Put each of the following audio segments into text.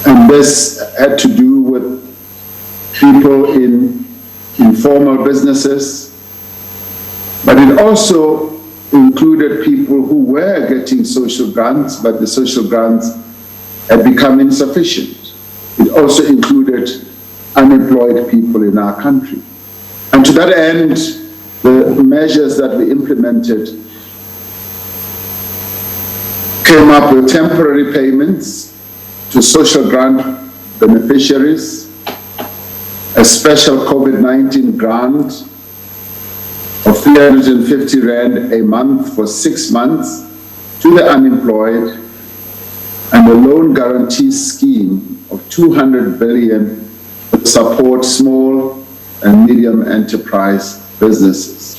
And this had to do with people in informal businesses, but it also included people who were getting social grants, but the social grants had become insufficient. It also included unemployed people in our country. And to that end, the measures that we implemented came up with temporary payments to social grant beneficiaries, a special COVID-19 grant of 350 Rand a month for 6 months to the unemployed, and a loan guarantee scheme of 200 billion to support small and medium enterprise businesses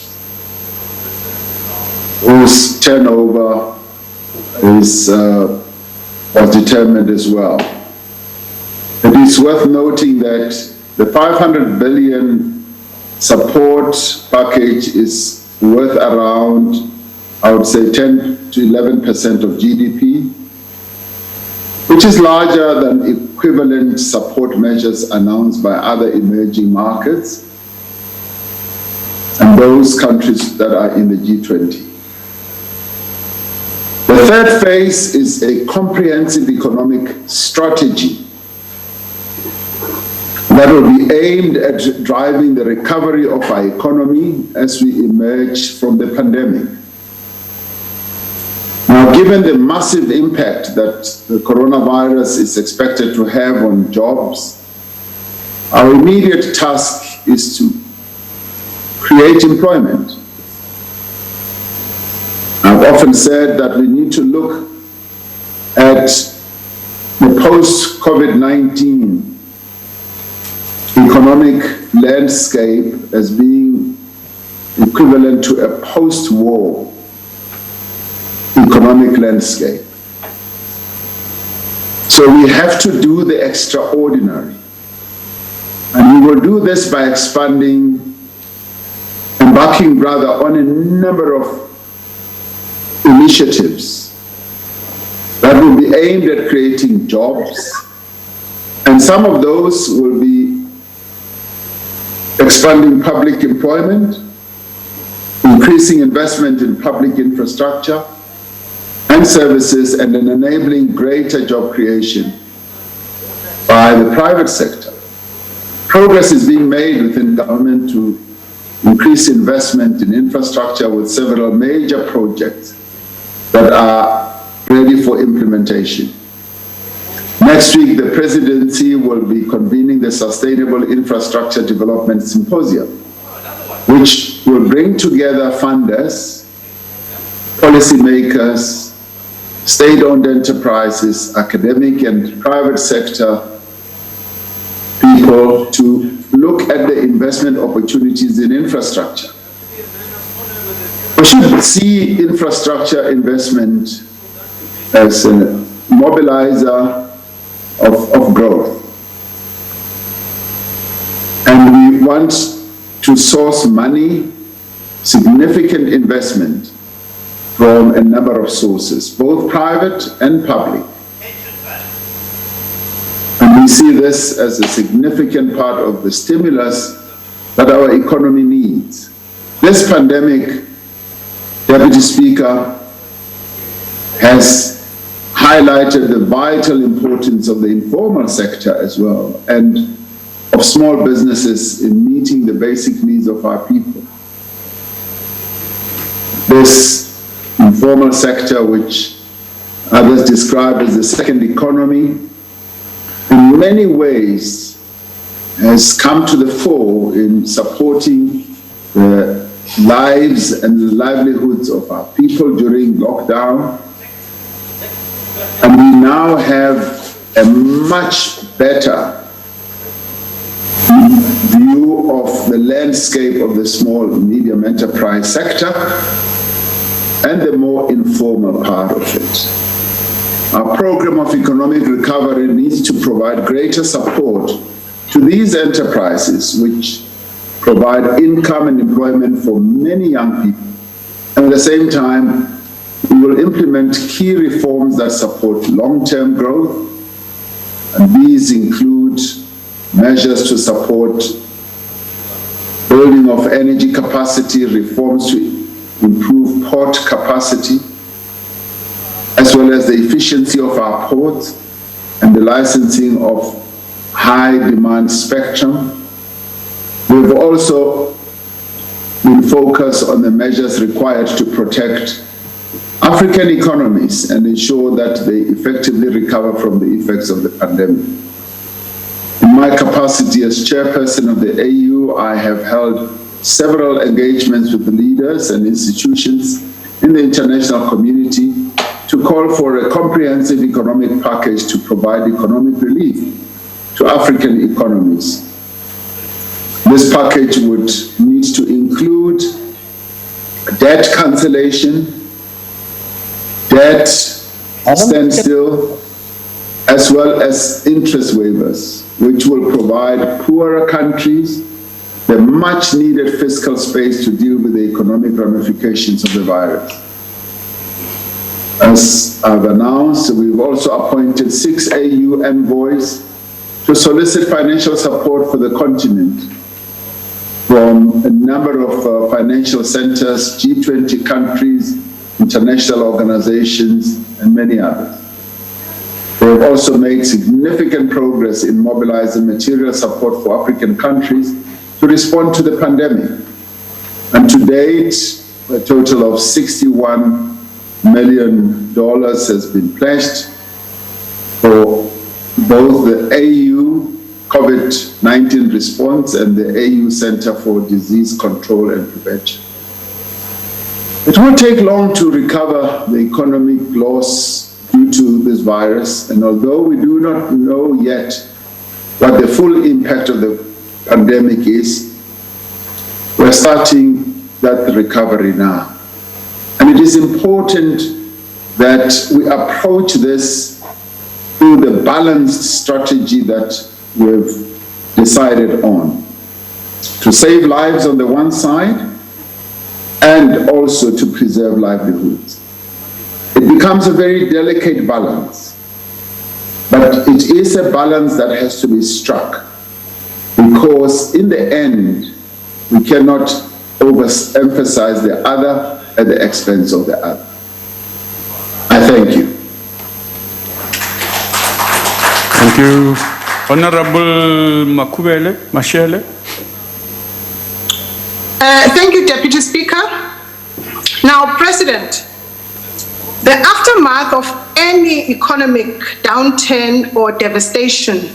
whose turnover was determined as well. It is worth noting that the 500 billion support package is worth around, I would say, 10 to 11% of GDP, which is larger than equivalent support measures announced by other emerging markets and those countries that are in the G20. The third phase is a comprehensive economic strategy that will be aimed at driving the recovery of our economy as we emerge from the pandemic. Now, given the massive impact that the coronavirus is expected to have on jobs, our immediate task is to create employment. I've often said that we need to look at the post-COVID-19 economic landscape as being equivalent to a post-war economic landscape. So we have to do the extraordinary. And we will do this by embarking rather on a number of initiatives that will be aimed at creating jobs. And some of those will be expanding public employment, increasing investment in public infrastructure and services, and then enabling greater job creation by the private sector. Progress is being made within government to increase investment in infrastructure with several major projects that are ready for implementation. Next week, the presidency will be convening the Sustainable Infrastructure Development Symposium, which will bring together funders, policymakers, state-owned enterprises, academic and private sector people to look at the investment opportunities in infrastructure. We should see infrastructure investment as a mobilizer of growth. And we want to source money, significant investment from a number of sources, both private and public. And we see this as a significant part of the stimulus that our economy needs. This pandemic, Deputy Speaker, has highlighted the vital importance of the informal sector as well, and of small businesses in meeting the basic needs of our people. This informal sector, which others describe as the second economy, in many ways has come to the fore in supporting the lives and the livelihoods of our people during lockdown. And we now have a much better view of the landscape of the small and medium enterprise sector and the more informal part of it. Our program of economic recovery needs to provide greater support to these enterprises, which provide income and employment for many young people. And at the same time, we will implement key reforms that support long-term growth, And these include measures to support building of energy capacity, reforms to improve port capacity, as well as the efficiency of our ports and the licensing of high-demand spectrum. We've also been focused on the measures required to protect African economies and ensure that they effectively recover from the effects of the pandemic. In my capacity as chairperson of the AU, I have held several engagements with the leaders and institutions in the international community to call for a comprehensive economic package to provide economic relief to African economies. This package would need to include debt cancellation, debt standstill, as well as interest waivers, which will provide poorer countries the much needed fiscal space to deal with the economic ramifications of the virus. As I've announced, we've also appointed 6 AU envoys to solicit financial support for the continent from a number of financial centers, G20 countries, international organizations, and many others. We have also made significant progress in mobilizing material support for African countries to respond to the pandemic. And to date, a total of $61 million has been pledged for both the AU COVID-19 response and the AU Center for Disease Control and Prevention. It will take long to recover the economic loss due to this virus, and although we do not know yet what the full impact of the pandemic is, we're starting that recovery now. And it is important that we approach this through the balanced strategy that we've decided on, to save lives on the one side and also to preserve livelihoods. It becomes a very delicate balance, but it is a balance that has to be struck, because in the end, we cannot overemphasize the other at the expense of the other. I thank you. Thank you. Honorable Mashele. Thank you, Deputy Speaker. Now, President, the aftermath of any economic downturn or devastation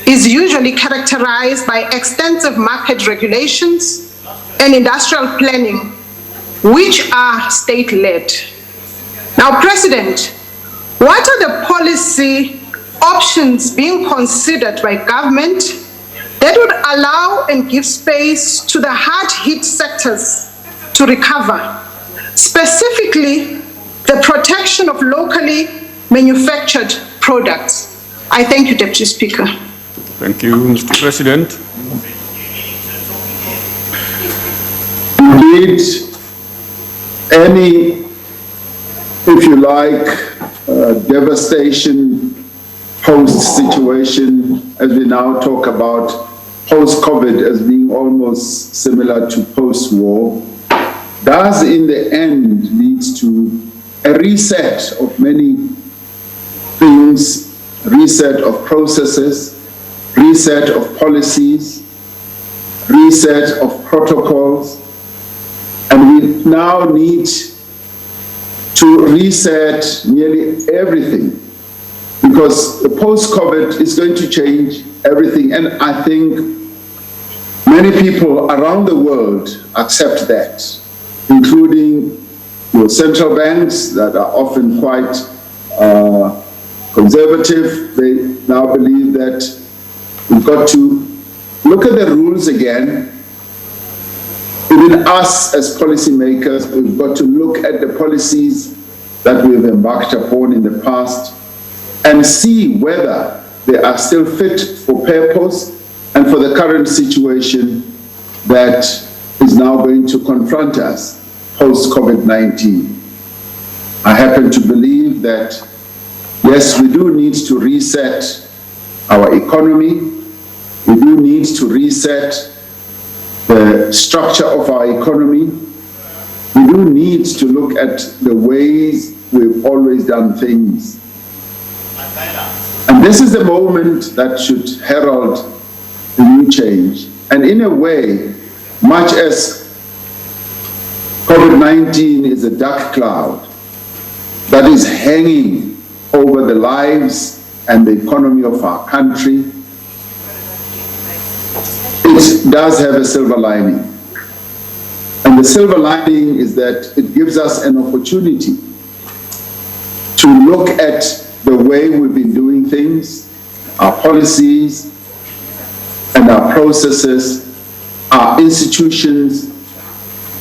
is usually characterized by extensive market regulations and industrial planning, which are state-led. Now, President, what are the policy options being considered by government that would allow and give space to the hard-hit sectors to recover, specifically the protection of locally manufactured products? I thank you, Deputy Speaker. Thank you, Mr. President. Indeed, any, if you like, devastation post-situation, as we now talk about post-COVID as being almost similar to post-war, does in the end lead to a reset of many things, reset of processes, reset of policies, reset of protocols, and we now need to reset nearly everything, because the post-COVID is going to change everything, and I think many people around the world accept that, including central banks that are often quite conservative. They now believe that we've got to look at the rules again. Even us as policymakers, we've got to look at the policies that we've embarked upon in the past and see whether they are still fit for purpose and for the current situation that is now going to confront us post-COVID-19. I happen to believe that, yes, we do need to reset our economy. We do need to reset the structure of our economy. We do need to look at the ways we've always done things. And this is the moment that should herald a new change. And in a way, much as COVID-19 is a dark cloud that is hanging over the lives and the economy of our country, it does have a silver lining. And the silver lining is that it gives us an opportunity to look at the way we've been doing things, our policies and our processes, our institutions,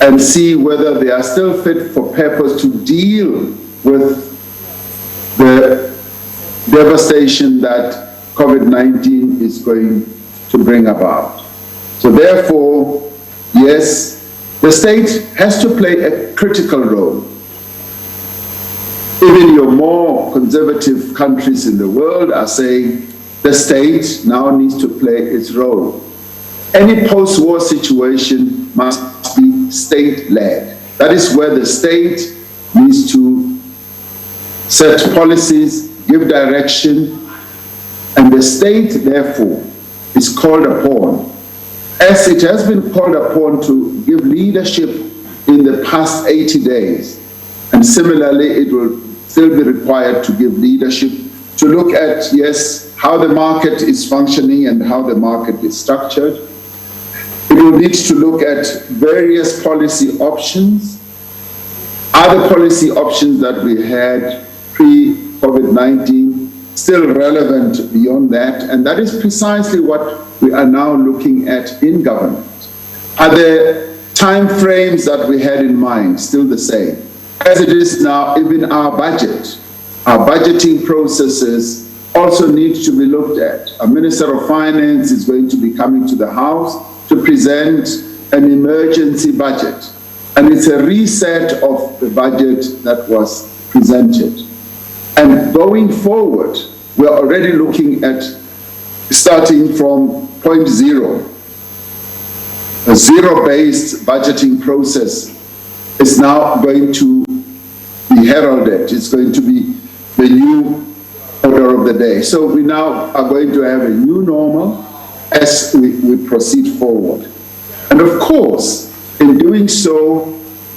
and see whether they are still fit for purpose to deal with the devastation that COVID-19 is going to bring about. So therefore, yes, the state has to play a critical role. Even your more conservative countries in the world are saying the state now needs to play its role. Any post-war situation must be state-led. That is where the state needs to set policies, give direction, and the state, therefore, is called upon, as it has been called upon, to give leadership in the past 80 days. And similarly, it will still be required to give leadership to look at, yes, how the market is functioning and how the market is structured. It will need to look at various policy options, other policy options that we had pre-COVID-19, still relevant beyond that, and that is precisely what we are now looking at in government. Are the time frames that we had in mind still the same? As it is now, even our budget, our budgeting processes also need to be looked at. A Minister of Finance is going to be coming to the House to present an emergency budget. And it's a reset of the budget that was presented. And going forward, we're already looking at starting from point zero. A zero-based budgeting process is now going to be heralded. It's going to be the new order of the day. So we now are going to have a new normal as we proceed forward. And of course, in doing so,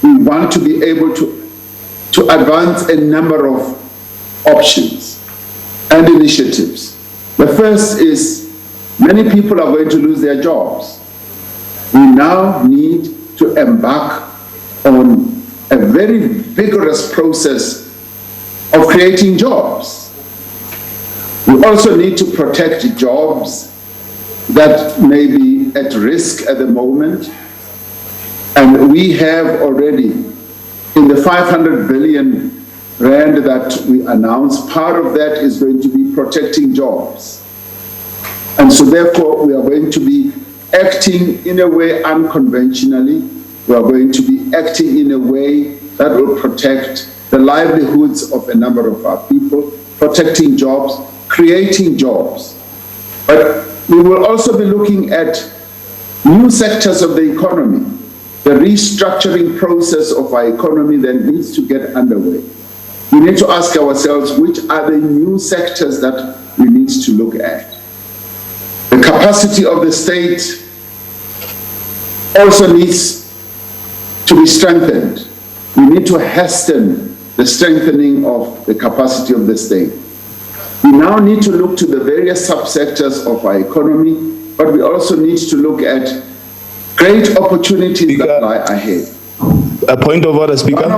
we want to be able to advance a number of options and initiatives. The first is many people are going to lose their jobs. We now need to embark on a very vigorous process of creating jobs. We also need to protect jobs that may be at risk at the moment. And we have already, in the 500 billion rand that we announced, part of that is going to be protecting jobs. And so therefore, we are going to be acting in a way unconventionally. We are going to be acting in a way that will protect the livelihoods of a number of our people, protecting jobs, creating jobs. But we will also be looking at new sectors of the economy, the restructuring process of our economy that needs to get underway. We need to ask ourselves, which are the new sectors that we need to look at? The capacity of the state also needs to be strengthened. We need to hasten the strengthening of the capacity of the state. We now need to look to the various subsectors of our economy, but we also need to look at great opportunities that lie ahead. A point of order, Speaker.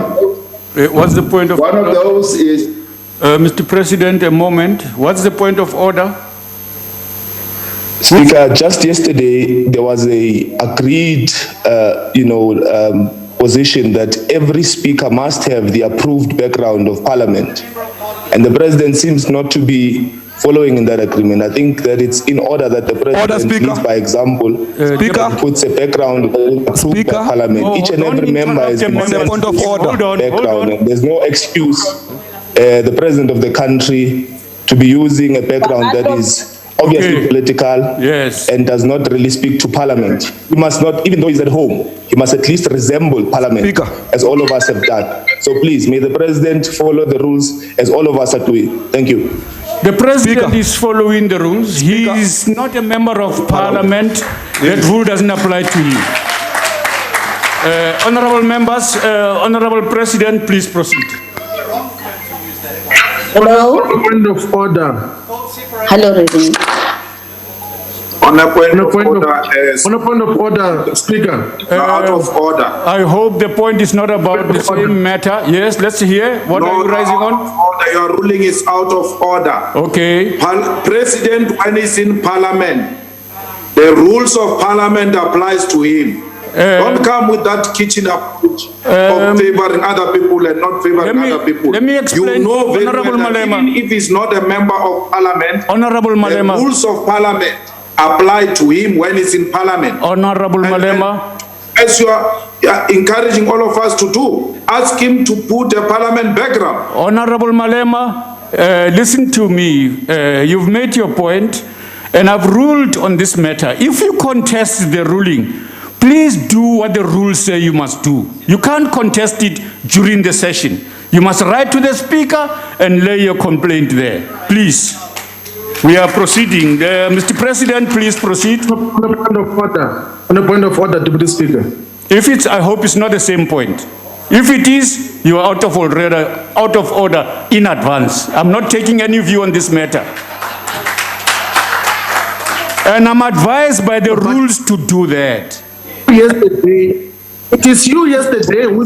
What's the point of One order? of those is... Mr. President, a moment. What's the point of order? Speaker, just yesterday there was a agreed, position that every speaker must have the approved background of Parliament, and the President seems not to be following in that agreement. I think that it's in order that the President leads by example, puts a background approved by Parliament. Each and every member is given a point of order background, and there's no excuse the President of the country to be using a background that is obviously political, Yes. and does not really speak to Parliament. He must not, even though he's at home, he must at least resemble Parliament, Speaker. as all of us have done. So please, may the President follow the rules as all of us are doing. Thank you. The President is following the rules. He is not a member of Parliament. That rule doesn't apply to him. Honorable members, Honorable President, please proceed. Hello. Point of order. Hello, Reverend. On a point On a of point order, on a point of order, Speaker. out of order. I hope the point is not about the same matter. Yes, let's hear. What are you rising out on? of order. Your ruling is out of order. Okay. President, when he's in Parliament, the rules of Parliament applies to him. Don't come with that kitchen approach of favoring other people and not favoring other people. let me explain, You know very Honorable well that Malema. even if he's not a member of Parliament, Honorable the Malema. rules of Parliament apply to him when he's in Parliament. Honorable And- Malema. As you are encouraging all of us to do, ask him to put a Parliament background. Honorable Malema, listen to me. You've made your point, and I've ruled on this matter. If you contest the ruling, please do what the rules say you must do. You can't contest it during the session. You must write to the Speaker and lay your complaint there. Please. We are proceeding. Mr. President, please proceed. On a point of order. On a point of order, Deputy Speaker. If it's, I hope it's not the same point. If it is, you are out of order in advance. I'm not taking any view on this matter. And I'm advised by the rules to do that. Yesterday, it is you yesterday who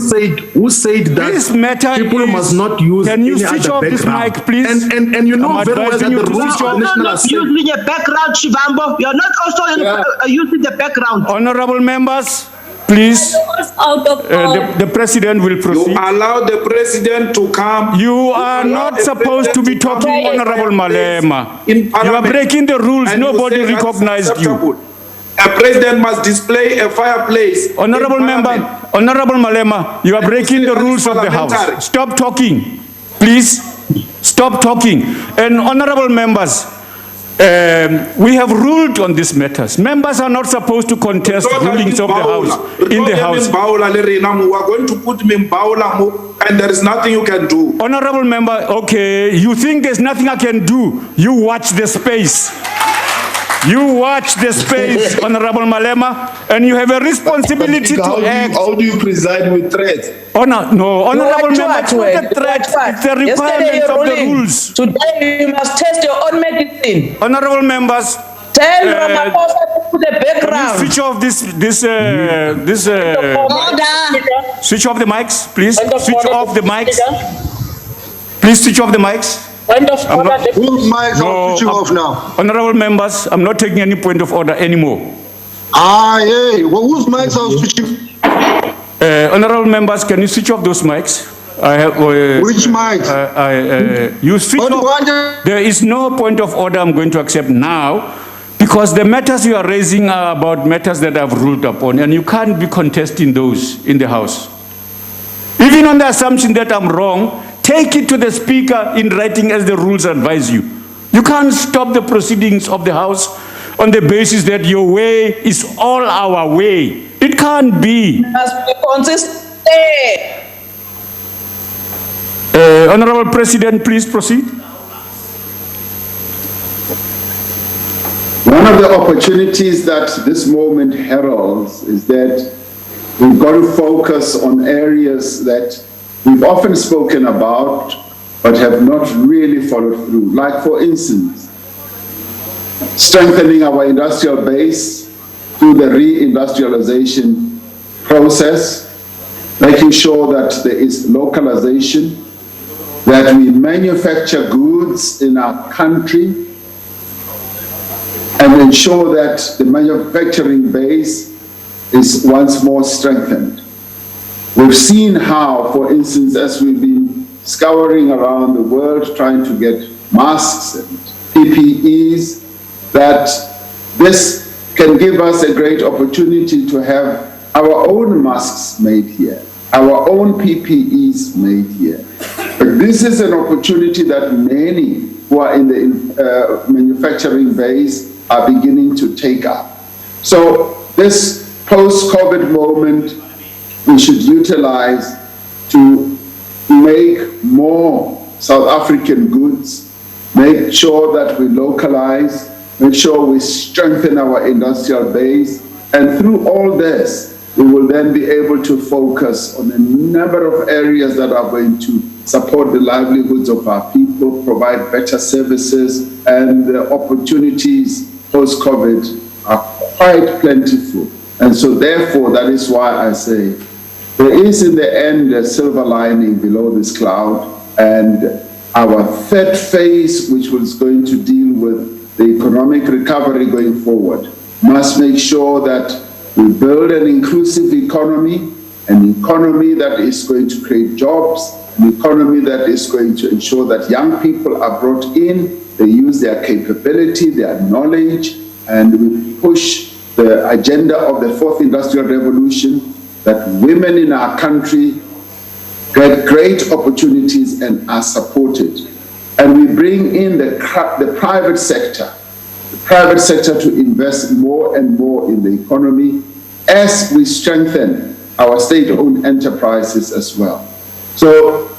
said that This matter people is- must not use Can you any switch other off this background. mic, please? And you know I'm very well that advising you the to rules switch of off. the National Not Assembly. using a background, Shivambo. You're not also using the background. Honorable members, please, Out of order. the President will You proceed. allow the President to come. You are allow not the supposed to be President come talking, to a Honorable fireplace Malema. in You are Parliament, breaking the rules. and you Nobody say that's recognized you. acceptable. A president must display a fireplace. in Honorable member, Parliament. Honorable Malema, you are breaking the rules of the Parliamentary. House. Stop talking, please. Stop talking. And honorable members, we have ruled on these matters. Members are not supposed to contest rulings of the House in the House. We are going to put Mimbaula, and there is nothing you can do. Honorable member, okay, you think there's nothing I can do? You watch the space. You watch the space, Honorable Malema, and you have a responsibility How to do you- act. How do you preside with threats? No, Honorable member, it's not a threat. It's the Yesterday requirements you're of the ruling. rules. Today you must test your own medicine. Honorable members, Tell Ramaphosa to put the can you background. switch off switch off the mics, please. Point of Switch order, off the Deputy mics. Speaker. Please switch off the mics. Point of I'm order, not- Deputy Whose mics No, are switching off now? Honorable members, I'm not taking any point of order anymore. Hey, well, whose mics are switching? Honorable members, can you switch off those mics? I have. Which mics? You switch But off. why- There is no point of order I'm going to accept now, because the matters you are raising are about matters that I've ruled upon, and you can't be contesting those in the House. Even on the assumption that I'm wrong, take it to the Speaker in writing as the rules advise you. You can't stop the proceedings of the House on the basis that your way is all our way. It can't be. must be consistent. Honorable President, please proceed. One of the opportunities that this moment heralds is that we've got to focus on areas that we've often spoken about but have not really followed through. Like, for instance, strengthening our industrial base through the reindustrialization process, making sure that there is localization, that we manufacture goods in our country, and ensure that the manufacturing base is once more strengthened. We've seen how, for instance, as we've been scouring around the world trying to get masks and PPEs, that this can give us a great opportunity to have our own masks made here, our own PPEs made here. But this is an opportunity that many who are in the manufacturing base are beginning to take up. So this post-COVID moment, we should utilize to make more South African goods, make sure that we localize, make sure we strengthen our industrial base, and through all this, we will then be able to focus on a number of areas that are going to support the livelihoods of our people, provide better services, and the opportunities post-COVID are quite plentiful. And so therefore, that is why I say there is in the end a silver lining below this cloud, and our third phase, which was going to deal with the economic recovery going forward, must make sure that we build an inclusive economy, an economy that is going to create jobs, an economy that is going to ensure that young people are brought in, they use their capability, their knowledge, and we push the agenda of the fourth industrial revolution, that women in our country get great opportunities and are supported. And we bring in the private sector to invest more and more in the economy as we strengthen our state-owned enterprises as well. So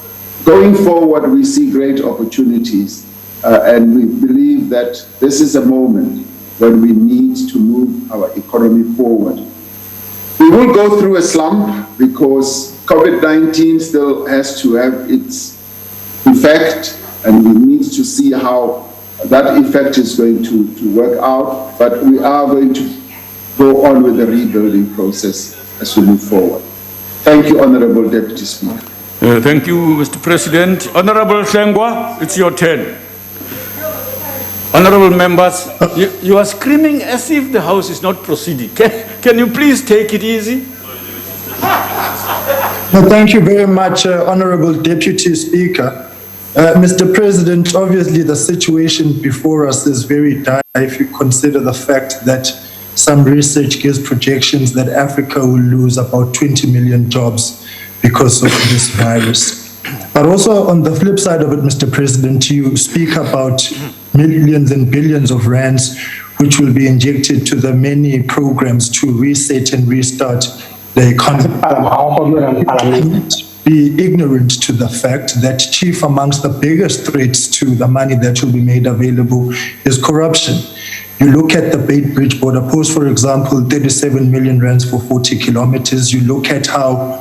going forward, we see great opportunities, and we believe that this is a moment when we need to move our economy forward. We will go through a slump because COVID-19 still has to have its effect, and we need to see how that effect is going to work out, but we are going to go on with the rebuilding process as we move forward. Thank you, Honorable Deputy Speaker. Thank you, Mr. President. Honorable Hlengwa, it's your turn. Honorable members, you are screaming as if the House is not proceeding. Can you please take it easy? No, thank you very much, Honorable Deputy Speaker. Mr. President, obviously the situation before us is very dire if you consider the fact that some research gives projections that Africa will lose about 20 million jobs because of this virus. But also on the flip side of it, Mr. President, you speak about millions and billions of rands which will be injected to the many programs to reset and restart the economy. Be ignorant to the fact that chief amongst the biggest threats to the money that will be made available is corruption. You look at the Bait Bridge border post, for example, 37 million rands for 40 kilometers. You look at how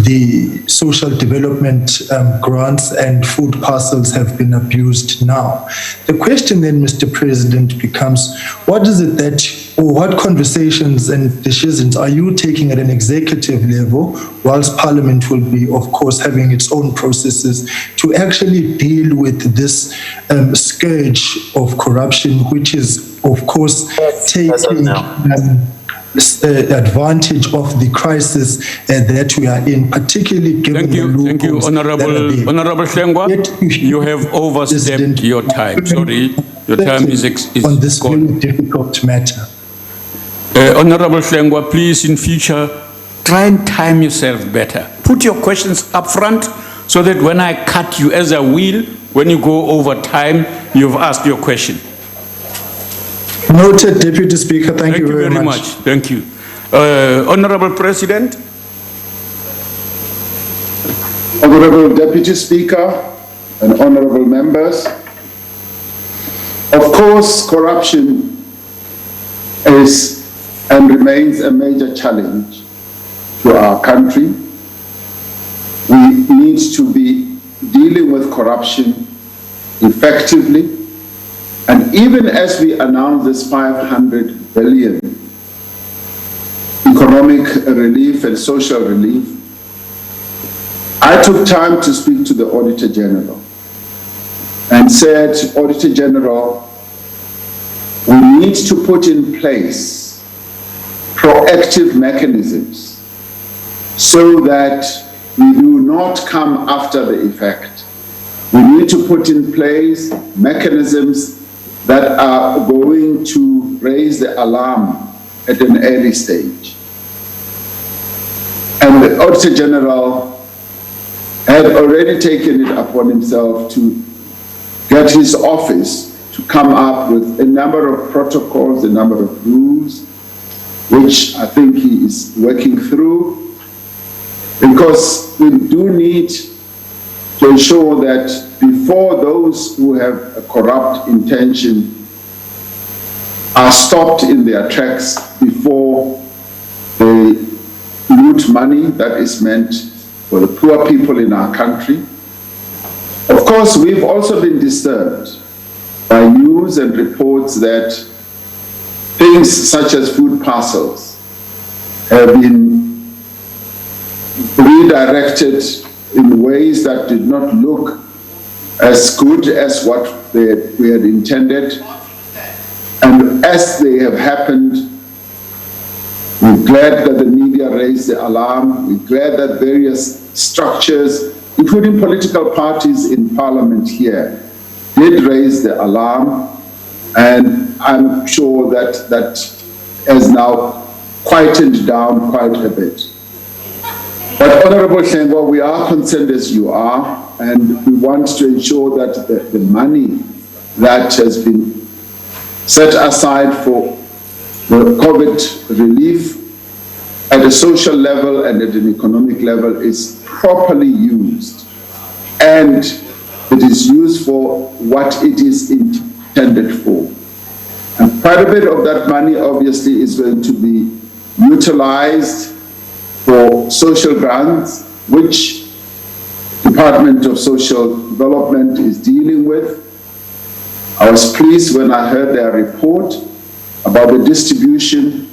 the social development grants and food parcels have been abused now. The question then, Mr. President, becomes, what is it that, or what conversations and decisions are you taking at an executive level, whilst Parliament will be, of course, having its own processes to actually deal with this scourge of corruption, which is, of course, taking advantage of the crisis that we are in, particularly given the loopholes. Thank you, Honorable Hlengwa. You have overstepped your time. Sorry, your time is on this very difficult matter. Honorable Hlengwa, please in future try and time yourself better. Put your questions up front so that when I cut you as I will, when you go over time, you've asked your question. Noted, Deputy Speaker. Thank you very much. Thank you. Honorable President. Honorable Deputy Speaker and honorable members, of course, corruption is and remains a major challenge to our country. We need to be dealing with corruption effectively. And even as we announce this 500 billion economic relief and social relief, I took time to speak to the Auditor General and said, Auditor General, we need to put in place proactive mechanisms so that we do not come after the effect. We need to put in place mechanisms that are going to raise the alarm at an early stage. And the Auditor General had already taken it upon himself to get his office to come up with a number of protocols, a number of rules, which I think he is working through, because we do need to ensure that before those who have a corrupt intention are stopped in their tracks, before they loot money that is meant for the poor people in our country. Of course, we've also been disturbed by news and reports that things such as food parcels have been redirected in ways that did not look as good as what we had intended. And as they have happened, we're glad that the media raised the alarm. We're glad that various structures, including political parties in Parliament here, did raise the alarm. And I'm sure that that has now quietened down quite a bit. But Honorable Shengo, we are concerned as you are, and we want to ensure that the money that has been set aside for the COVID relief at a social level and at an economic level is properly used, and it is used for what it is intended for. And quite a bit of that money obviously is going to be utilized for social grants, which Department of Social Development is dealing with. I was pleased when I heard their report about the distribution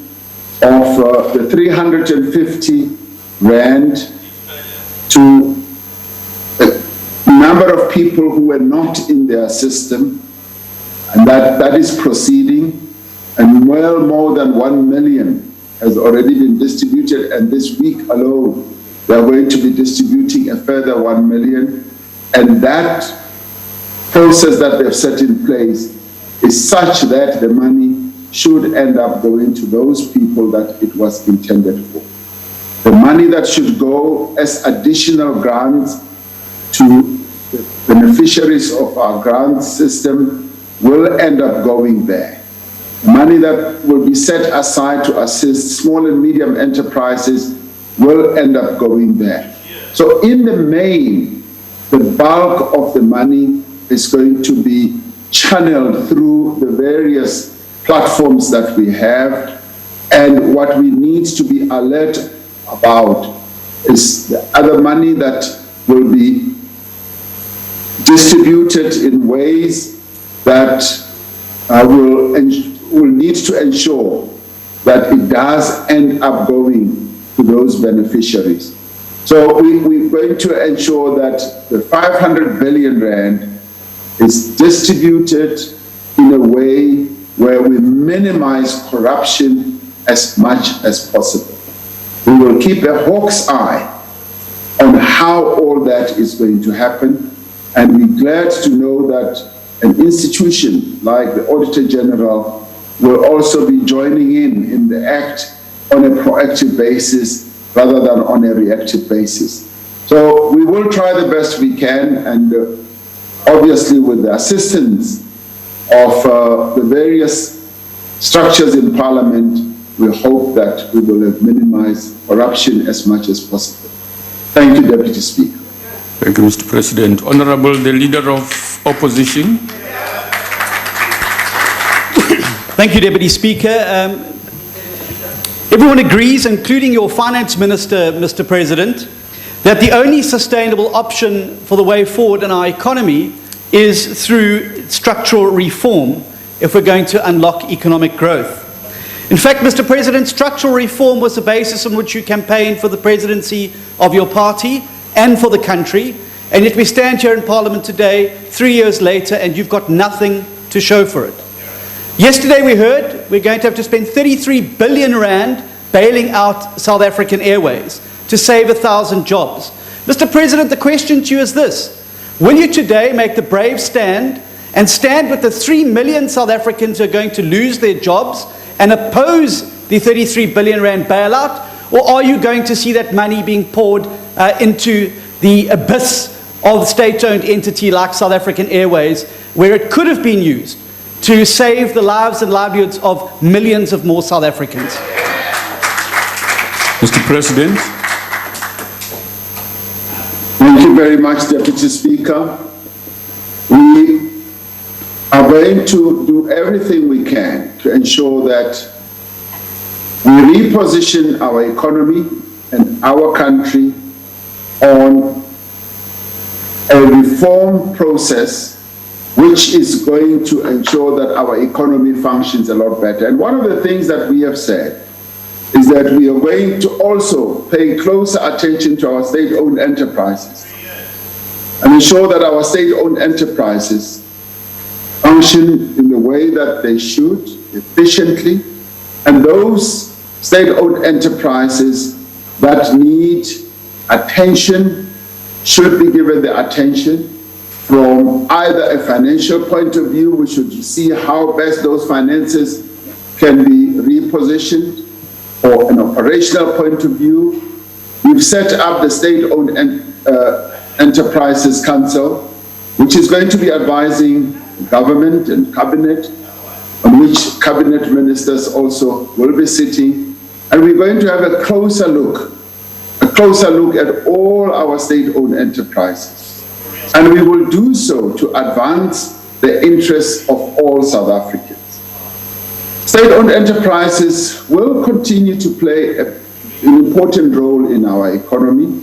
of the 350 Rand to a number of people who were not in their system, and that is proceeding, and well more than 1 million has already been distributed, and this week alone they are going to be distributing a further 1 million, and that process that they've set in place is such that the money should end up going to those people that it was intended for. The money that should go as additional grants to the beneficiaries of our grant system will end up going there. Money that will be set aside to assist small and medium enterprises will end up going there. So in the main, the bulk of the money is going to be channeled through the various platforms that we have, and what we need to be alert about is the other money that will be distributed in ways that will need to ensure that it does end up going to those beneficiaries. So we're going to ensure that the 500 billion Rand is distributed in a way where we minimize corruption as much as possible. We will keep a hawk's eye on how all that is going to happen, and we're glad to know that an institution like the Auditor General will also be joining in the act on a proactive basis rather than on a reactive basis. So we will try the best we can, and obviously with the assistance of the various structures in Parliament, we hope that we will have minimized corruption as much as possible. Thank you, Deputy Speaker. Thank you, Mr. President. Honorable, the Leader of Opposition. Thank you, Deputy Speaker. Everyone agrees, including your Finance Minister, Mr. President, that the only sustainable option for the way forward in our economy is through structural reform if we're going to unlock economic growth. In fact, Mr. President, structural reform was the basis on which you campaigned for the presidency of your party and for the country, and yet we stand here in Parliament today, 3 years later, and you've got nothing to show for it. Yesterday we heard we're going to have to spend 33 billion Rand bailing out South African Airways to save 1,000 jobs. Mr. President, the question to you is this: will you today make the brave stand and stand with the 3 million South Africans who are going to lose their jobs and oppose the 33 billion Rand bailout, or are you going to see that money being poured into the abyss of the state-owned entity like South African Airways, where it could have been used to save the lives and livelihoods of millions of more South Africans? Mr. President. Thank you very much, Deputy Speaker. We are going to do everything we can to ensure that we reposition our economy and our country on a reform process which is going to ensure that our economy functions a lot better. And one of the things that we have said is that we are going to also pay closer attention to our state-owned enterprises and ensure that our state-owned enterprises function in the way that they should, efficiently, and those state-owned enterprises that need attention should be given the attention from either a financial point of view. We should see how best those finances can be repositioned, or an operational point of view. We've set up the State-Owned Enterprises Council, which is going to be advising government and cabinet, on which cabinet ministers also will be sitting. And we're going to have a closer look at all our state-owned enterprises. And we will do so to advance the interests of all South Africans. State-owned enterprises will continue to play an important role in our economy.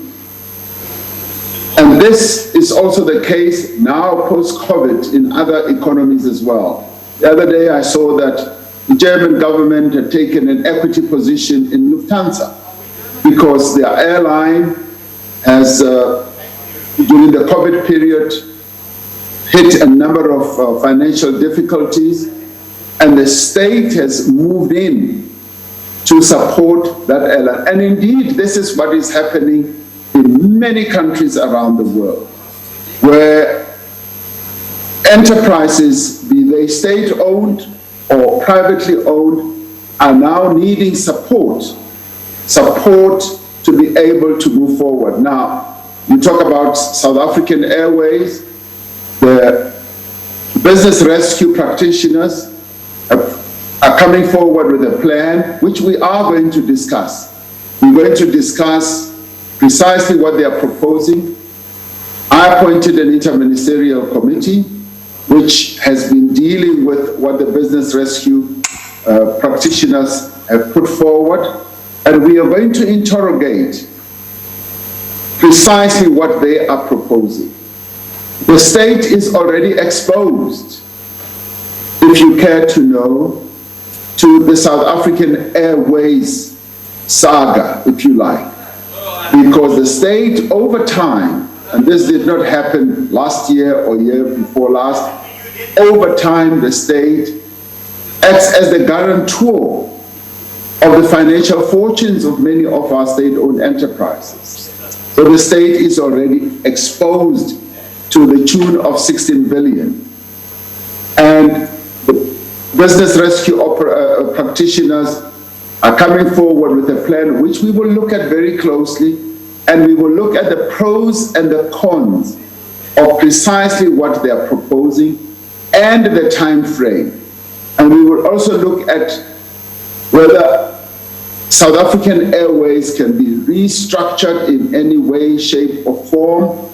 And this is also the case now post-COVID in other economies as well. The other day I saw that the German government had taken an equity position in Lufthansa because their airline has, during the COVID period, hit a number of financial difficulties, and the state has moved in to support that airline. And indeed, this is what is happening in many countries around the world, where enterprises, be they state-owned or privately owned, are now needing support to be able to move forward. Now, you talk about South African Airways, the business rescue practitioners are coming forward with a plan, which we are going to discuss. We're going to discuss precisely what they are proposing. I appointed an interministerial committee, which has been dealing with what the business rescue practitioners have put forward, and we are going to interrogate precisely what they are proposing. The state is already exposed, if you care to know, to the South African Airways saga, if you like, because the state over time, and this did not happen last year or year before last, over time the state acts as the guarantor of the financial fortunes of many of our state-owned enterprises. So the state is already exposed to the tune of 16 billion. And the business rescue practitioners are coming forward with a plan which we will look at very closely, and we will look at the pros and the cons of precisely what they are proposing and the time frame. And we will also look at whether South African Airways can be restructured in any way, shape, or form,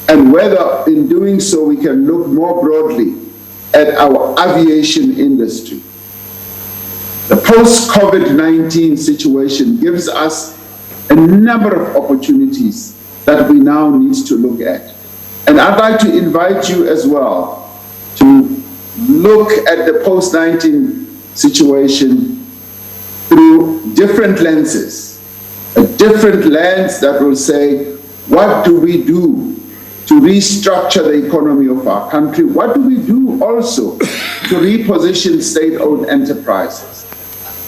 and whether in doing so we can look more broadly at our aviation industry. The post-COVID-19 situation gives us a number of opportunities that we now need to look at. And I'd like to invite you as well to look at the post-19 situation through different lenses, a different lens that will say, what do we do to restructure the economy of our country? What do we do also to reposition state-owned enterprises?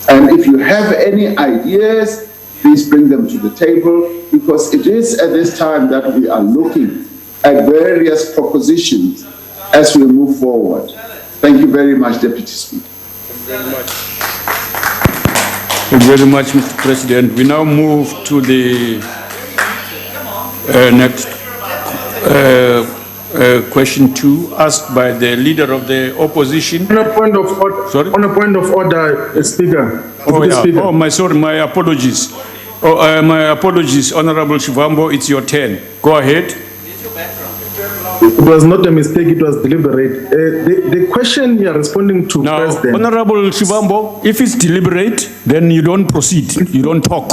And if you have any ideas, please bring them to the table, because it is at this time that we are looking at various propositions as we move forward. Thank you very much, Deputy Speaker. Thank you very much, Mr. President. We now move to the next Question 2, asked by the leader of the opposition. On a point of order, Sorry? On a point of order, Speaker. Oh, yeah. Speaker. Oh, my apologies. My apologies, Honorable Shivambo, it's your turn. Go ahead. It was not a mistake, it was deliberate. The question you are responding to, Now, President. Honorable Shivambo, if it's deliberate, then you don't proceed, you don't talk.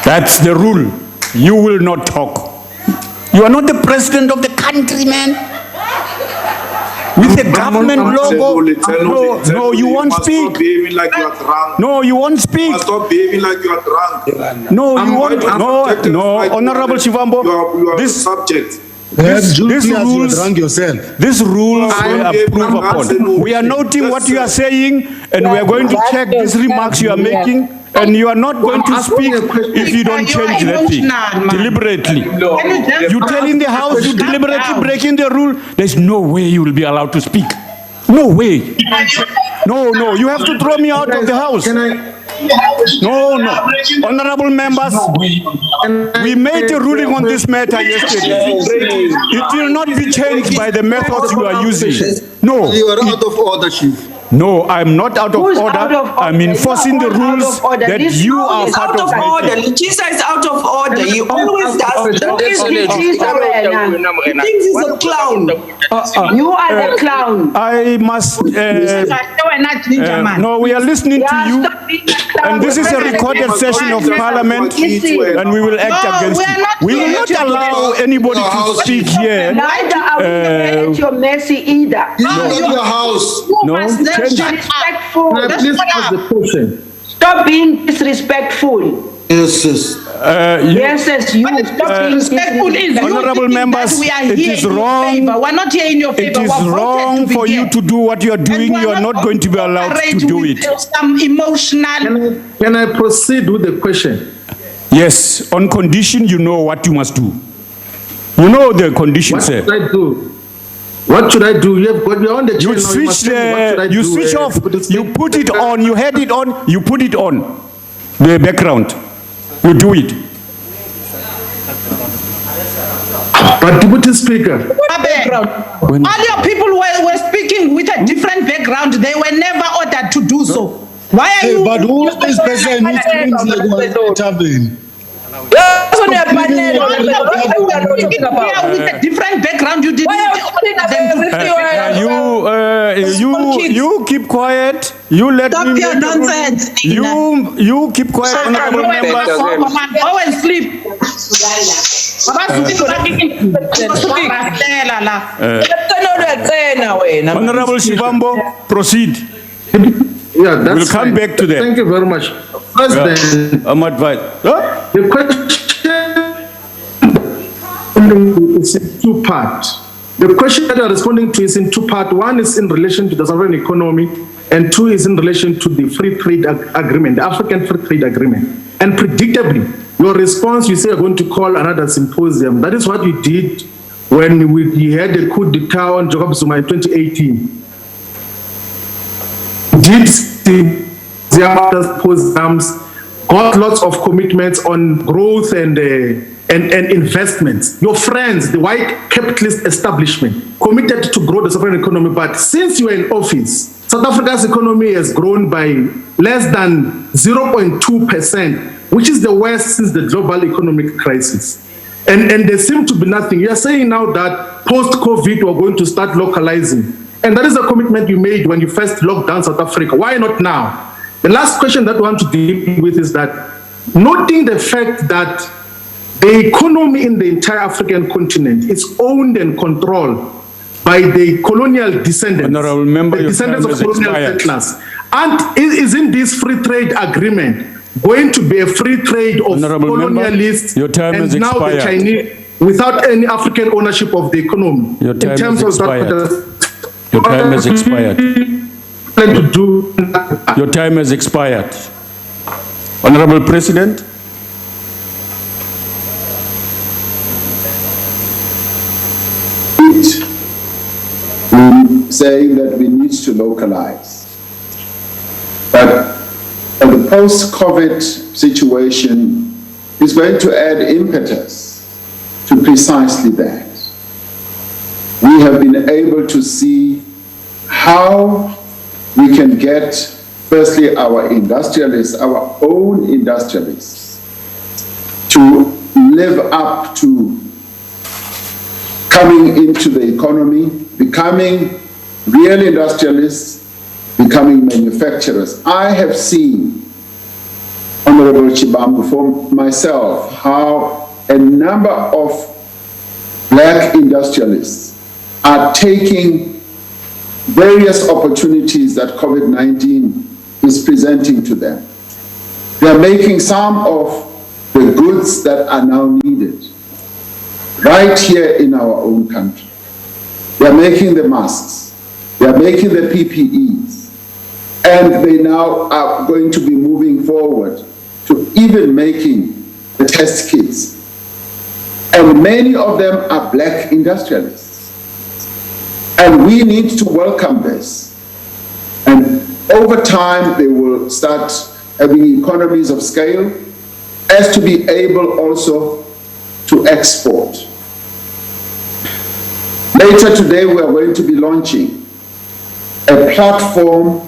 That's the rule. You will not talk. You are not the president of the country, man. With the government logo. No, you won't speak. Stop behaving like you are drunk. No, you won't speak. Stop behaving like you are drunk. No, you won't. No, Honorable Shivambo. You are this subject. This rules, drunk yourself. These rules were approved upon. We are noting what you are saying, and we are going to check these remarks you are making, and you are not going to speak if you don't change that thing deliberately. You tell in the House you deliberately breaking the rule. There's no way you will be allowed to speak. No way. No, you have to throw me out of the House. No. Honorable members, we made a ruling on this matter yesterday. It will not be changed by the methods you are using. No. You are out of order, Chief. No, I'm not out of order. I'm enforcing the rules that you are part of. Letitia is out of order. He always does. He thinks he's a clown. You are the clown. I must. No, we are listening to you. And this is a recorded session of Parliament, and we will act against it. We will not allow anybody to speak here. Neither are we at your mercy either. Your house. No, Disrespectful. Please ask the question. Stop being disrespectful. Yes. Yes, you stop being disrespectful. Honorable members, it is wrong. We're not here in your favor. It is wrong for you to do what you are doing. You are not going to be allowed to do it. Some emotional. Can I proceed with the question? Yes, on condition you know what you must do. You know the condition, sir. What should I do? What should I do? You have got me on the You switch off. You put it on. You had it on. You put it on. The background. You do it. But Deputy Speaker. All your people were speaking with a different background. They were never ordered to do so. Why are you? But who is this person who screams like what happened? That's on your panel. With a different background, you didn't. You keep quiet. You let Stop me. your nonsense. You keep quiet, honorable members. Go and sleep. Honorable Shivambo, proceed. Yeah, that's We'll come back to that. Thank you very much. President, I'm advised. Huh? the question is in two parts. The question that you are responding to is in two parts. One is in relation to the sovereign economy, and two is in relation to the free trade agreement, the African Free Trade Agreement. And predictably, your response, you say you're going to call another symposium. That is what you did when we had the coup d'etat on Jacob Zuma in 2018. Did symposiums, got lots of commitments on growth and investments. Your friends, the white capitalist establishment, committed to grow the sovereign economy, but since you are in office, South Africa's economy has grown by less than 0.2%, which is the worst since the global economic crisis. And there seems to be nothing. You are saying now that post-COVID we're going to start localizing. And that is a commitment you made when you first locked down South Africa. Why not now? The last question that we want to deal with is that, noting the fact that the economy in the entire African continent is owned and controlled by the colonial descendants, Honorable member, the descendants of colonial settlers. And isn't this free trade agreement going to be a free trade of colonialists and now the Chinese without any African ownership of the economy? Your time in terms has of expired. that, Your time has expired. Your time has expired. Honorable President. Saying that we need to localize. But the post-COVID situation is going to add impetus to precisely that. We have been able to see how we can get, firstly, our industrialists, our own industrialists, to live up to coming into the economy, becoming real industrialists, becoming manufacturers. I have seen, Honorable Chibambu, for myself, how a number of black industrialists are taking various opportunities that COVID-19 is presenting to them. They are making some of the goods that are now needed right here in our own country. They are making the masks, they are making the PPEs, and they now are going to be moving forward to even making the test kits. And many of them are black industrialists. And we need to welcome this. And over time, they will start having economies of scale as to be able also to export. Later today, we are going to be launching a platform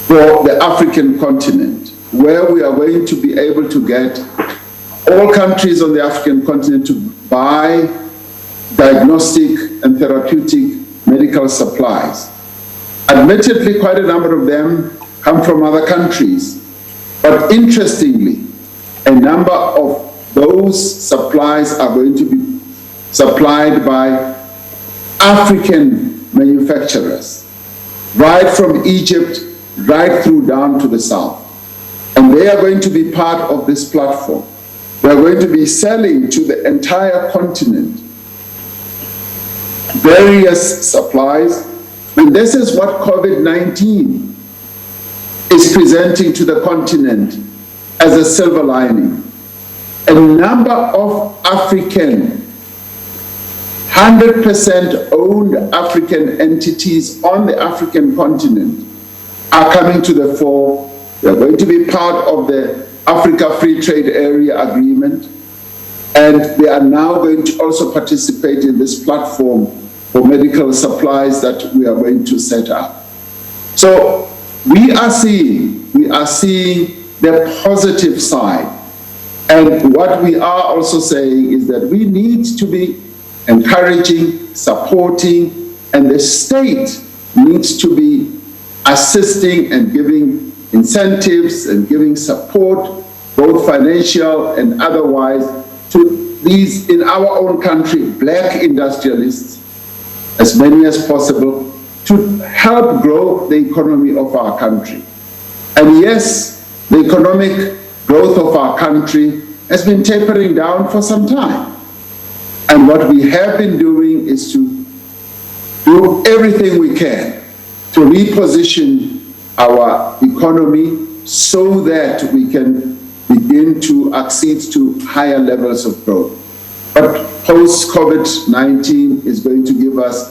for the African continent, where we are going to be able to get all countries on the African continent to buy diagnostic and therapeutic medical supplies. Admittedly, quite a number of them come from other countries, but interestingly, a number of those supplies are going to be supplied by African manufacturers, right from Egypt, right through down to the south. And they are going to be part of this platform. They are going to be selling to the entire continent various supplies, and this is what COVID-19 is presenting to the continent as a silver lining. A number of African, 100% owned African entities on the African continent are coming to the fore. They are going to be part of the Africa Free Trade Area Agreement, and they are now going to also participate in this platform for medical supplies that we are going to set up. So we are seeing the positive side. And what we are also saying is that we need to be encouraging, supporting, and the state needs to be assisting and giving incentives and giving support, both financial and otherwise, to these, in our own country, black industrialists, as many as possible, to help grow the economy of our country. And yes, the economic growth of our country has been tapering down for some time. And what we have been doing is to do everything we can to reposition our economy so that we can begin to accede to higher levels of growth. But post-COVID-19 is going to give us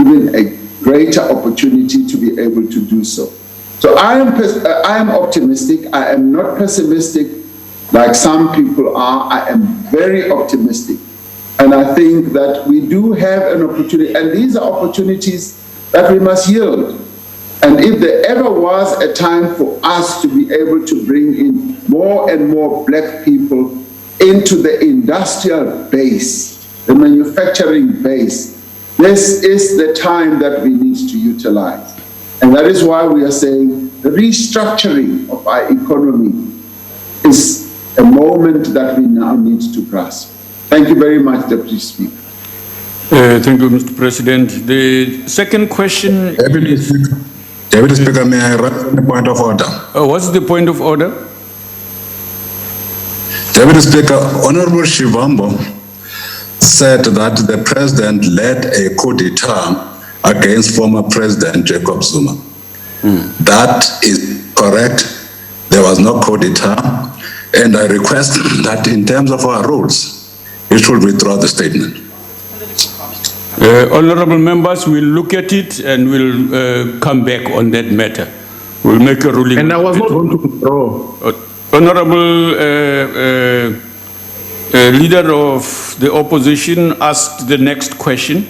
even a greater opportunity to be able to do so. So I am optimistic. I am not pessimistic like some people are. I am very optimistic. And I think that we do have an opportunity, and these are opportunities that we must yield. And if there ever was a time for us to be able to bring in more and more black people into the industrial base, the manufacturing base, this is the time that we need to utilize. And that is why we are saying the restructuring of our economy is a moment that we now need to grasp. Thank you very much, Deputy Speaker. Thank you, Mr. President. The second question... Deputy Speaker, may I raise a point of order? What's the point of order? Deputy Speaker, Honorable Shivambo said that the president led a coup d'etat against former President Jacob Zuma. That is correct. There was no coup d'etat. And I request that in terms of our rules, you should withdraw the statement. Honorable members, we'll look at it and we'll come back on that matter. We'll make a ruling. And I was not going to withdraw. Honorable Leader of the opposition asked the next question.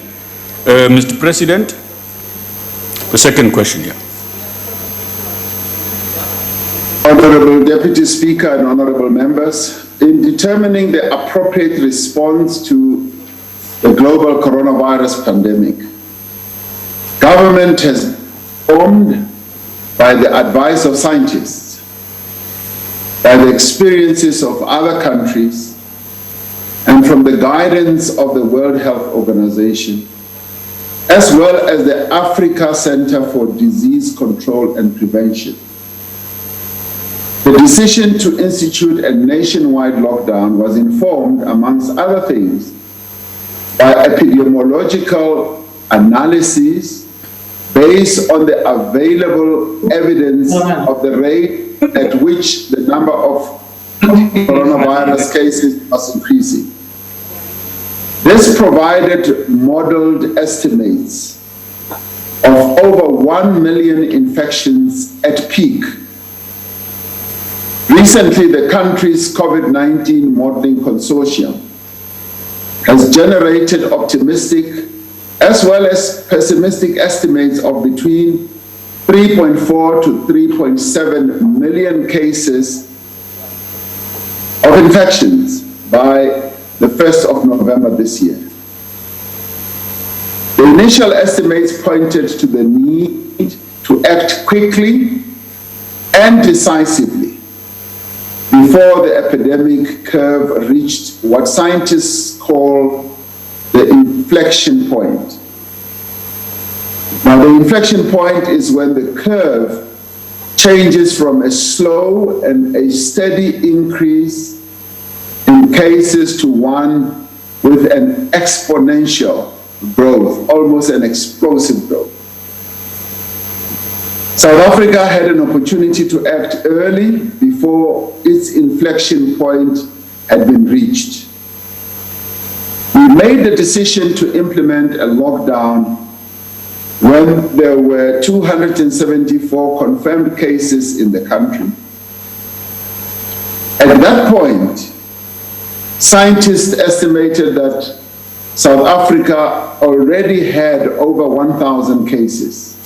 Mr. President, the second question here. Honorable Deputy Speaker and honorable members, in determining the appropriate response to the global coronavirus pandemic, government has formed by the advice of scientists, by the experiences of other countries, and from the guidance of the World Health Organization, as well as the Africa Center for Disease Control and Prevention. The decision to institute a nationwide lockdown was informed, amongst other things, by epidemiological analyses based on the available evidence of the rate at which the number of coronavirus cases was increasing. This provided modeled estimates of over 1 million infections at peak. Recently, the country's COVID-19 modeling consortium has generated optimistic as well as pessimistic estimates of between 3.4 to 3.7 million cases of infections by the 1st of November this year. The initial estimates pointed to the need to act quickly and decisively before the epidemic curve reached what scientists call the inflection point. Now, the inflection point is when the curve changes from a slow and a steady increase in cases to one with an exponential growth, almost an explosive growth. South Africa had an opportunity to act early before its inflection point had been reached. We made the decision to implement a lockdown when there were 274 confirmed cases in the country. At that point, scientists estimated that South Africa already had over 1,000 cases,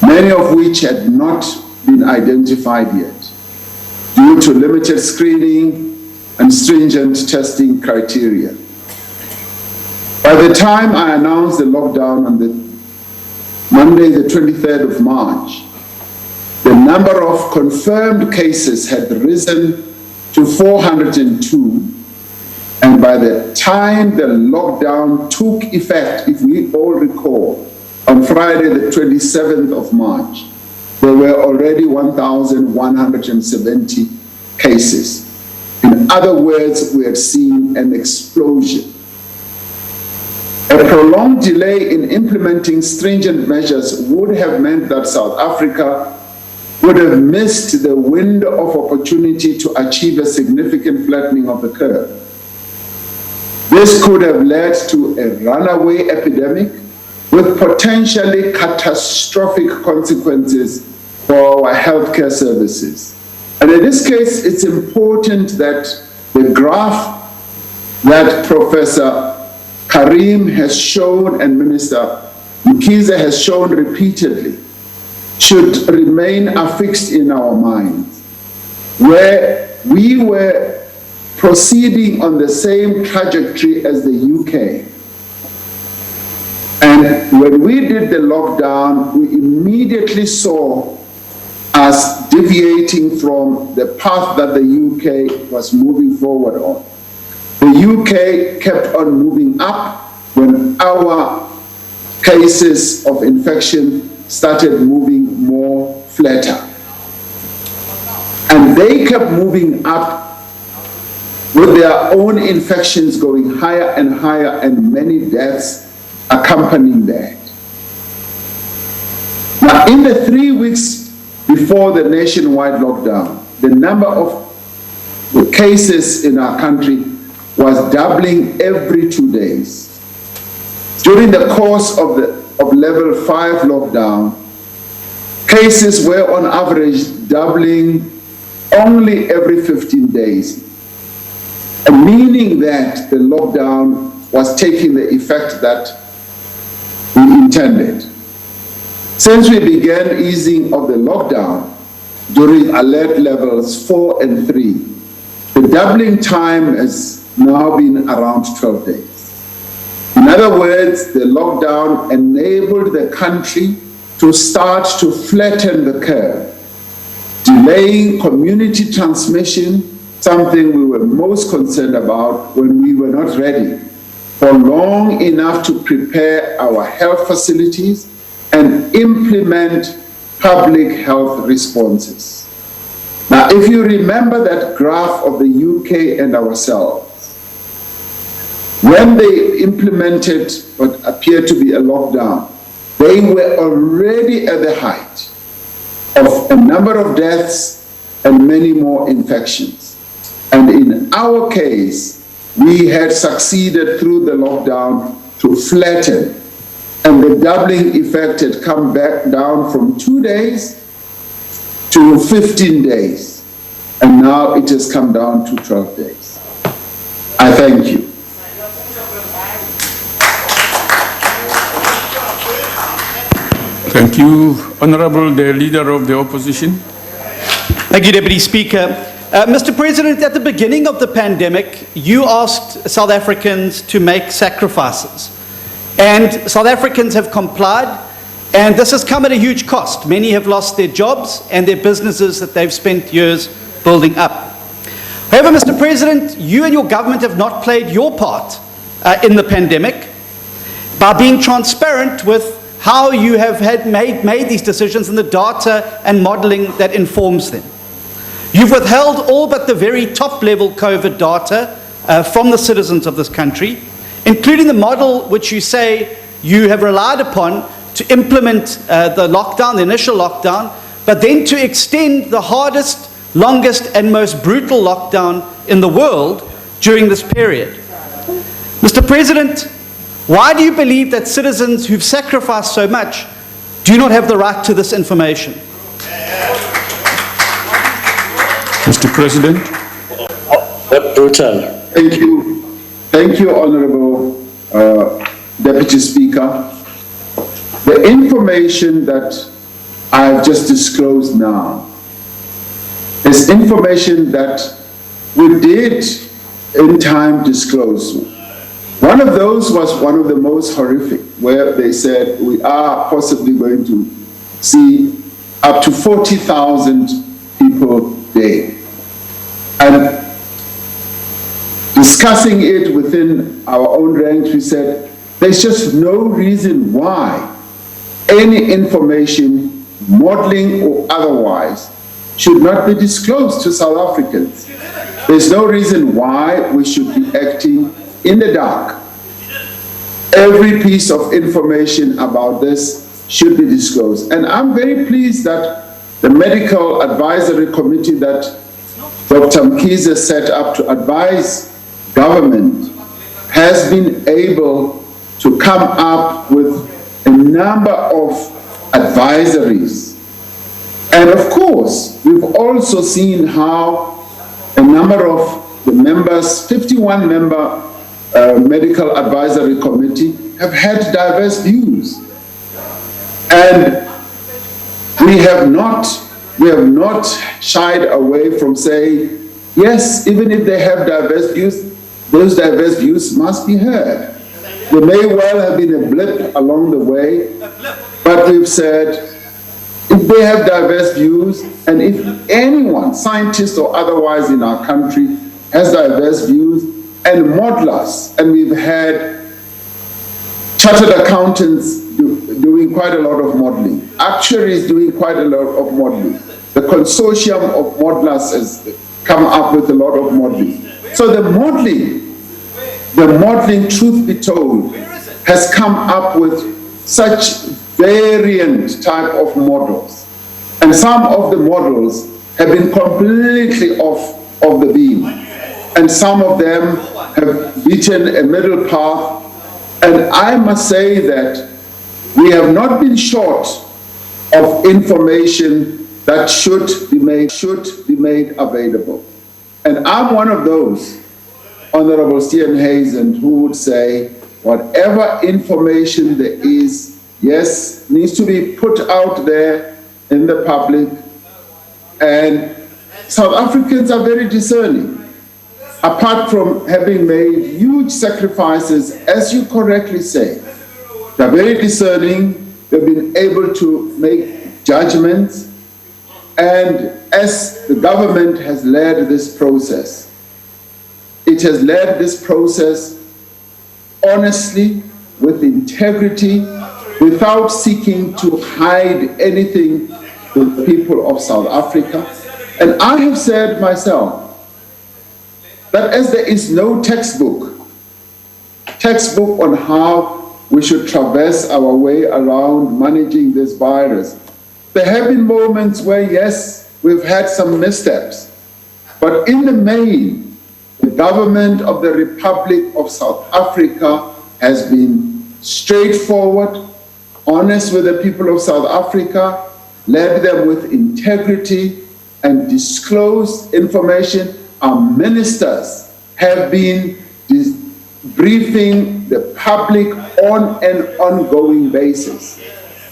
many of which had not been identified yet due to limited screening and stringent testing criteria. By the time I announced the lockdown on the Monday, the 23rd of March, the number of confirmed cases had risen to 402, and by the time the lockdown took effect, if we all recall, on Friday, the 27th of March, there were already 1,170 cases. In other words, we had seen an explosion. A prolonged delay in implementing stringent measures would have meant that South Africa would have missed the window of opportunity to achieve a significant flattening of the curve. This could have led to a runaway epidemic with potentially catastrophic consequences for our healthcare services. And in this case, it's important that the graph that Professor Karim has shown and Minister Mkhize has shown repeatedly should remain affixed in our minds, where we were proceeding on the same trajectory as the UK. And when we did the lockdown, we immediately saw us deviating from the path that the UK was moving forward on. The UK kept on moving up when our cases of infection started moving more flatter. And they kept moving up with their own infections going higher and higher, and many deaths accompanying that. Now, in the 3 weeks before the nationwide lockdown, the number of cases in our country was doubling every 2 days. During the course of level 5 lockdown, cases were on average doubling only every 15 days. and meaning that the lockdown was taking the effect that we intended. Since we began easing of the lockdown during alert levels 4 and 3, the doubling time has now been around 12 days. In other words, the lockdown enabled the country to start to flatten the curve, delaying community transmission, something we were most concerned about when we were not ready for long enough to prepare our health facilities and implement public health responses. Now, if you remember that graph of the UK and ourselves, when they implemented what appeared to be a lockdown, they were already at the height of a number of deaths and many more infections. And in our case, we had succeeded through the lockdown to flatten, and the doubling effect had come back down from 2 days to 15 days, and now it has come down to 12 days. I thank you. Thank you. Honorable, the Leader of the Opposition. Thank you, Deputy Speaker. Mr. President, at the beginning of the pandemic, you asked South Africans to make sacrifices. And South Africans have complied, and this has come at a huge cost. Many have lost their jobs and their businesses that they've spent years building up. However, Mr. President, you and your government have not played your part in the pandemic by being transparent with how you have made these decisions and the data and modeling that informs them. You've withheld all but the very top level COVID data from the citizens of this country, including the model which you say you have relied upon to implement the lockdown, the initial lockdown, but then to extend the hardest, longest and most brutal lockdown in the world during this period. Mr. President, why do you believe that citizens who've sacrificed so much do not have the right to this information? Mr. President. Brutal. Thank you. Thank you, Honorable Deputy Speaker. The information that I have just disclosed now is information that we did in time disclose. One of those was one of the most horrific, where they said we are possibly going to see up to 40,000 people dead. And discussing it within our own ranks, we said there's just no reason why any information, modeling or otherwise, should not be disclosed to South Africans. There's no reason why we should be acting in the dark. Every piece of information about this should be disclosed. And I'm very pleased that the Medical Advisory Committee that Dr. Mkhize set up to advise government has been able to come up with a number of advisories. And of course, we've also seen how a number of the members, 51-member Medical Advisory Committee, have had diverse views. And we have not shied away from saying, yes, even if they have diverse views, those diverse views must be heard. There may well have been a blip along the way, but we've said, if they have diverse views, and if anyone, scientist or otherwise in our country, has diverse views and modelers, and we've had chartered accountants doing quite a lot of modeling, actuaries doing quite a lot of modeling. The consortium of modelers has come up with a lot of modeling. So the modeling, truth be told, has come up with such variant type of models. And some of the models have been completely off of the beam. And some of them have beaten a middle path. And I must say that we have not been short of information that should be made available. And I'm one of those Honorable Steenhuisen, who would say whatever information there is, yes, needs to be put out there in the public. And South Africans are very discerning. Apart from having made huge sacrifices, as you correctly say, they're very discerning, they've been able to make judgments, and as the government has led this process, it has led this process honestly, with integrity, without seeking to hide anything to the people of South Africa. And I have said myself that as there is no textbook on how we should traverse our way around managing this virus, there have been moments where, yes, we've had some missteps, but in the main, the government of the Republic of South Africa has been straightforward, honest with the people of South Africa, led them with integrity, and disclosed information. Our ministers have been briefing the public on an ongoing basis.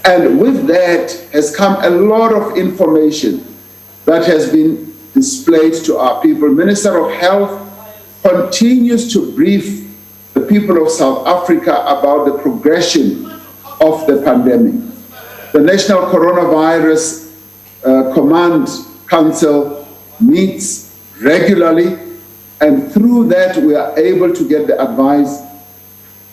And with that has come a lot of information that has been displayed to our people. Minister of Health continues to brief the people of South Africa about the progression of the pandemic. The National Coronavirus Command Council meets regularly, and through that we are able to get the advice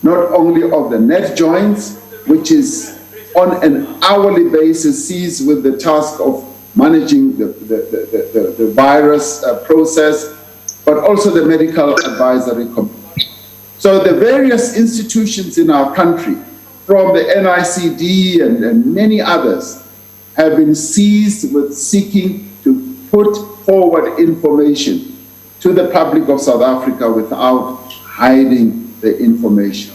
not only of the net joints, which is on an hourly basis seized with the task of managing the virus process, but also the medical advisory committee. So the various institutions in our country, from the NICD and many others, have been seized with seeking to put forward information to the public of South Africa without hiding the information.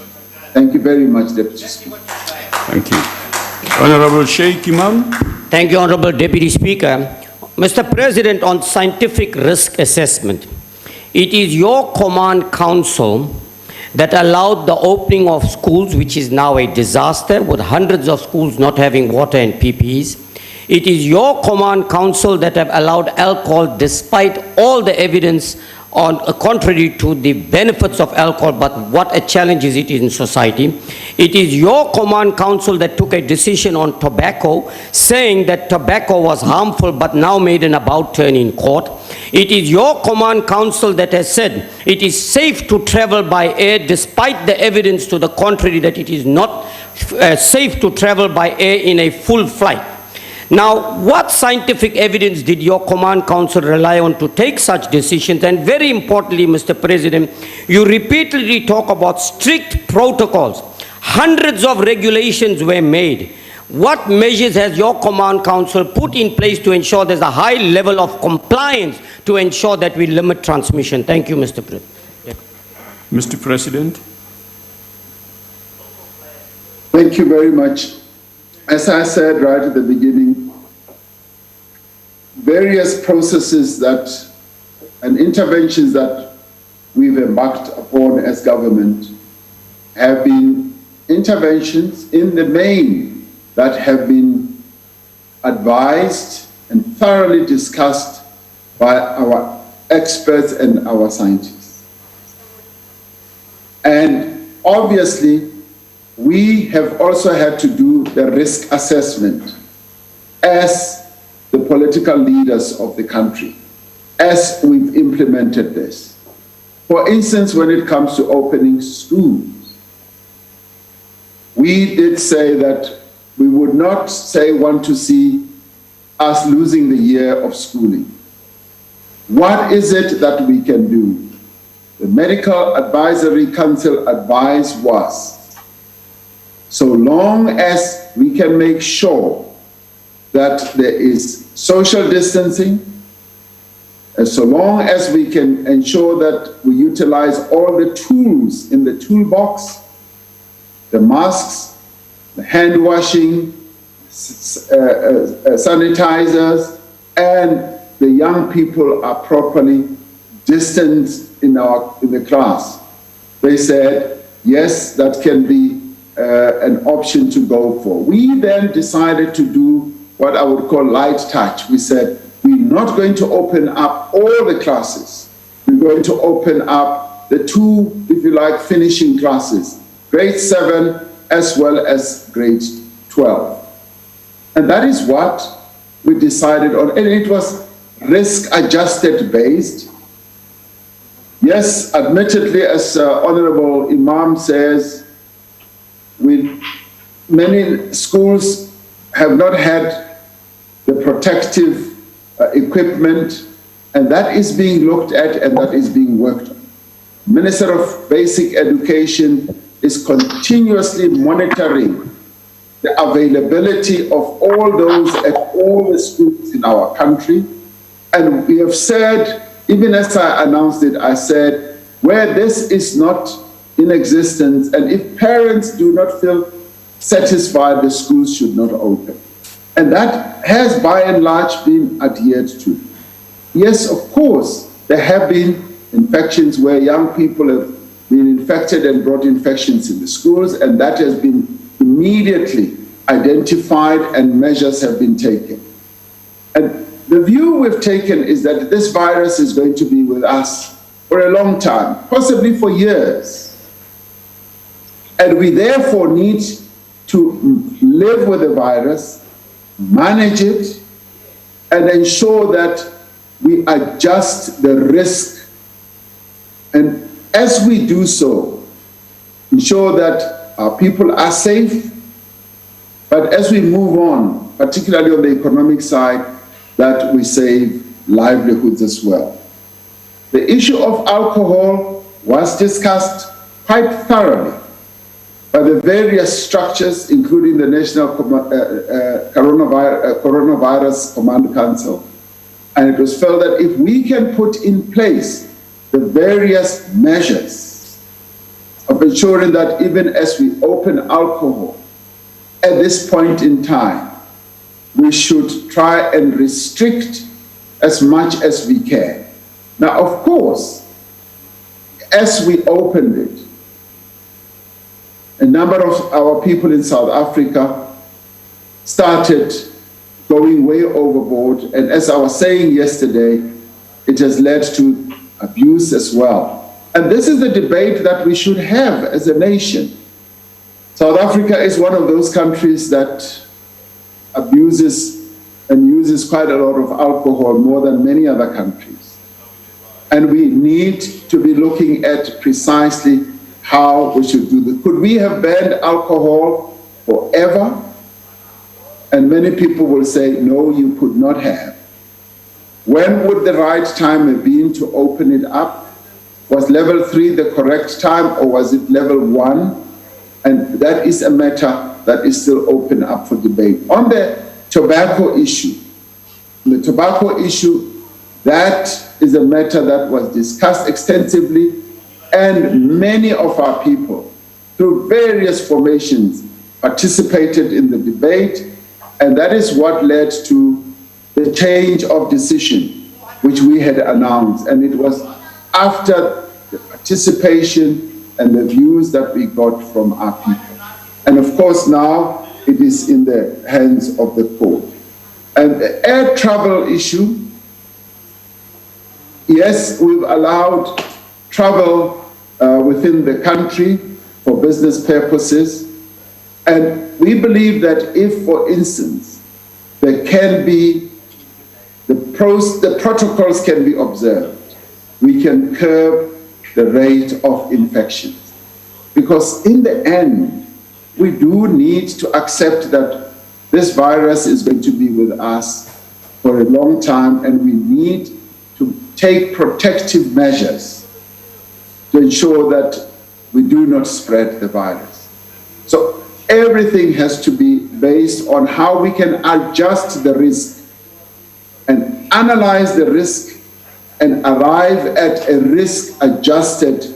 Thank you very much, Deputy Speaker. Thank you. Honorable Sheikh Imam. Thank you, Honorable Deputy Speaker. Mr. President, on scientific risk assessment, it is your command council that allowed the opening of schools, which is now a disaster, with hundreds of schools not having water and PPEs. It is your command council that have allowed alcohol despite all the evidence on contrary to the benefits of alcohol, but what a challenge is it in society. It is your command council that took a decision on tobacco, saying that tobacco was harmful, but now made an about turn in court. It is your command council that has said it is safe to travel by air, despite the evidence to the contrary that it is not safe to travel by air in a full flight. Now, what scientific evidence did your command council rely on to take such decisions? And very importantly, Mr. President, you repeatedly talk about strict protocols. Hundreds of regulations were made. What measures has your command council put in place to ensure there's a high level of compliance to ensure that we limit transmission? Thank you, Mr. President. Mr. President. Thank you very much. As I said right at the beginning, various processes that and interventions that we've embarked upon as government have been interventions in the main that have been advised and thoroughly discussed by our experts and our scientists. And obviously, we have also had to do the risk assessment as the political leaders of the country, as we've implemented this. For instance, when it comes to opening schools, we did say that we would not want to see us losing the year of schooling. What is it that we can do? The Medical Advisory Council advice was, so long as we can make sure that there is social distancing, and so long as we can ensure that we utilize all the tools in the toolbox, the masks, the hand washing, sanitizers, and the young people are properly distance in the class. They said, yes, that can be an option to go for. We then decided to do what I would call light touch. We said, we're not going to open up all the classes. We're going to open up the two, if you like, finishing classes, grade 7 as well as grade 12. And that is what we decided on. And it was risk-adjusted based. Yes, admittedly, as Honorable Imam says, many schools have not had the protective equipment, and that is being looked at and that is being worked on. Minister of Basic Education is continuously monitoring the availability of all those at all the schools in our country. And we have said, even as I announced it, I said, where this is not in existence, and if parents do not feel satisfied, the schools should not open. And that has by and large been adhered to. Yes, of course, there have been infections where young people have been infected and brought infections in the schools, and that has been immediately identified and measures have been taken. And the view we've taken is that this virus is going to be with us for a long time, possibly for years. And we therefore need to live with the virus, manage it, and ensure that we adjust the risk. And as we do so, ensure that our people are safe, but as we move on, particularly on the economic side, that we save livelihoods as well. The issue of alcohol was discussed quite thoroughly by the various structures, including the National Coronavirus Command Council. And it was felt that if we can put in place the various measures of ensuring that even as we open alcohol at this point in time, we should try and restrict as much as we can. Now, of course, as we opened it, a number of our people in South Africa started going way overboard. And as I was saying yesterday, it has led to abuse as well. And this is the debate that we should have as a nation. South Africa is one of those countries that abuses and uses quite a lot of alcohol, more than many other countries. And we need to be looking at precisely how we should do this. Could we have banned alcohol forever? And many people will say, no, you could not have. When would the right time have been to open it up? Was level 3 the correct time, or was it level 1? And that is a matter that is still open up for debate. On the tobacco issue, that is a matter that was discussed extensively, and many of our people, through various formations, participated in the debate, and that is what led to the change of decision, which we had announced. And it was after the participation and the views that we got from our people. And of course, now it is in the hands of the court. And the air travel issue, yes, we've allowed travel within the country for business purposes. And we believe that if, for instance, there can be, the protocols can be observed, we can curb the rate of infections. Because in the end, we do need to accept that this virus is going to be with us for a long time, and we need to take protective measures to ensure that we do not spread the virus. So everything has to be based on how we can adjust the risk and analyze the risk and arrive at a risk-adjusted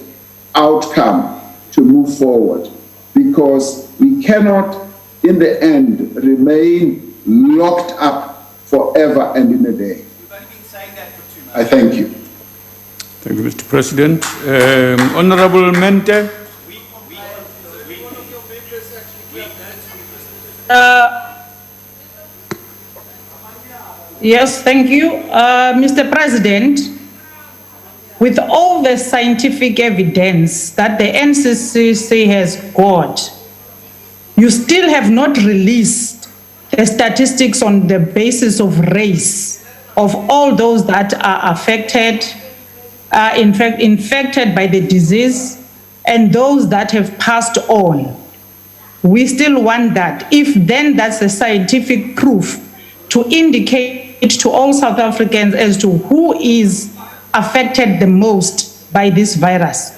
outcome to move forward, because we cannot, in the end, remain locked up forever and in a day. I thank you. Thank you, Mr. President. Honorable Mente. Yes, thank you. Mr. President, with all the scientific evidence that the NCCC has got, you still have not released the statistics on the basis of race of all those that are affected, in fact, infected by the disease, and those that have passed on. We still want that. If then that's the scientific proof to indicate to all South Africans as to who is affected the most by this virus.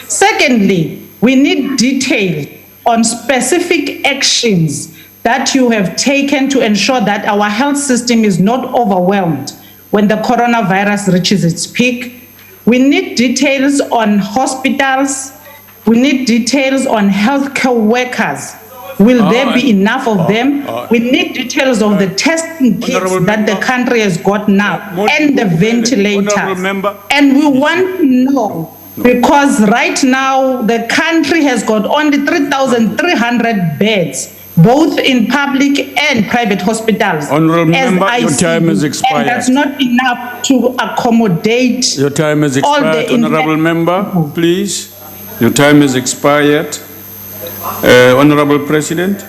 Secondly, we need detail on specific actions that you have taken to ensure that our health system is not overwhelmed when the coronavirus reaches its peak. We need details on hospitals. We need details on healthcare workers. Will there be enough of them? We need details of the testing kits that the country has got now and the ventilators. And we want to know, because right now the country has got only 3,300 beds, both in public and private hospitals. Honorable Member, your time has expired. And that's not enough to accommodate. Your time has expired. Honorable Member, please. Your time has expired. Honorable President.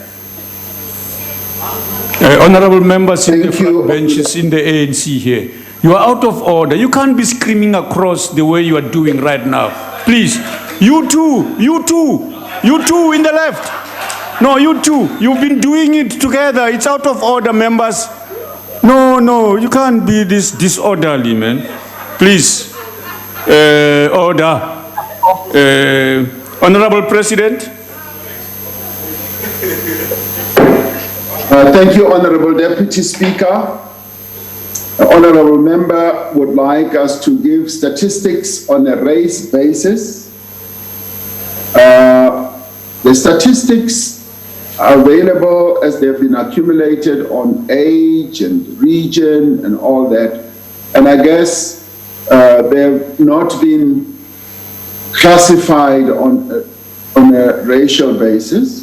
Honorable members in the front benches in the ANC here. You are out of order. You can't be screaming across the way you are doing right now. Please. You too in the left. No, you too. You've been doing it together. It's out of order, members. No, you can't be this disorderly, man. Please. Order. Honorable President. Thank you, Honorable Deputy Speaker. The Honorable Member would like us to give statistics on a race basis. The statistics are available as they've been accumulated on age and region and all that. And I guess they've not been classified on a racial basis.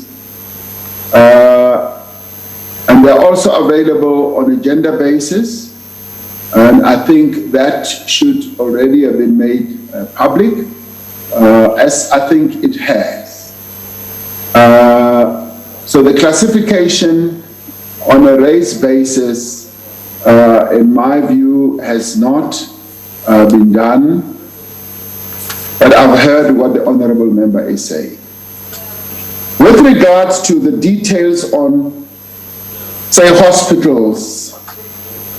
And they're also available on a gender basis. And I think that should already have been made public, as I think it has. So the classification on a race basis, in my view, has not been done. But I've heard what the Honourable Member is saying. With regards to the details on, say, hospitals,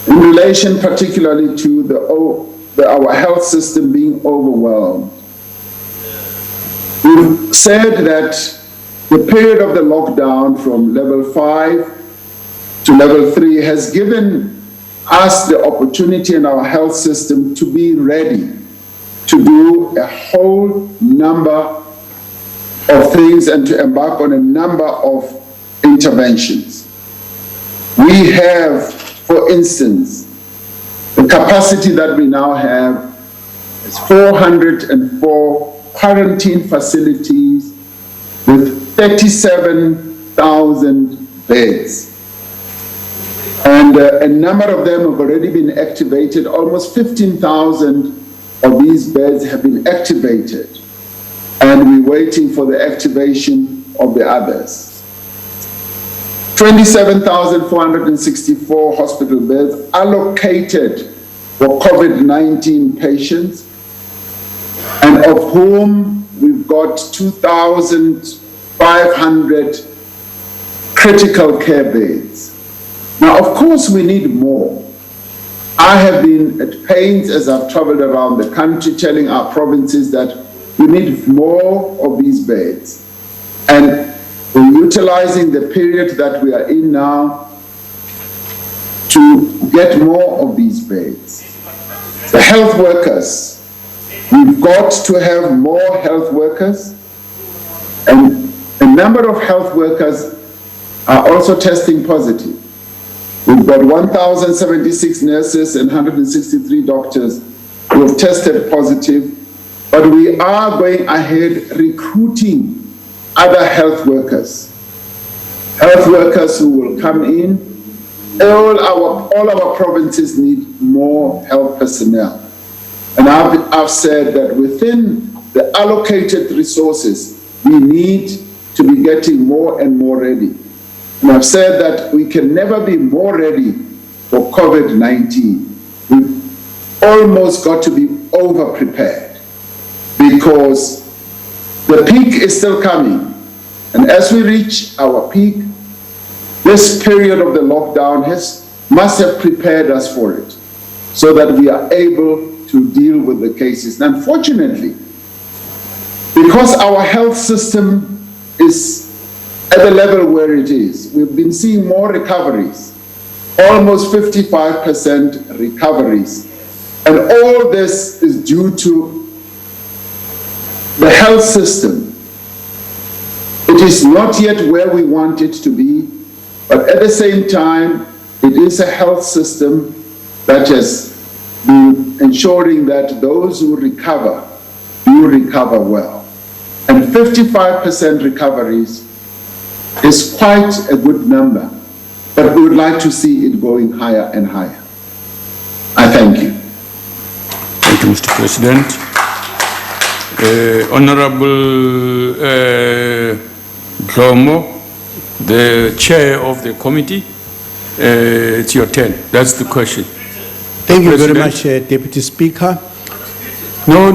in relation particularly to our health system being overwhelmed, we've said that the period of the lockdown from level 5 to level 3 has given us the opportunity in our health system to be ready to do a whole number of things and to embark on a number of interventions. We have, for instance, the capacity that we now have is 404 quarantine facilities with 37,000 beds. And a number of them have already been activated. Almost 15,000 of these beds have been activated. And we're waiting for the activation of the others. 27,464 hospital beds allocated for COVID-19 patients, and of whom we've got 2,500 critical care beds. Now, of course, we need more. I have been at pains as I've traveled around the country telling our provinces that we need more of these beds. And we're utilizing the period that we are in now to get more of these beds. The health workers, we've got to have more health workers, and a number of health workers are also testing positive. We've got 1,076 nurses and 163 doctors who have tested positive, but we are going ahead recruiting other health workers who will come in. All our provinces need more health personnel. And I've said that within the allocated resources, we need to be getting more and more ready. And I've said that we can never be more ready for COVID-19. We've almost got to be over-prepared because the peak is still coming. And as we reach our peak, this period of the lockdown must have prepared us for it so that we are able to deal with the cases. And unfortunately, because our health system is at the level where it is, we've been seeing more recoveries, almost 55% recoveries. And all this is due to the health system. It is not yet where we want it to be, but at the same time, it is a health system that has been ensuring that those who recover do recover well. And 55% recoveries is quite a good number, but we would like to see it going higher and higher. I thank you. Thank you, Mr. President. Honorable Dlomo, the chair of the committee, it's your turn. That's the question. Thank you very much, Deputy Speaker. No.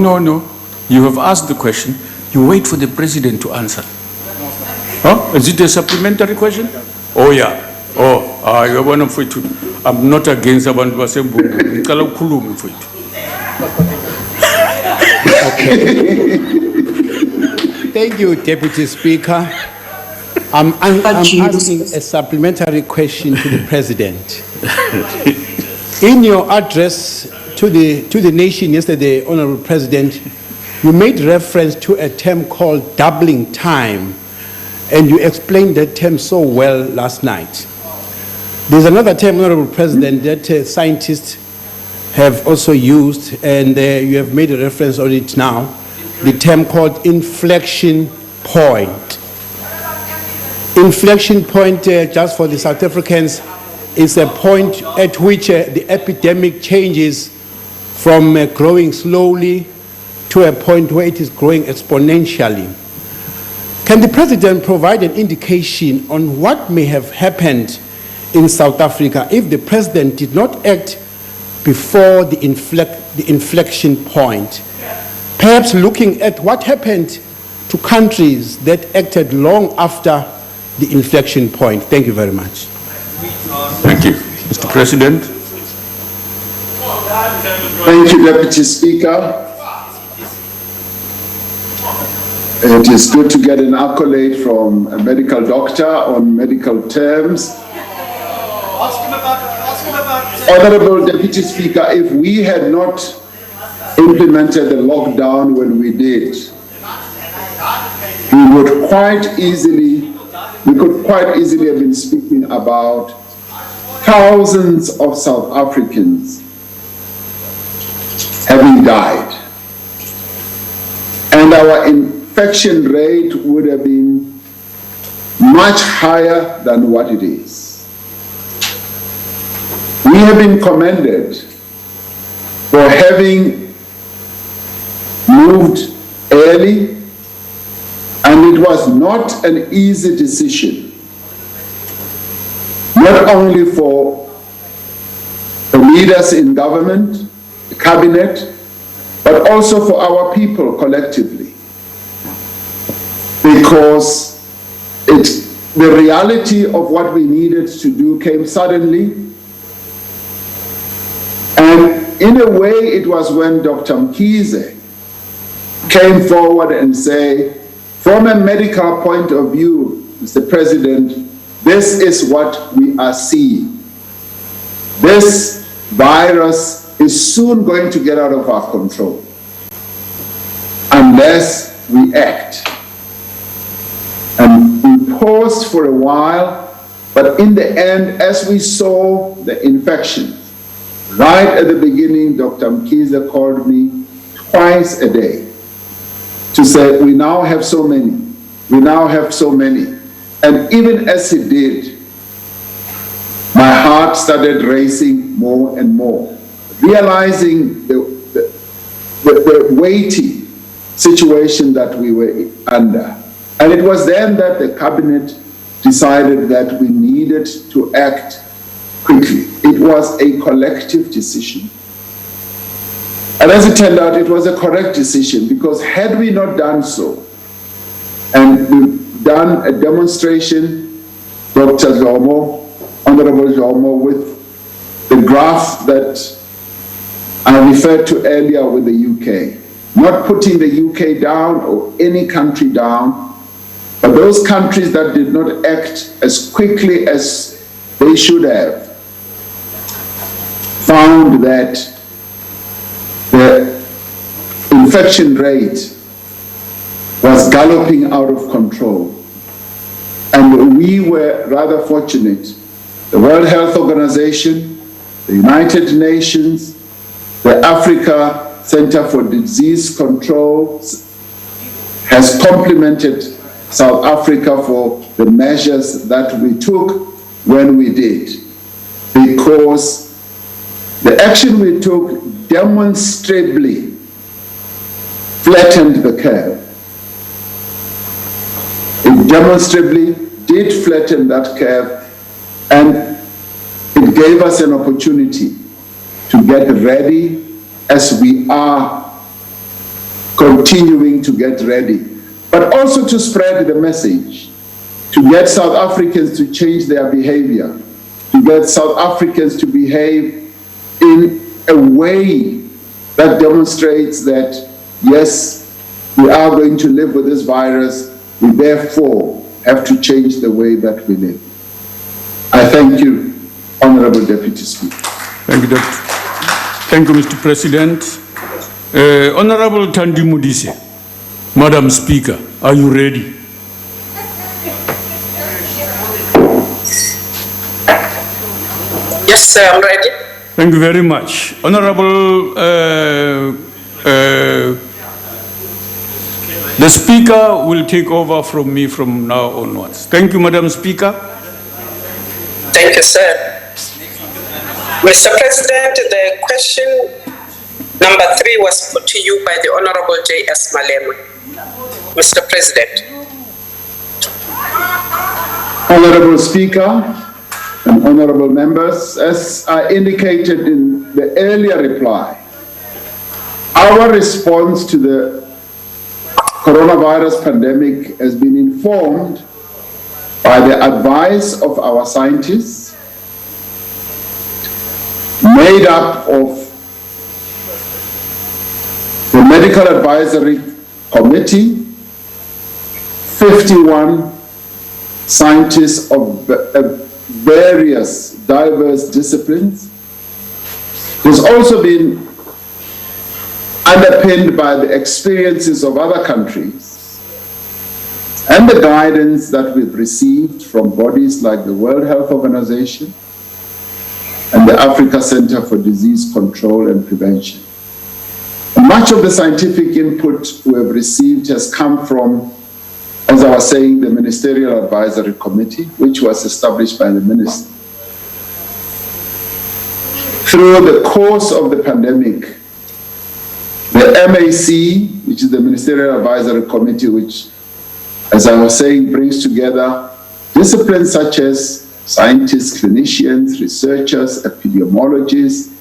You have asked the question. You wait for the president to answer. Huh? Is it a supplementary question? Oh, yeah. Oh, you're one of it. I'm not against abantu basembungu. Ngicela ukukhuluma mfowethu. Thank you, Deputy Speaker. I'm asking a supplementary question to the President. In your address to the nation yesterday, Honorable President, you made reference to a term called doubling time, and you explained that term so well last night. There's another term, Honorable President, that scientists have also used, and you have made a reference on it now, the term called inflection point. Inflection point, just for the South Africans, is a point at which the epidemic changes from growing slowly to a point where it is growing exponentially. Can the President provide an indication on what may have happened in South Africa if the President did not act before the inflection point? Perhaps looking at what happened to countries that acted long after the inflection point. Thank you very much. Thank you. Mr. President. Thank you, Deputy Speaker. It is good to get an accolade from a medical doctor on medical terms. Honorable Deputy Speaker, if we had not implemented the lockdown when we did, we could quite easily have been speaking about thousands of South Africans having died. And our infection rate would have been much higher than what it is. We have been commended for having moved early, and it was not an easy decision, not only for the leaders in government, the cabinet, but also for our people collectively, because the reality of what we needed to do came suddenly. And in a way, it was when Dr. Mkhize came forward and said, from a medical point of view, Mr. President, this is what we are seeing. This virus is soon going to get out of our control unless we act. And we paused for a while, but in the end, as we saw the infections, Right at the beginning, Dr. Mkhize called me twice a day to say, we now have so many, we now have so many. And even as he did, my heart started racing more and more, realizing the weighty situation that we were under. And it was then that the cabinet decided that we needed to act quickly. It was a collective decision. And as it turned out, it was a correct decision, because had we not done so, and we've done a demonstration, Dr. Zomo, Honorable Zomo, with the graph that I referred to earlier with the UK, not putting the UK down or any country down, but those countries that did not act as quickly as they should have found that the infection rate was galloping out of control. And we were rather fortunate. The World Health Organization, the United Nations, the Africa Center for Disease Control has complimented South Africa for the measures that we took when we did, because the action we took demonstrably flattened the curve. It demonstrably did flatten that curve, and it gave us an opportunity to get ready as we are continuing to get ready, but also to spread the message, to get South Africans to change their behavior, to get South Africans to behave in a way that demonstrates that, yes, we are going to live with this virus, we therefore have to change the way that we live. I thank you, Honorable Deputy Speaker. Thank you, Doctor. Thank you, Mr. President. Honorable Thandi Modise, Madam Speaker, are you ready? Yes, sir, I'm ready. Thank you very much. Honorable, the Speaker will take over from me from now onwards. Thank you, Madam Speaker. Thank you, sir. Mr. President, the question number 3 was put to you by the Honorable J.S. Malema. Mr. President. Honorable Speaker and honorable members, as I indicated in the earlier reply, our response to the coronavirus pandemic has been informed by the advice of our scientists, made up of the Medical Advisory Committee, 51 scientists of various diverse disciplines, who's also been underpinned by the experiences of other countries and the guidance that we've received from bodies like the World Health Organization and the Africa Center for Disease Control and Prevention. Much of the scientific input we have received has come from, as I was saying, the Ministerial Advisory Committee, which was established by the Minister. Through the course of the pandemic, the MAC, which is the Ministerial Advisory Committee, which, as I was saying, brings together disciplines such as scientists, clinicians, researchers, epidemiologists,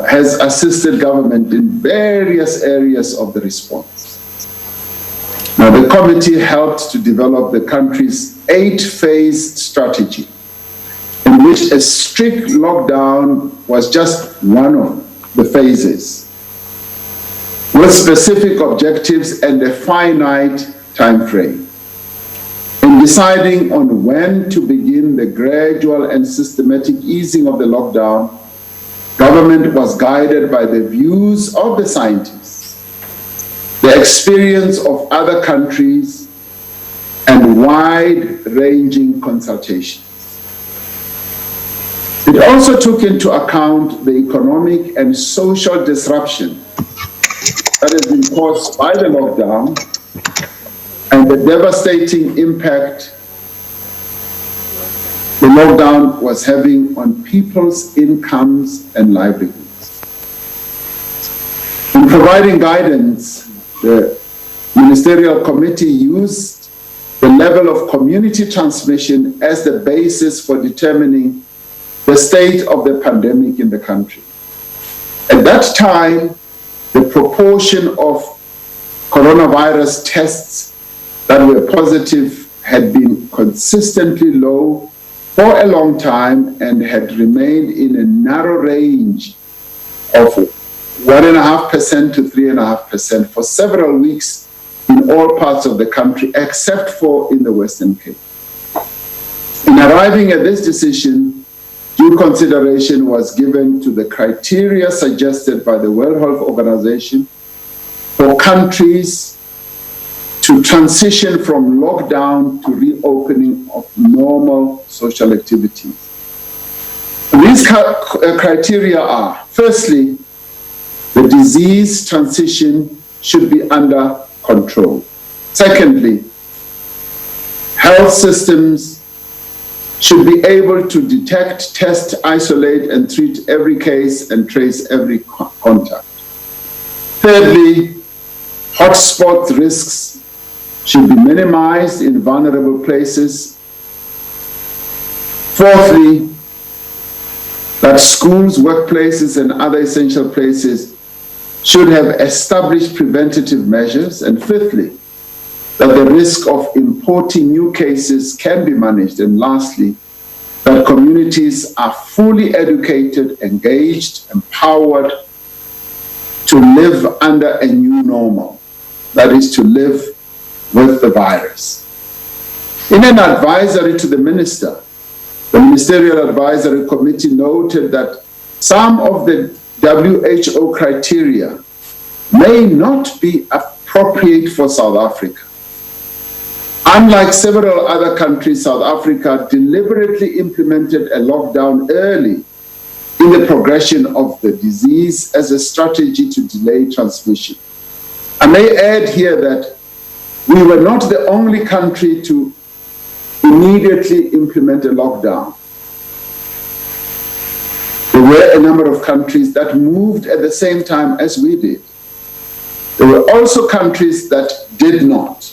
has assisted government in various areas of the response. Now, the committee helped to develop the country's 8-phase strategy, in which a strict lockdown was just one of the phases, with specific objectives and a finite time frame. In deciding on when to begin the gradual and systematic easing of the lockdown, government was guided by the views of the scientists, the experience of other countries, and wide-ranging consultations. It It also took into account the economic and social disruption that has been caused by the lockdown and the devastating impact the lockdown was having on people's incomes and livelihoods. In providing guidance, the Ministerial Committee used the level of community transmission as the basis for determining the state of the pandemic in the country. At that time, the proportion of coronavirus tests that were positive had been consistently low for a long time and had remained in a narrow range of 1.5% to 3.5% for several weeks in all parts of the country, except for in the Western Cape. In arriving at this decision, due consideration was given to the criteria suggested by the World Health Organization for countries to transition from lockdown to reopening of normal social activities. These criteria are, firstly, the disease transition should be under control. Secondly, health systems should be able to detect, test, isolate, and treat every case and trace every contact. Thirdly, hotspot risks should be minimized in vulnerable places. Fourthly, that schools, workplaces, and other essential places should have established preventative measures. And fifthly, that the risk of importing new cases can be managed. And lastly, that communities are fully educated, engaged, empowered to live under a new normal, that is, to live with the virus. In an advisory to the minister, the Ministerial Advisory Committee noted that some of the WHO criteria may not be appropriate for South Africa. Unlike several other countries, South Africa deliberately implemented a lockdown early in the progression of the disease as a strategy to delay transmission. I may add here that we were not the only country to immediately implement a lockdown. There were a number of countries that moved at the same time as we did. There were also countries that did not.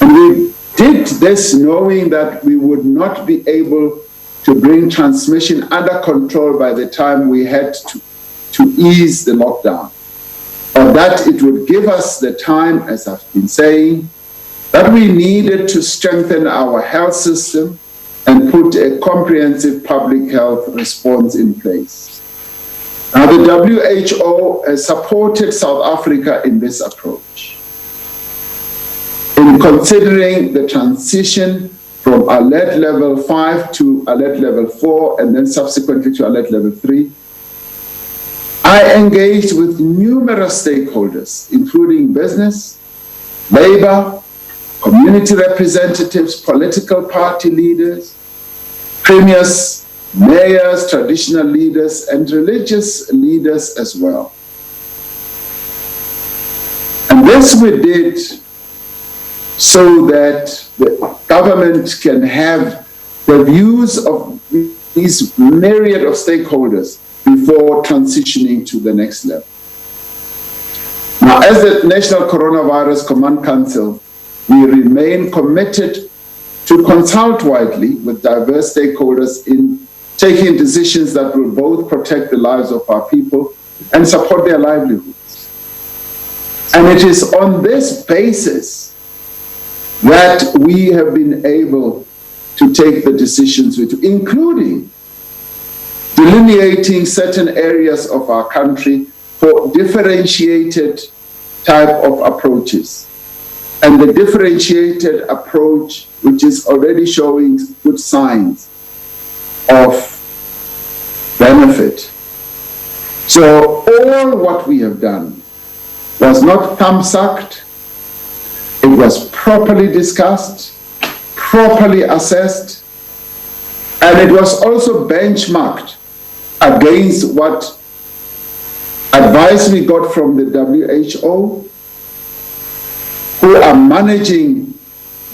And we did this knowing that we would not be able to bring transmission under control by the time we had to ease the lockdown. But that it would give us the time, as I've been saying, that we needed to strengthen our health system and put a comprehensive public health response in place. Now, the WHO has supported South Africa in this approach. In considering the transition from alert level 5 to alert level 4 and then subsequently to alert level 3, I engaged with numerous stakeholders, including business, labor, community representatives, political party leaders, premiers, mayors, traditional leaders, and religious leaders as well. And this we did so that the government can have the views of these myriad of stakeholders before transitioning to the next level. Now, as the National Coronavirus Command Council, we remain committed to consult widely with diverse stakeholders in taking decisions that will both protect the lives of our people and support their livelihoods. And it is on this basis that we have been able to take the decisions we took, including delineating certain areas of our country for differentiated type of approaches. And the differentiated approach, which is already showing good signs of benefit. So all what we have done was not thumb-sucked. It was properly discussed, properly assessed, And it was also benchmarked against what advice we got from the WHO, who are managing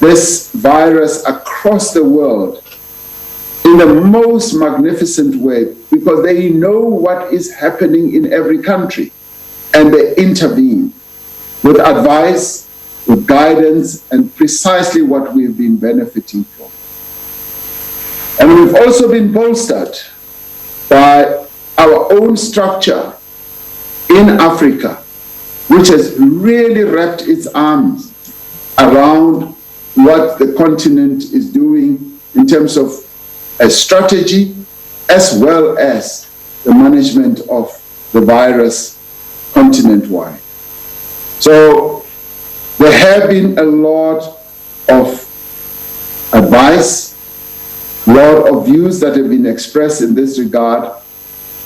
this virus across the world in the most magnificent way, because they know what is happening in every country, and they intervene with advice, with guidance, and precisely what we've been benefiting from. And we've also been bolstered by our own structure in Africa, which has really wrapped its arms around what the continent is doing in terms of a strategy, as well as the management of the virus continent-wide. So there have been a lot of advice, a lot of views that have been expressed in this regard,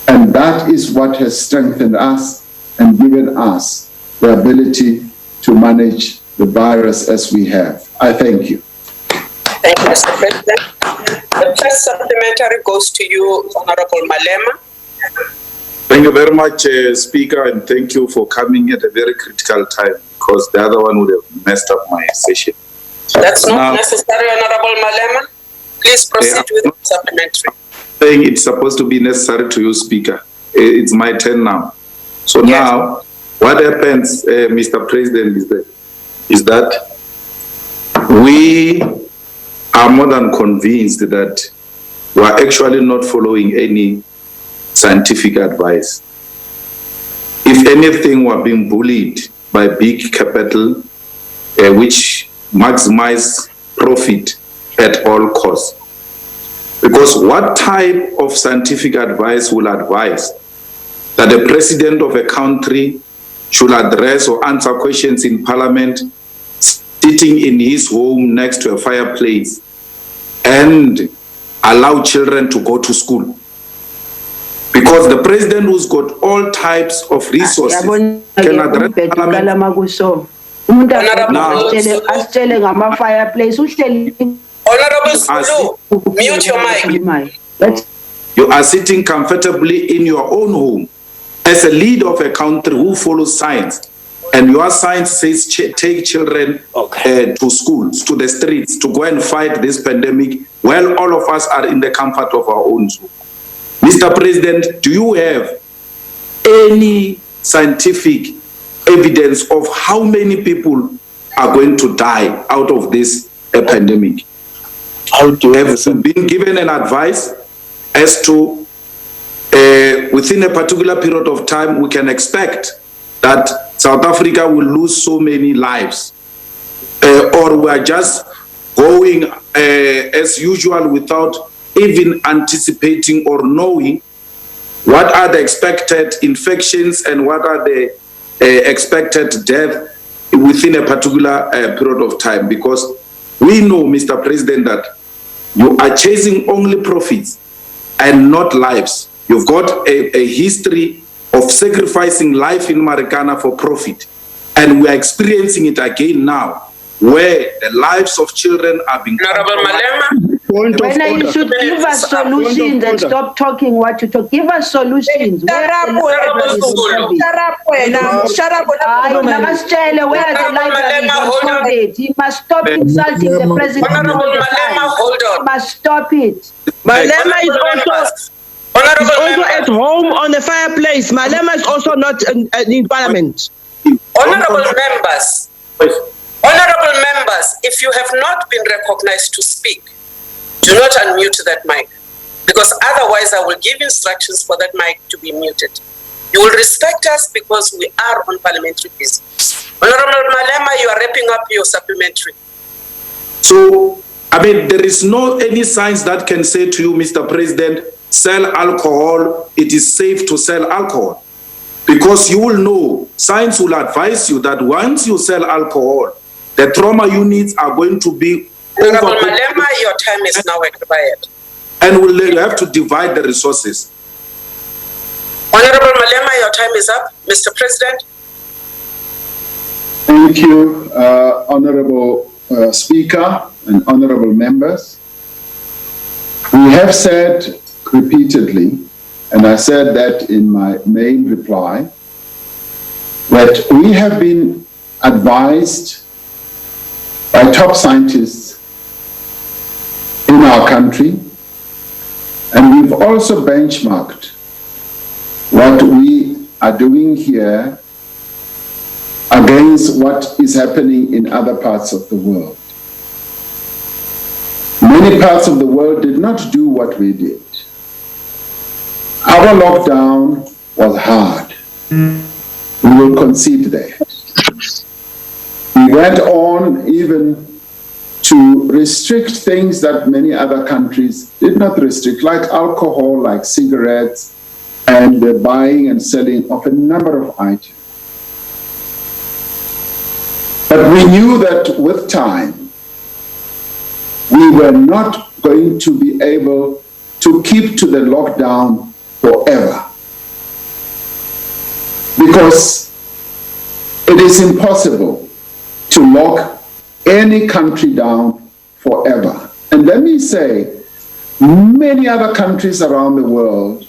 and that is what has strengthened us and given us the ability to manage the virus as we have. I thank you. Thank you, Mr. President. The first supplementary goes to you, Honorable Malema. Thank you very much, Speaker, and thank you for coming at a very critical time, because the other one would have messed up my session. That's not necessary, Honorable Malema. Please proceed with the supplementary. Saying it's supposed to be necessary to you, Speaker. It's my turn now. So now, what happens, Mr. President, is that we are more than convinced that we are actually not following any scientific advice. If anything, we are being bullied by big capital, which maximize profit at all costs. Because what type of scientific advice will advise that the president of a country should address or answer questions in parliament sitting in his home next to a fireplace and allow children to go to school? Because the president who's got all types of resources can address parliament. Honorable Sulu, mute your mic. You are sitting comfortably in your own home as a leader of a country who follows science, and your science says take children to schools, to the streets, to go and fight this pandemic, while all of us are in the comfort of our own home. Mr. President, do you have any scientific evidence of how many people are going to die out of this pandemic? Have you been given an advice as to within a particular period of time we can expect that South Africa will lose so many lives, or we are just going as usual without even anticipating or knowing what are the expected infections and what are the expected death within a particular period of time? Because we know, Mr. President, that you are chasing only profits and not lives. You've got a history of sacrificing life in Marikana for profit. And we are experiencing it again now, where the lives of children are being... Honorable Malema. When you should give us solutions and stop talking what you talk. Give us solutions. Shut up, where are the libraries? He must stop insulting the president. He must stop it. Malema is also at home on the fireplace. Malema is also not in parliament. Honorable members, if you have not been recognized to speak, do not unmute that mic, because otherwise I will give instructions for that mic to be muted. You will respect us because we are on parliamentary business. Honorable Malema, you are wrapping up your supplementary. So, I mean, there is no any science that can say to you, Mr. President, sell alcohol, it is safe to sell alcohol. Because you will know, science will advise you that once you sell alcohol, the trauma units are going to be Honorable Malema, your time is now expired. And we'll have to divide the resources. Honorable Malema, your time is up. Mr. President. Thank you, Honorable Speaker and honorable members. We We have said repeatedly, and I said that in my main reply, that we have been advised by top scientists in our country, and we've also benchmarked what we are doing here against what is happening in other parts of the world. Many parts of the world did not do what we did. Our lockdown was hard. We will concede that. We went on even to restrict things that many other countries did not restrict, like alcohol, like cigarettes, and the buying and selling of a number of items. But we knew that with time, we were not going to be able to keep to the lockdown forever. Because it is impossible to lock any country down forever. And let me say, many other countries around the world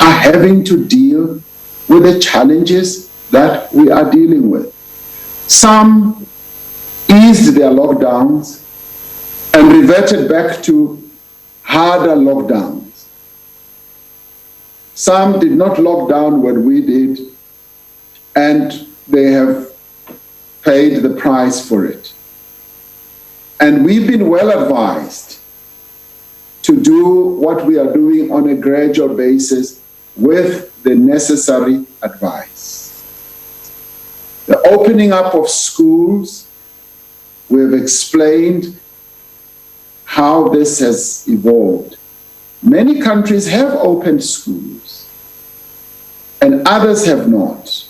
are having to deal with the challenges that we are dealing with. Some eased their lockdowns and reverted back to harder lockdowns. Some did not lock down what we did, and they have paid the price for it. And we've been well advised to do what we are doing on a gradual basis with the necessary advice. The opening up of schools, we've explained how this has evolved. Many countries have opened schools and others have not.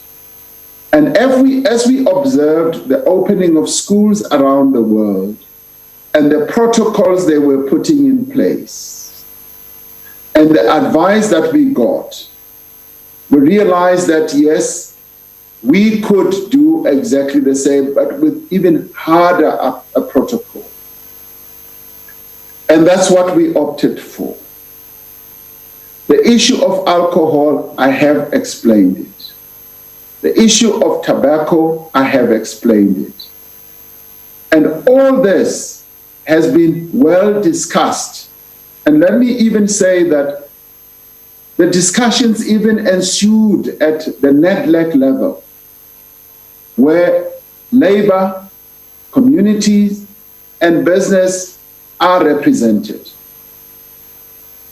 And as we observed the opening of schools around the world and the protocols they were putting in place and the advice that we got, we realized that yes, we could do exactly the same, but with even harder a protocol. And that's what we opted for. The issue of alcohol, I have explained it. The issue of tobacco, I have explained it. And all this has been well discussed. And let me even say that the discussions even ensued at the NEDLAC level, where labor, communities, and business are represented.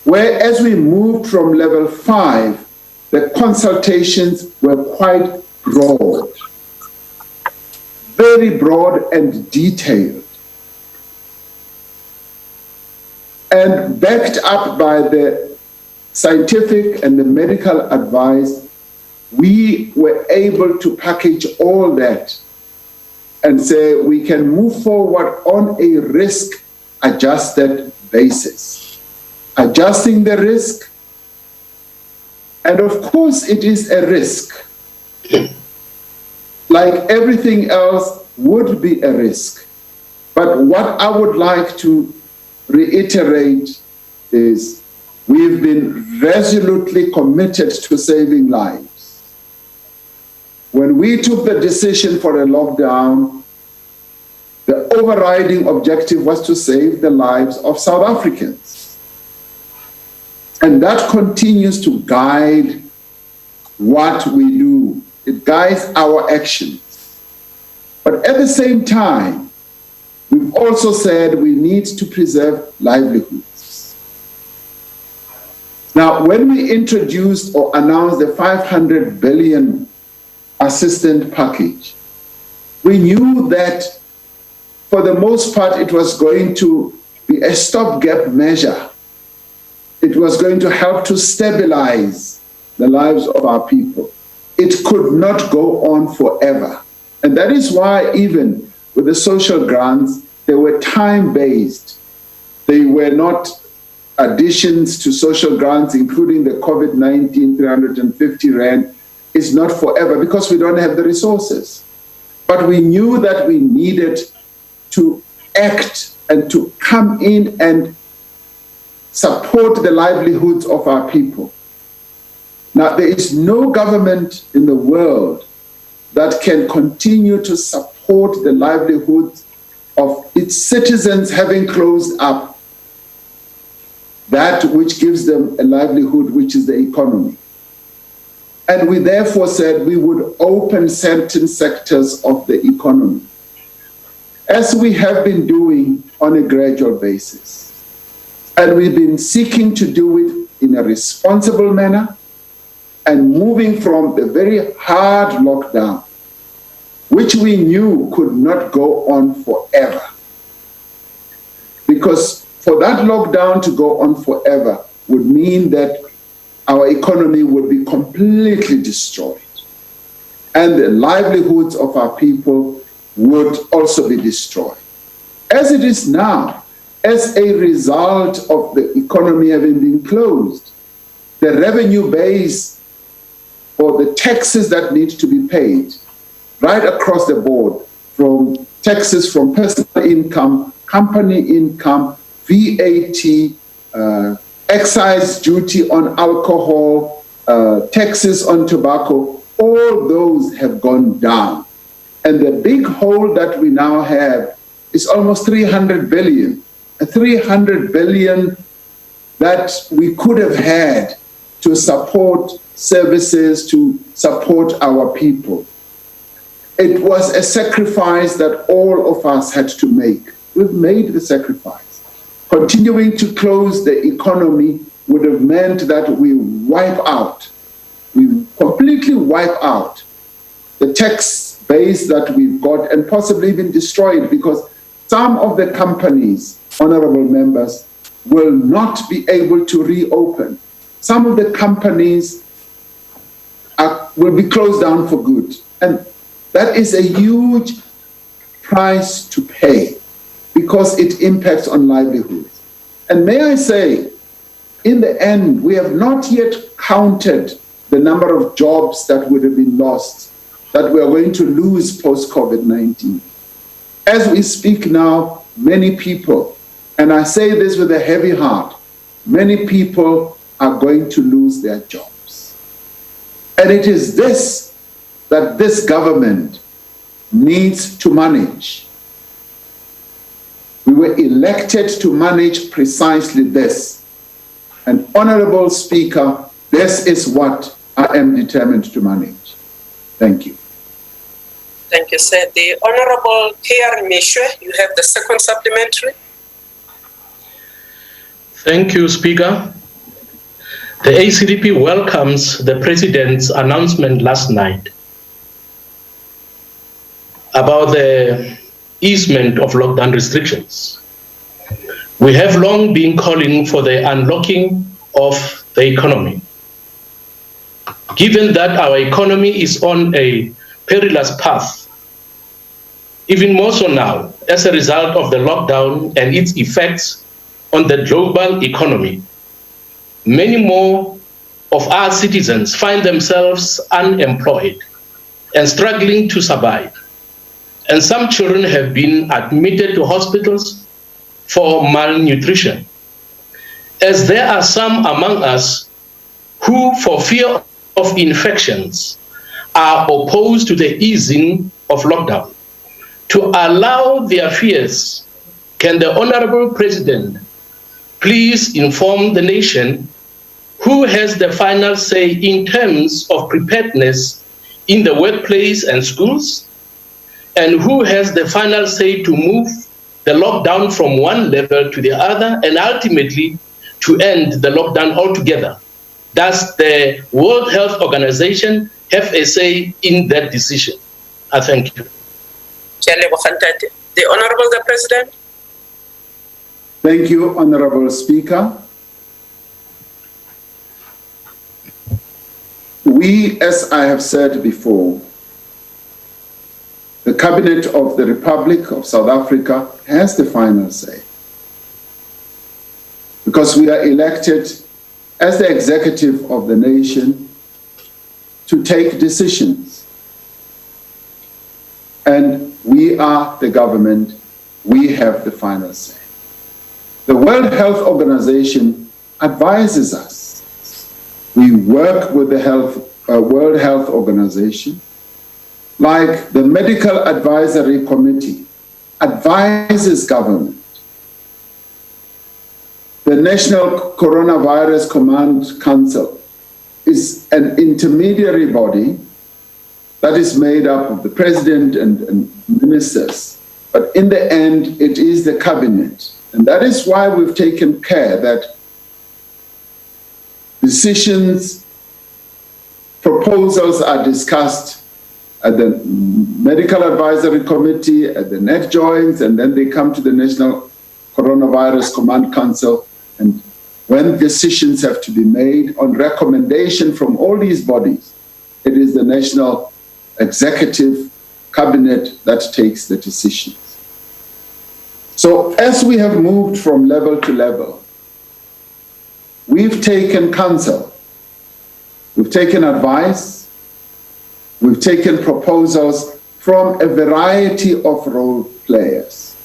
Where as we moved from level 5, the consultations were quite broad, very broad and detailed, and backed up by the scientific and the medical advice. We were able to package all that and say we can move forward on a risk-adjusted basis. Adjusting the risk, and of course it is a risk. Like everything else would be a risk. But what I would like to reiterate is we've been resolutely committed to saving lives. When we took the decision for a lockdown, the overriding objective was to save the lives of South Africans. And that continues to guide what we do. It guides our actions. But at the same time, we've also said we need to preserve livelihoods. Now, when we introduced or announced the 500 billion assistance package, we knew that for the most part it was going to be a stopgap measure. It was going to help to stabilize the lives of our people. It could not go on forever. And that is why even with the social grants, they were time-based. They were not additions to social grants, including the COVID-19 350 Rand. It's not forever because we don't have the resources. But we knew that we needed to act and to come in and support the livelihoods of our people. Now, there is no government in the world that can continue to support the livelihoods of its citizens having closed up that which gives them a livelihood, which is the economy. And we therefore said we would open certain sectors of the economy, as we have been doing on a gradual basis. And we've been seeking to do it in a responsible manner and moving from the very hard lockdown, which we knew could not go on forever. Because for that lockdown to go on forever would mean that our economy would be completely destroyed. And the livelihoods of our people would also be destroyed. As it is now, as a result of the economy having been closed, the revenue base or the taxes that need to be paid right across the board, from taxes from personal income, company income, VAT, excise duty on alcohol, taxes on tobacco, all those have gone down. And the big hole that we now have is almost 300 billion. 300 billion that we could have had to support services, to support our people. It was a sacrifice that all of us had to make. We've made the sacrifice. Continuing to close the economy would have meant that we completely wipe out the tax base that we've got and possibly even destroy it, because some of the companies, honorable members, will not be able to reopen. Some of the companies will be closed down for good. And that is a huge price to pay because it impacts on livelihoods. And may I say, in the end, we have not yet counted the number of jobs that would have been lost, that we are going to lose post-COVID-19. As we speak now, many people, and I say this with a heavy heart, many people are going to lose their jobs. And it is this that this government needs to manage. We were elected to manage precisely this. And Honorable Speaker, this is what I am determined to manage. Thank you. Thank you, sir. The Honorable Pierre Michel, you have the second supplementary. Thank you, Speaker. The ACDP welcomes the President's announcement last night about the easement of lockdown restrictions. We have long been calling for the unlocking of the economy. Given that our economy is on a perilous path, even more so now as a result of the lockdown and its effects on the global economy, many more of our citizens find themselves unemployed and struggling to survive. And some children have been admitted to hospitals for malnutrition, as there are some among us who, for fear of infections, are opposed to the easing of lockdown. To allow their fears, can the Honorable President please inform the nation who has the final say in terms of preparedness in the workplace and schools, and who has the final say to move the lockdown from one level to the other and ultimately to end the lockdown altogether? Does the World Health Organization have a say in that decision? I thank you. The Honorable the President. Thank you, Honorable Speaker. We, as I have said before, the Cabinet of the Republic of South Africa has the final say, because we are elected as the executive of the nation to take decisions. And we are the government, we have the final say. The World Health Organization advises us. We work with the World Health Organization, like the Medical Advisory Committee advises government. The National Coronavirus Command Council is an intermediary body that is made up of the president and ministers. But in the end, it is the cabinet. And that is why we've taken care that decisions, proposals are discussed at the Medical Advisory Committee, at the neck joints, and then they come to the National Coronavirus Command Council. And when decisions have to be made on recommendation from all these bodies, it is the National Executive Cabinet that takes the decisions. So as we have moved from level to level, we've taken counsel, we've taken advice, we've taken proposals from a variety of role players.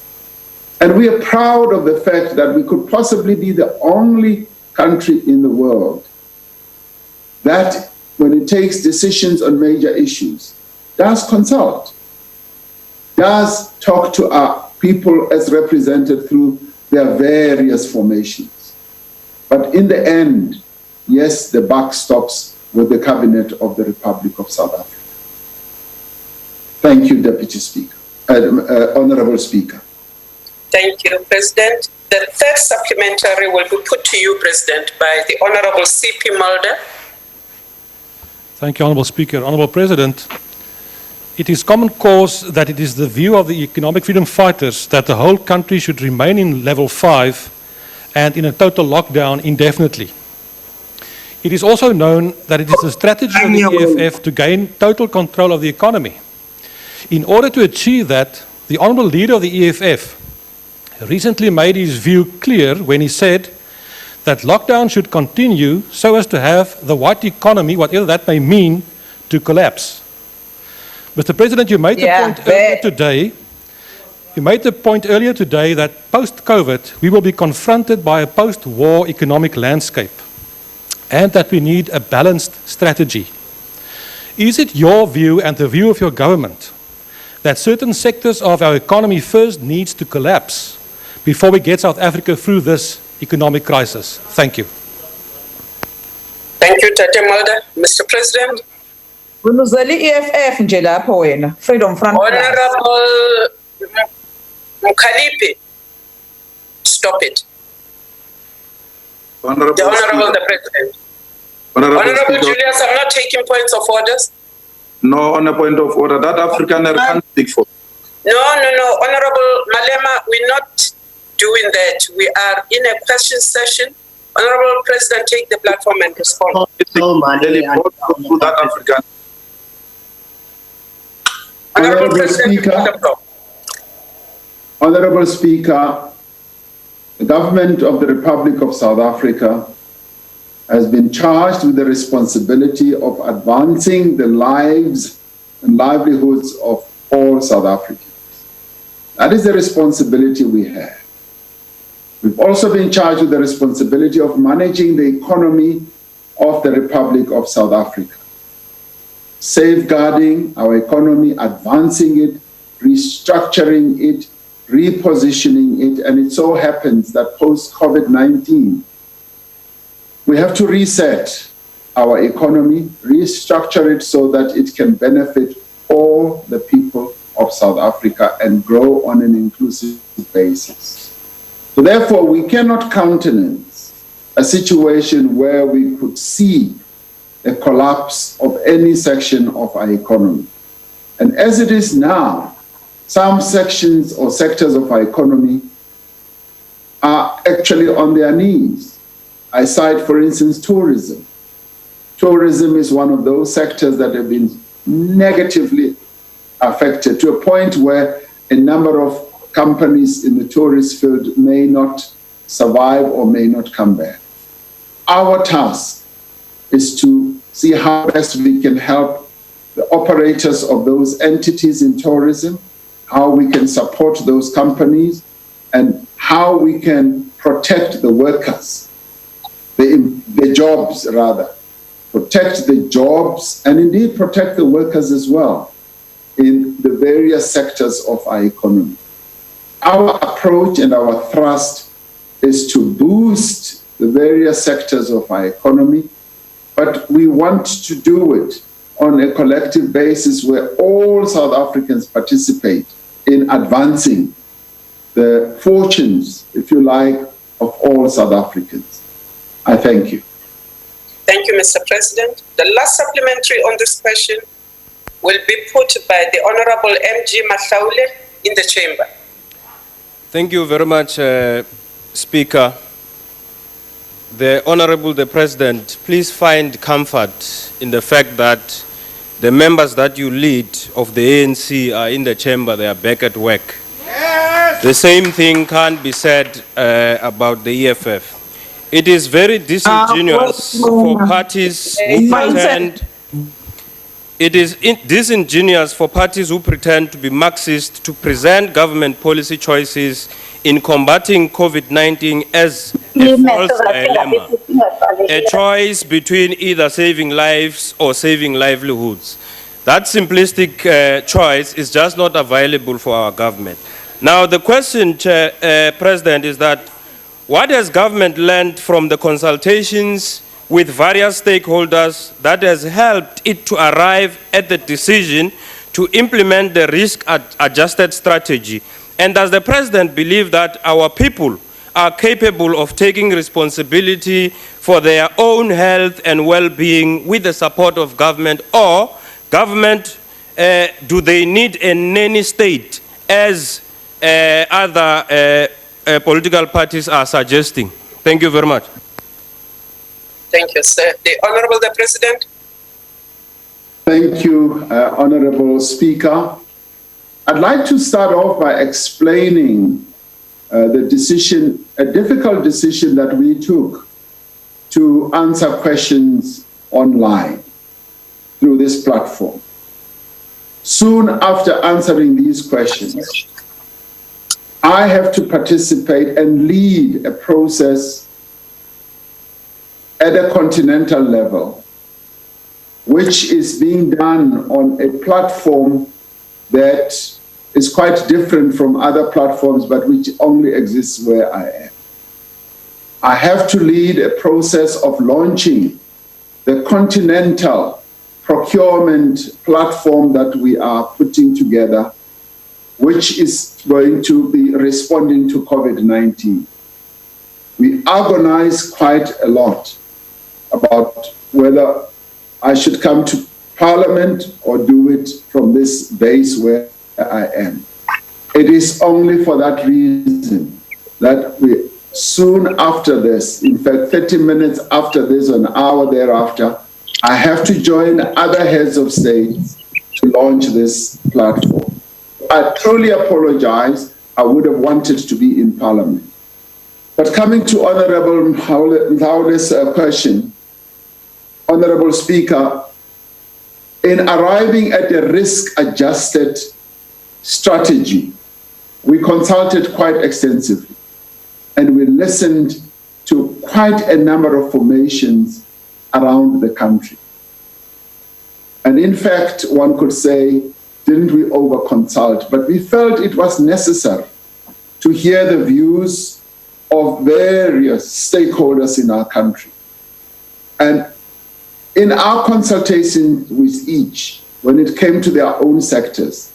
And we are proud of the fact that we could possibly be the only country in the world that, when it takes decisions on major issues, does consult, does talk to our people as represented through their various formations. But in the end, yes, the buck stops with the Cabinet of the Republic of South Africa. Thank you, Deputy Speaker, Honorable Speaker. Thank you, President. The third supplementary will be put to you, President, by the Honorable C.P. Mulder. Thank you, Honorable Speaker. Honorable President, it is common cause that it is the view of the economic freedom fighters that the whole country should remain in level 5 and in a total lockdown indefinitely. It is also known that it is the strategy of the EFF to gain total control of the economy. In order to achieve that, the Honorable Leader of the EFF recently made his view clear when he said that lockdown should continue so as to have the white economy, whatever that may mean, to collapse. Mr. President, you made the point earlier today that post-COVID we will be confronted by a post-war economic landscape and that we need a balanced strategy. Is it your view and the view of your government that certain sectors of our economy first needs to collapse before we get South Africa through this economic crisis? Thank you. Thank you, Tate Mulder. Mr. President. Honorable Mkhalipi, stop it. The Honorable the President. Honorable Julius, I'm not taking points of orders. No, on a point of order. That Afrikaner can't speak for. No. Honorable Malema, we're not doing that. We are in a question session. Honorable President, take the platform and respond. Honorable Speaker, the government of the Republic of South Africa has been charged with the responsibility of advancing the lives and livelihoods of all South Africans. That is the responsibility we have. We've also been charged with the responsibility of managing the economy of the Republic of South Africa, safeguarding our economy, advancing it, restructuring it, repositioning it, and it so happens that post-COVID-19, we have to reset our economy, restructure it so that it can benefit all the people of South Africa and grow on an inclusive basis. So therefore, we cannot countenance a situation where we could see a collapse of any section of our economy. And as it is now, some sections or sectors of our economy are actually on their knees. I cite, for instance, tourism. Tourism is one of those sectors that have been negatively affected to a point where a number of companies in the tourist field may not survive or may not come back. Our task is to see how best we can help the operators of those entities in tourism, how we can support those companies, and how we can protect the workers the jobs rather, protect the jobs, and indeed protect the workers as well in the various sectors of our economy. Our approach and our thrust is to boost the various sectors of our economy, but we want to do it on a collective basis where all South Africans participate in advancing the fortunes, if you like, of all South Africans. I thank you. Thank you, Mr. President. The last supplementary on this question will be put by the Honorable M.G. Matlaule in the chamber. Thank you very much, Speaker. The Honorable the President, please find comfort in the fact that the members that you lead of the ANC are in the chamber, they are back at work. Yes! The same thing can't be said about the EFF. It is very disingenuous for parties who pretend. It is disingenuous for parties who pretend to be Marxist to present government policy choices in combating COVID-19 as a false dilemma, a choice between either saving lives or saving livelihoods. That simplistic choice is just not available for our government. Now, the question, President, is that what has government learned from the consultations with various stakeholders that has helped it to arrive at the decision to implement the risk-adjusted strategy? And does the President believe that our people are capable of taking responsibility for their own health and well-being with the support of government, or government, do they need a nanny state as other political parties are suggesting? Thank you very much. Thank you, sir. The Honorable the President. Thank you, Honorable Speaker. I'd like to start off by explaining the decision, a difficult decision that we took to answer questions online through this platform. Soon after answering these questions, I have to participate and lead a process at a continental level, which is being done on a platform that is quite different from other platforms, but which only exists where I am. I have to lead a process of launching the continental procurement platform that we are putting together, which is going to be responding to COVID-19. We agonize quite a lot about whether I should come to Parliament or do it from this base where I am. It is only for that reason that we soon after this, in fact 30 minutes after this, an hour thereafter, I have to join other heads of state to launch this platform. I truly apologize. I would have wanted to be in Parliament. But coming to Honorable Mhlaule's question, Honorable Speaker, in arriving at a risk-adjusted strategy, we consulted quite extensively, and we listened to quite a number of formations around the country. And in fact, one could say, didn't we over-consult? But we felt it was necessary to hear the views of various stakeholders in our country. And in our consultation with each, when it came to their own sectors,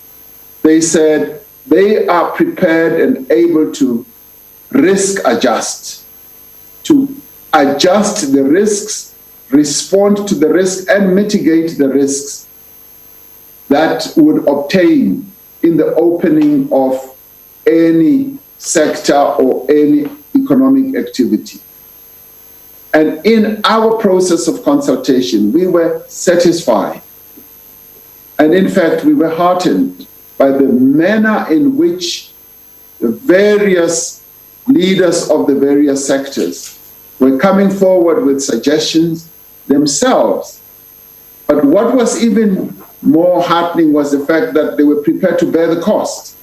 they said they are prepared and able to risk adjust, to adjust the risks, respond to the risk, and mitigate the risks that would obtain in the opening of any sector or any economic activity. And in our process of consultation, we were satisfied. And in fact, we were heartened by the manner in which the various leaders of the various sectors were coming forward with suggestions themselves. But what was even more heartening was the fact that they were prepared to bear the cost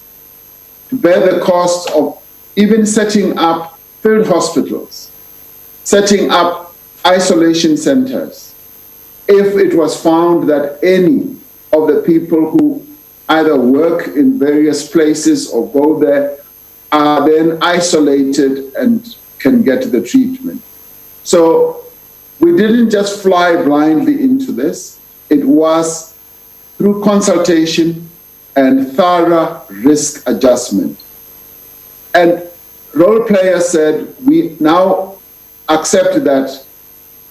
of even setting up field hospitals, setting up isolation centers if it was found that any of the people who either work in various places or go there are then isolated and can get the treatment. So we didn't just fly blindly into this. It was through consultation and thorough risk adjustment. And role players said, we now accept that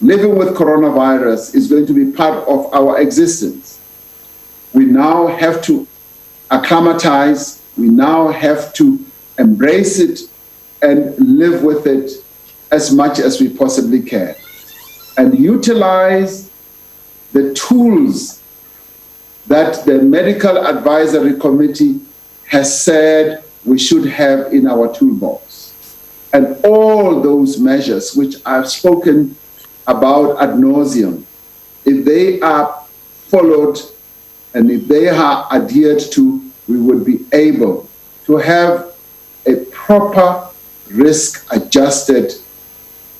living with coronavirus is going to be part of our existence. We now have to acclimatize, we now have to embrace it and live with it as much as we possibly can, and utilize the tools that the Medical Advisory Committee has said we should have in our toolbox. And all those measures which I've spoken about ad nauseum, if they are followed and if they are adhered to, we would be able to have a proper risk-adjusted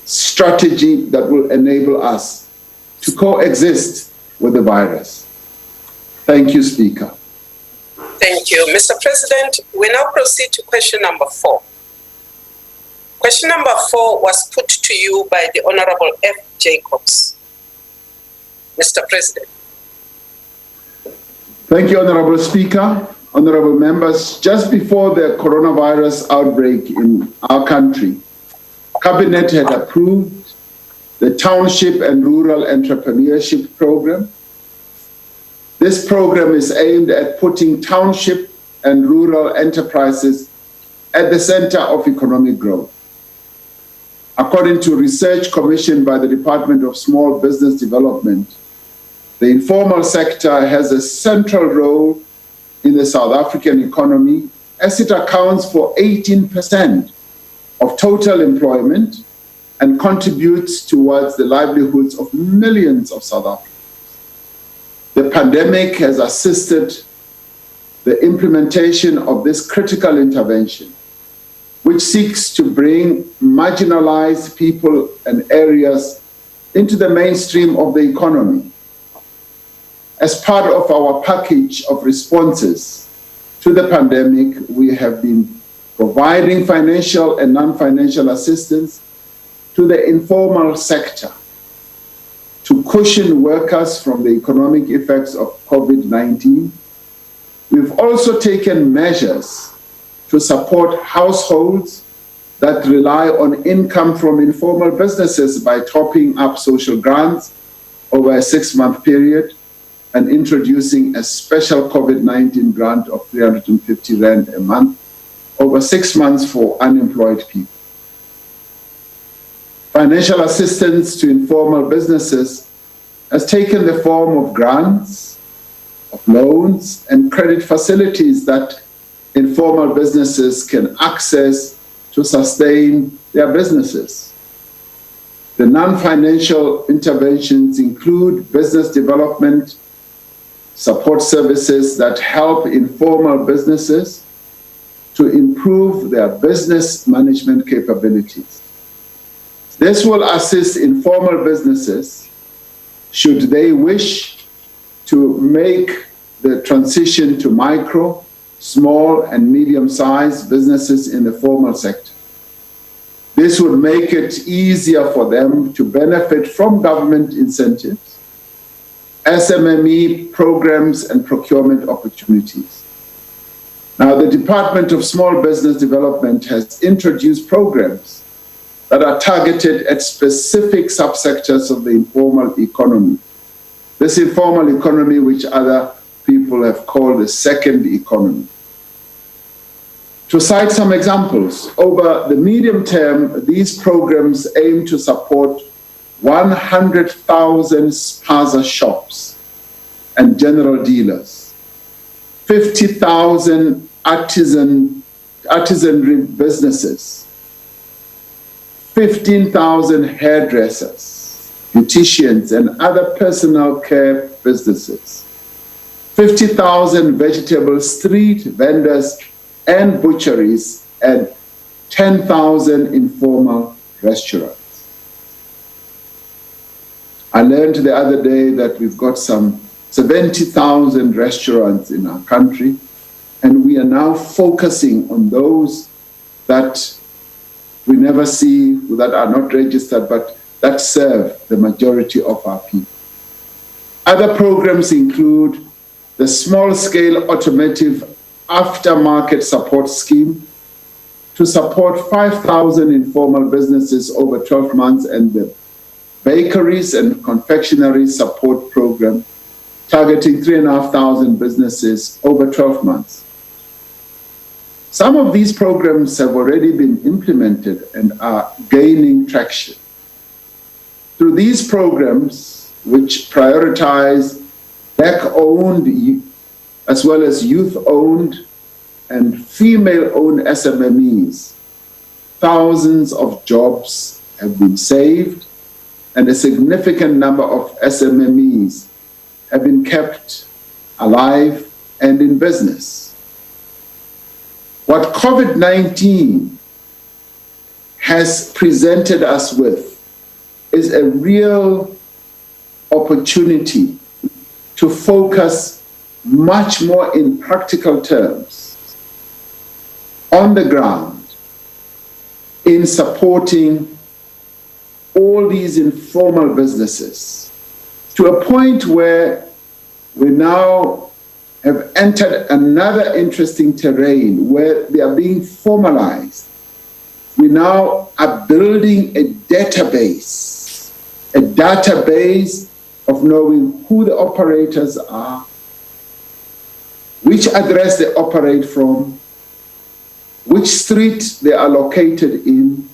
strategy that will enable us to coexist with the virus. Thank you, Speaker. Thank you. Mr. President, we now proceed to question number 4. Question number 4 was put to you by the Honorable F. Jacobs. Mr. President. Thank you, Honorable Speaker. Honorable members, just before the coronavirus outbreak in our country, Cabinet had approved the Township and Rural Entrepreneurship Program. This program is aimed at putting township and rural enterprises at the center of economic growth. According to research commissioned by the Department of Small Business Development, the informal sector has a central role in the South African economy, as it accounts for 18% of total employment and contributes towards the livelihoods of millions of South Africans. The pandemic has assisted the implementation of this critical intervention, which seeks to bring marginalized people and areas into the mainstream of the economy. As part of our package of responses to the pandemic, we have been providing financial and non-financial assistance to the informal sector to cushion workers from the economic effects of COVID-19. We've also taken measures to support households that rely on income from informal businesses by topping up social grants over a 6-month period and introducing a special COVID-19 grant of 350 Rand a month over 6 months for unemployed people. Financial assistance to informal businesses has taken the form of grants, of loans, and credit facilities that informal businesses can access to sustain their businesses. The non-financial interventions include business development, support services that help informal businesses to improve their business management capabilities. This will assist informal businesses should they wish to make the transition to micro, small, and medium-sized businesses in the formal sector. This would make it easier for them to benefit from government incentives, SMME programs, and procurement opportunities. Now, the Department of Small Business Development has introduced programs that are targeted at specific subsectors of the informal economy. This informal economy, which other people have called the second economy. To cite some examples, over the medium term, these programs aim to support 100,000 spaza shops and general dealers, 50,000 artisanry businesses, 15,000 hairdressers, beauticians, and other personal care businesses, 50,000 vegetable street vendors and butcheries, and 10,000 informal restaurants. I learned the other day that we've got some 70,000 restaurants in our country, and we are now focusing on those that we never see, that are not registered, but that serve the majority of our people. Other programs include the small-scale automotive aftermarket support scheme to support 5,000 informal businesses over 12 months, and the bakeries and confectionery support program targeting 3,500 businesses over 12 months. Some of these programs have already been implemented and are gaining traction. Through these programs, which prioritize Black-owned as well as youth-owned and female-owned SMMEs, thousands of jobs have been saved, and a significant number of SMMEs have been kept alive and in business. What COVID-19 has presented us with is a real opportunity to focus much more in practical terms on the ground in supporting all these informal businesses to a point where we now have entered another interesting terrain where they are being formalized. We now are building a database of knowing who the operators are, which address they operate from, which street they are located in,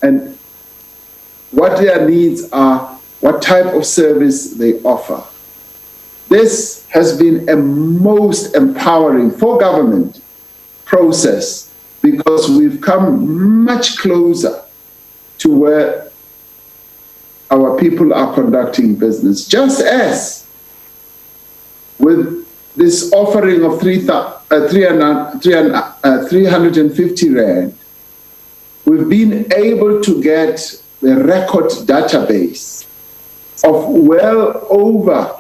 and what their needs are, what type of service they offer. This has been a most empowering for government process because we've come much closer to where our people are conducting business. Just as with this offering of 350 Rand, we've been able to get the record database of well over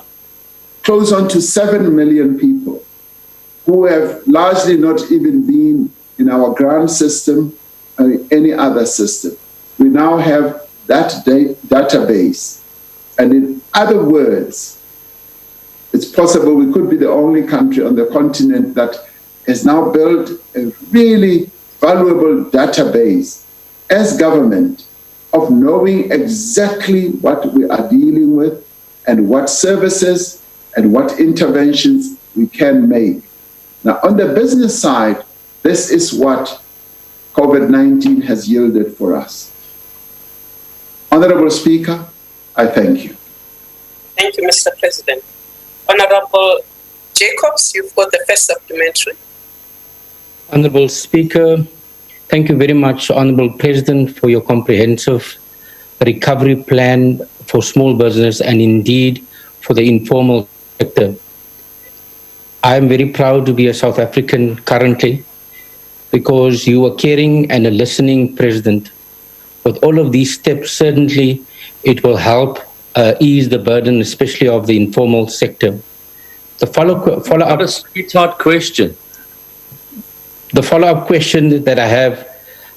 close on to 7 million people who have largely not even been in our grant system or any other system. We now have that database. And in other words, it's possible we could be the only country on the continent that has now built a really valuable database as government of knowing exactly what we are dealing with and what services and what interventions we can make. Now, on the business side, this is what COVID-19 has yielded for us. Honorable Speaker, I thank you. Thank you, Mr. President. Honorable Jacobs, you've got the first supplementary. Honorable Speaker, thank you very much, Honorable President, for your comprehensive recovery plan for small business and indeed for the informal sector. I am very proud to be a South African currently because you are caring and a listening president. With all of these steps, certainly it will help ease the burden, especially of the informal sector. The follow-up sweetheart question. The follow-up question that I have: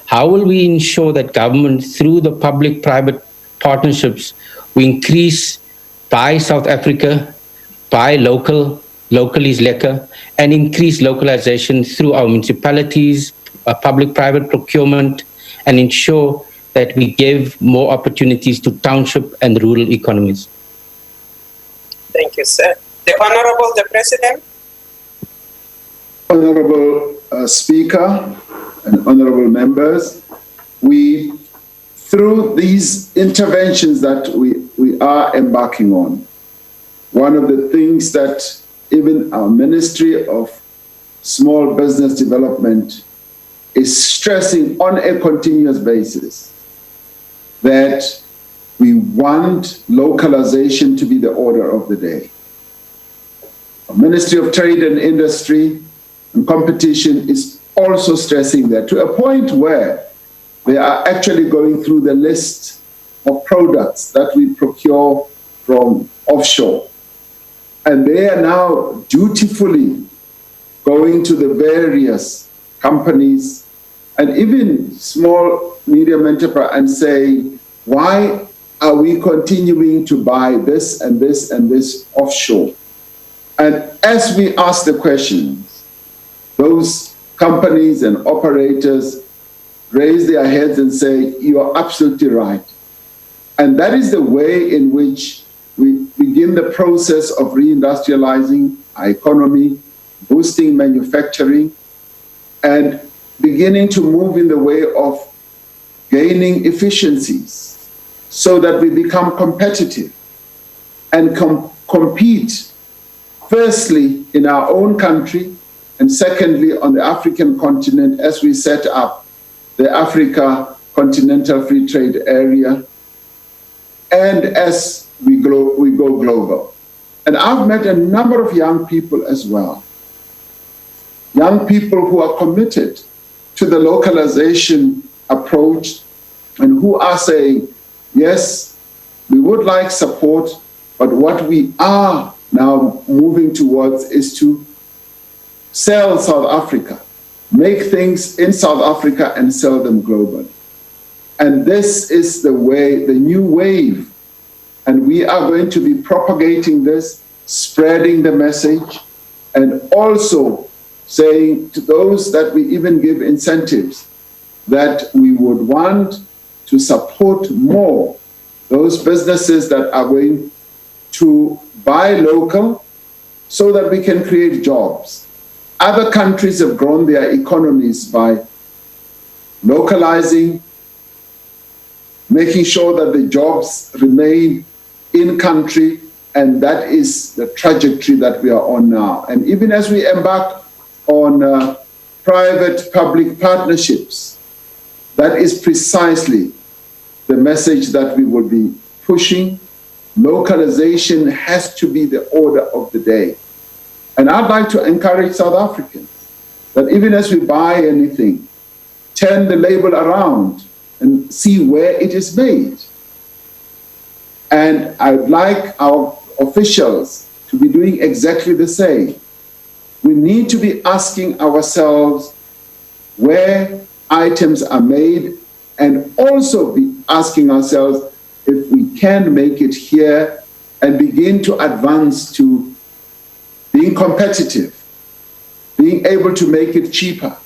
how will we ensure that government, through the public-private partnerships, we increase buy South Africa, buy local is lekker, and increase localization through our municipalities, public-private procurement, and ensure that we give more opportunities to township and rural economies? Thank you, sir. The Honorable the President. Honorable Speaker and honorable members, through these interventions that we are embarking on, one of the things that even our Ministry of Small Business Development is stressing on a continuous basis, that we want localization to be the order of the day. The Ministry of Trade and Industry and Competition is also stressing that, to a point where they are actually going through the list of products that we procure from offshore. And they are now dutifully going to the various companies and even small, medium enterprise and saying, why are we continuing to buy this and this and this offshore? And as we ask the questions, those companies and operators raise their heads and say, you are absolutely right. And that is the way in which we begin the process of reindustrializing our economy, boosting manufacturing, and beginning to move in the way of gaining efficiencies so that we become competitive and compete, firstly, in our own country, and secondly, on the African continent as we set up the Africa Continental Free Trade Area, and as we go global. And I've met a number of young people as well, young people who are committed to the localization approach and who are saying, yes, we would like support, but what we are now moving towards is to sell South Africa, make things in South Africa and sell them globally. And this is the way, the new wave. And we are going to be propagating this, spreading the message, and also saying to those that we even give incentives that we would want to support more those businesses that are going to buy local so that we can create jobs. Other countries have grown their economies by localizing, making sure that the jobs remain in country, and that is the trajectory that we are on now. And even as we embark on private-public partnerships, that is precisely the message that we will be pushing. Localization has to be the order of the day. And I'd like to encourage South Africans that even as we buy anything, turn the label around and see where it is made. And I'd like our officials to be doing exactly the same. We need to be asking ourselves where items are made and also be asking ourselves if we can make it here and begin to advance to being competitive, being able to make it cheaper.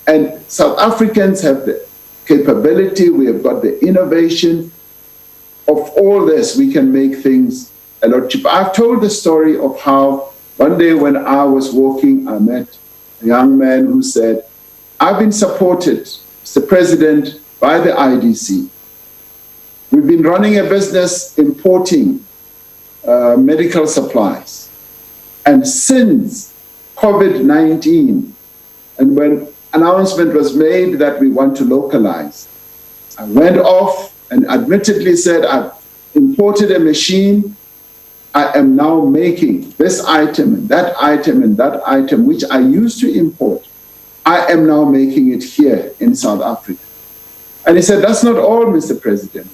And South Africans have the capability, we have got the innovation. Of all this, we can make things a lot cheaper. I've told the story of how one day when I was walking, I met a young man who said, I've been supported, Mr. President, by the IDC. We've been running a business importing medical supplies. And since COVID-19, and when announcement was made that we want to localize, I went off and admittedly said, I've imported a machine. I am now making this item and that item and that item, which I used to import. I am now making it here in South Africa. And he said, that's not all, Mr. President.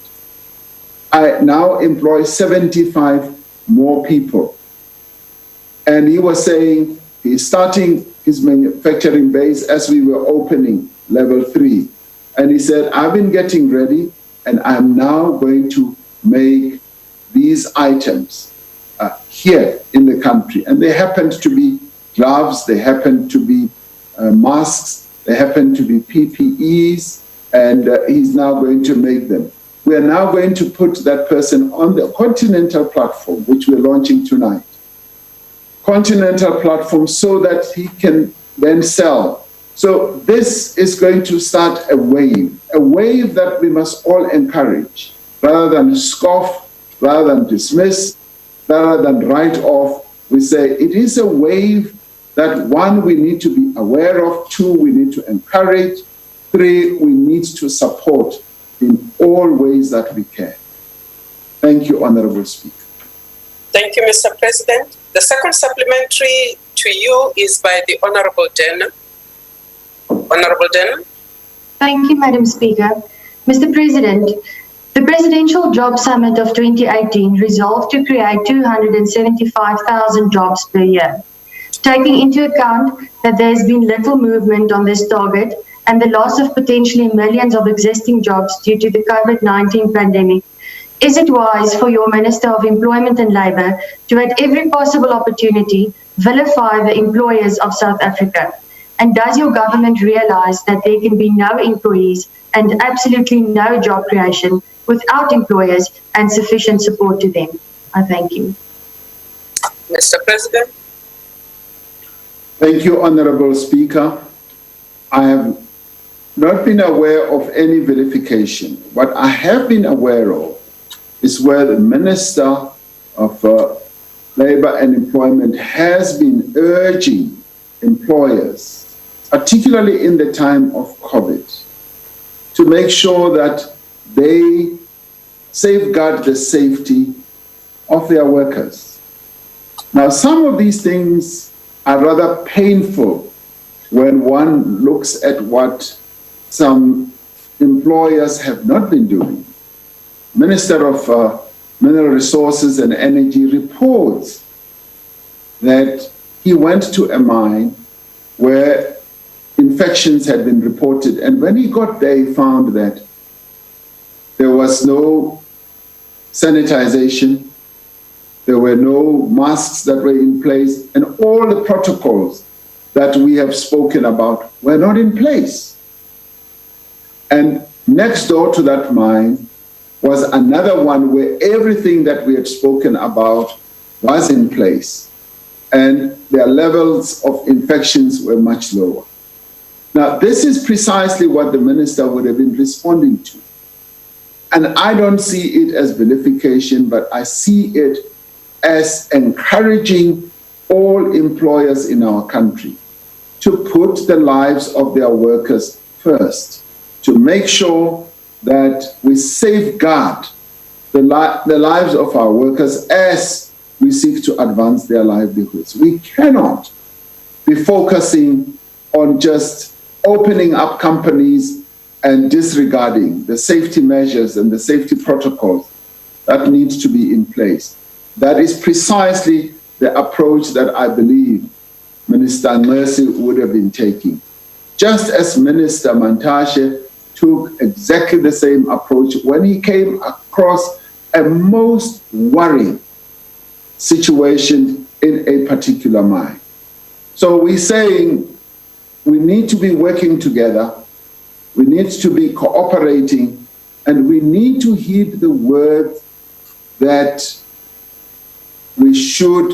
I now employ 75 more people. And he was saying he's starting his manufacturing base as we were opening level 3. And he said, I've been getting ready and I'm now going to make these items here in the country. And they happened to be gloves, they happened to be masks, they happened to be PPEs, and he's now going to make them. We are now going to put that person on the Continental platform, which we're launching tonight. Continental platform so that he can then sell. So this is going to start a wave that we must all encourage, rather than scoff, rather than dismiss, rather than write off. We say it is a wave that, one, we need to be aware of, two, we need to encourage, three, we need to support in all ways that we can. Thank you, Honorable Speaker. Thank you, Mr. President. The second supplementary to you is by the Honorable Denham. Honorable Denham. Thank you, Madam Speaker. Mr. President, The Presidential Job Summit of 2018 resolved to create 275,000 jobs per year. Taking into account that there has been little movement on this target and the loss of potentially millions of existing jobs due to the COVID-19 pandemic, is it wise for your Minister of Employment and Labour to, at every possible opportunity, vilify the employers of South Africa? And does your government realise that there can be no employees and absolutely no job creation without employers and sufficient support to them? I thank you. Mr. President. Thank you, Honourable Speaker. I have not been aware of any vilification. What I have been aware of is where the Minister of Labour and Employment has been urging employers, particularly in the time of COVID, to make sure that they safeguard the safety of their workers. Now, some of these things are rather painful when one looks at what some employers have not been doing. Minister of Mineral Resources and Energy reports that he went to a mine where infections had been reported, and when he got there, he found that there was no sanitization, there were no masks that were in place, and all the protocols that we have spoken about were not in place. And next door to that mine was another one where everything that we had spoken about was in place, and their levels of infections were much lower. Now, this is precisely what the minister would have been responding to. And I don't see it as vilification, but I see it as encouraging all employers in our country to put the lives of their workers first, to make sure that we safeguard the lives of our workers as we seek to advance their livelihoods. We cannot be focusing on just opening up companies and disregarding the safety measures and the safety protocols that need to be in place. That is precisely the approach that I believe Minister Mercy would have been taking. Just as Minister Mantashe took exactly the same approach when he came across a most worrying situation in a particular mine. So we're saying we need to be working together, we need to be cooperating, and we need to heed the word that we should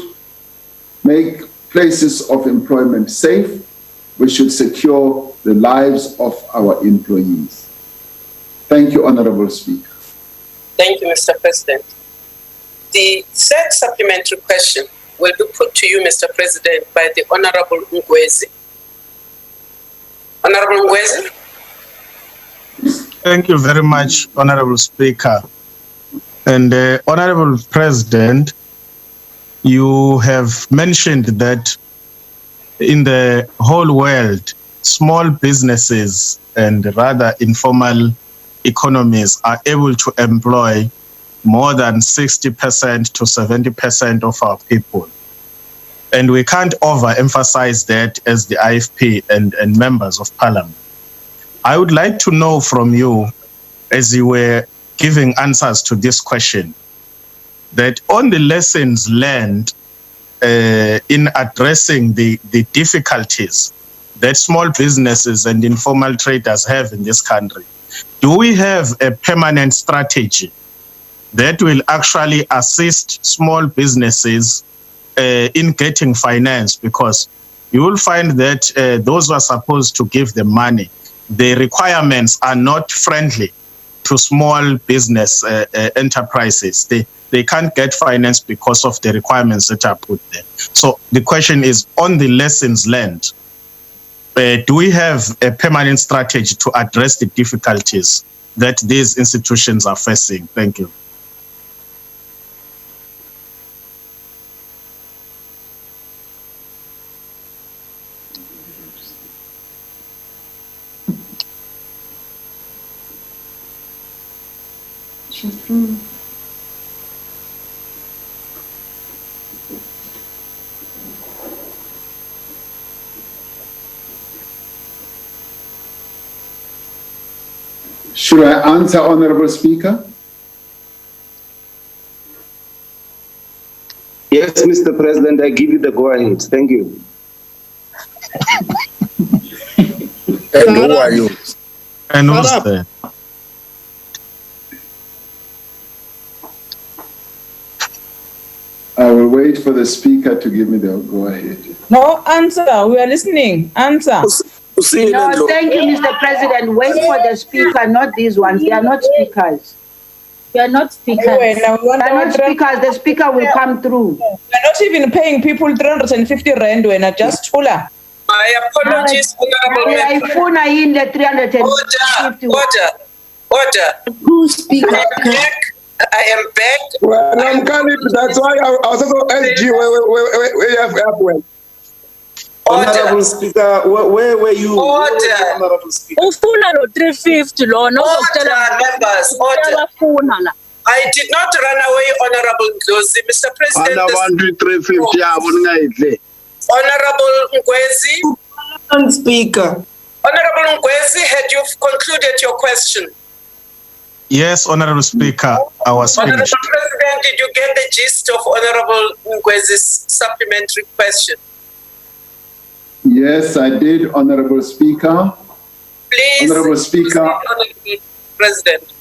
make places of employment safe, we should secure the lives of our employees. Thank you, Honourable Speaker. Thank you, Mr. President. The third supplementary question will be put to you, Mr. President, by the Honourable Ngwezi. Honourable Ngwezi. Thank you very much, Honourable Speaker. And Honourable President, you have mentioned that in the whole world, small businesses and rather informal economies are able to employ more than 60% to 70% of our people. And we can't overemphasize that as the IFP and members of Parliament. I would like to know from you, as you were giving answers to this question, that on the lessons learned in addressing the difficulties that small businesses and informal traders have in this country, do we have a permanent strategy that will actually assist small businesses in getting finance? Because you will find that those who are supposed to give the money, the requirements are not friendly to small business enterprises. They can't get finance because of the requirements that are put there. So the question is, on the lessons learned, do we have a permanent strategy to address the difficulties that these institutions are facing? Thank you. Should I answer, Honorable Speaker? Yes, Mr. President, I give you the go-ahead. Thank you. And who are you? And who's there? I will wait for the speaker to give me the go-ahead. No, answer. We are listening. Answer. No, thank you, Mr. President. Wait for the speaker, not these ones. They are not speakers. We are not speakers. They are not speakers. The speaker will come through. We are not even paying people 350 rand when I just Tula. My apologies, Honorable Member. In the 350. Order. Who speaker? I am back. Well, I'm coming. That's why I was also SG where you have well. Honorable Speaker, where were you? Honorable Speaker. Ufuna lo 350 lo no members. I did not run away, Honorable Ndlozi. Mr. President. Honorable Ngwezi. Speaker. Honorable Ngwezi, had you concluded your question? Yes, Honorable Speaker, I was Honorable finished. President, did you get the gist of Honorable Ngwezi's supplementary question? Yes, I did, Honorable Speaker. Please, Honorable Speaker. Honorable President.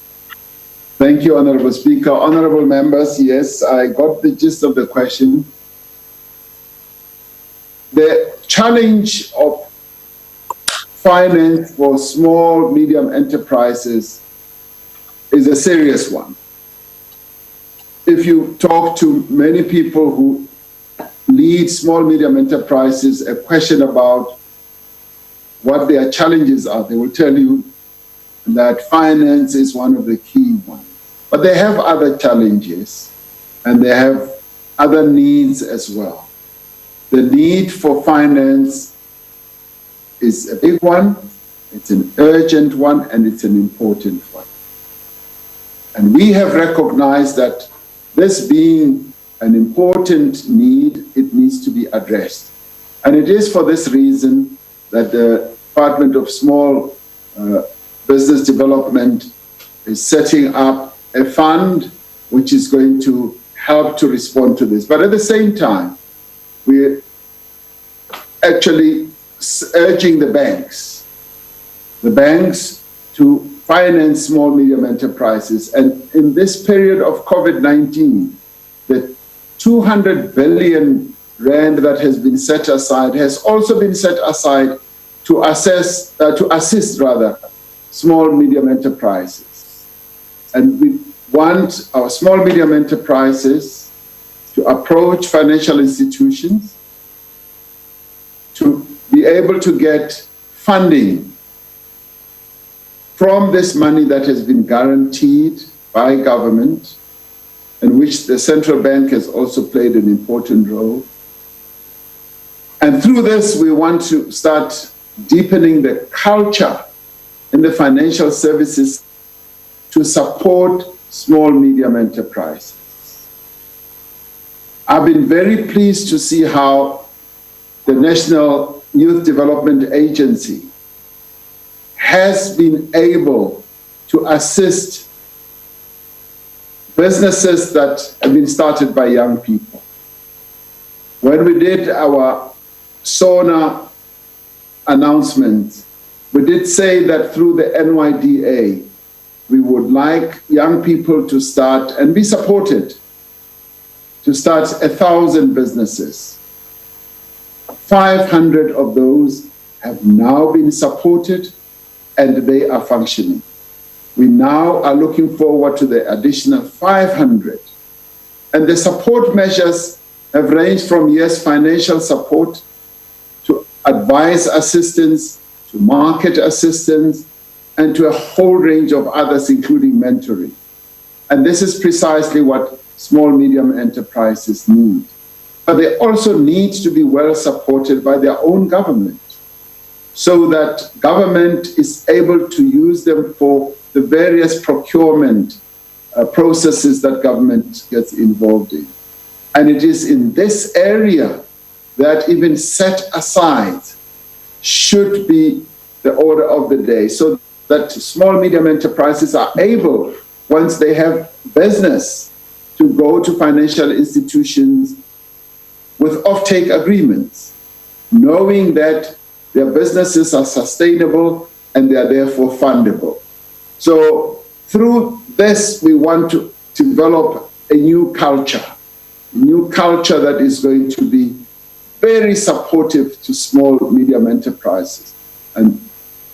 Thank you, Honorable Speaker. Honorable members, yes, I got the gist of the question. The challenge of finance for small, medium enterprises is a serious one. If you talk to many people who lead small, medium enterprises, a question about what their challenges are, they will tell you that finance is one of the key ones. But they have other challenges and they have other needs as well. The need for finance is a big one, it's an urgent one, and it's an important one. And we have recognized that this being an important need, it needs to be addressed. And it is for this reason that the Department of Small Business Development is setting up a fund which is going to help to respond to this. But at the same time, we're actually urging the banks to finance small, medium enterprises. And in this period of COVID-19, the 200 billion rand that has been set aside has also been set aside to assist small, medium enterprises. And we want our small, medium enterprises to approach financial institutions to be able to get funding from this money that has been guaranteed by government, in which the central bank has also played an important role. And through this, we want to start deepening the culture in the financial services to support small, medium enterprises. I've been very pleased to see how the National Youth Development Agency has been able to assist businesses that have been started by young people. When we did our SONA announcement, we did say that through the NYDA, we would like young people to start and be supported to start 1,000 businesses. 500 of those have now been supported and they are functioning. We now are looking forward to the additional 500. And the support measures have ranged from, yes, financial support to advice assistance, to market assistance, and to a whole range of others, including mentoring. And this is precisely what small, medium enterprises need. But they also need to be well supported by their own government, so that government is able to use them for the various procurement processes that government gets involved in. And it is in this area that even set aside should be the order of the day, so that small, medium enterprises are able, once they have business, to go to financial institutions with offtake agreements, knowing that their businesses are sustainable and they are therefore fundable. So through this, we want to develop a new culture that is going to be very supportive to small, medium enterprises. And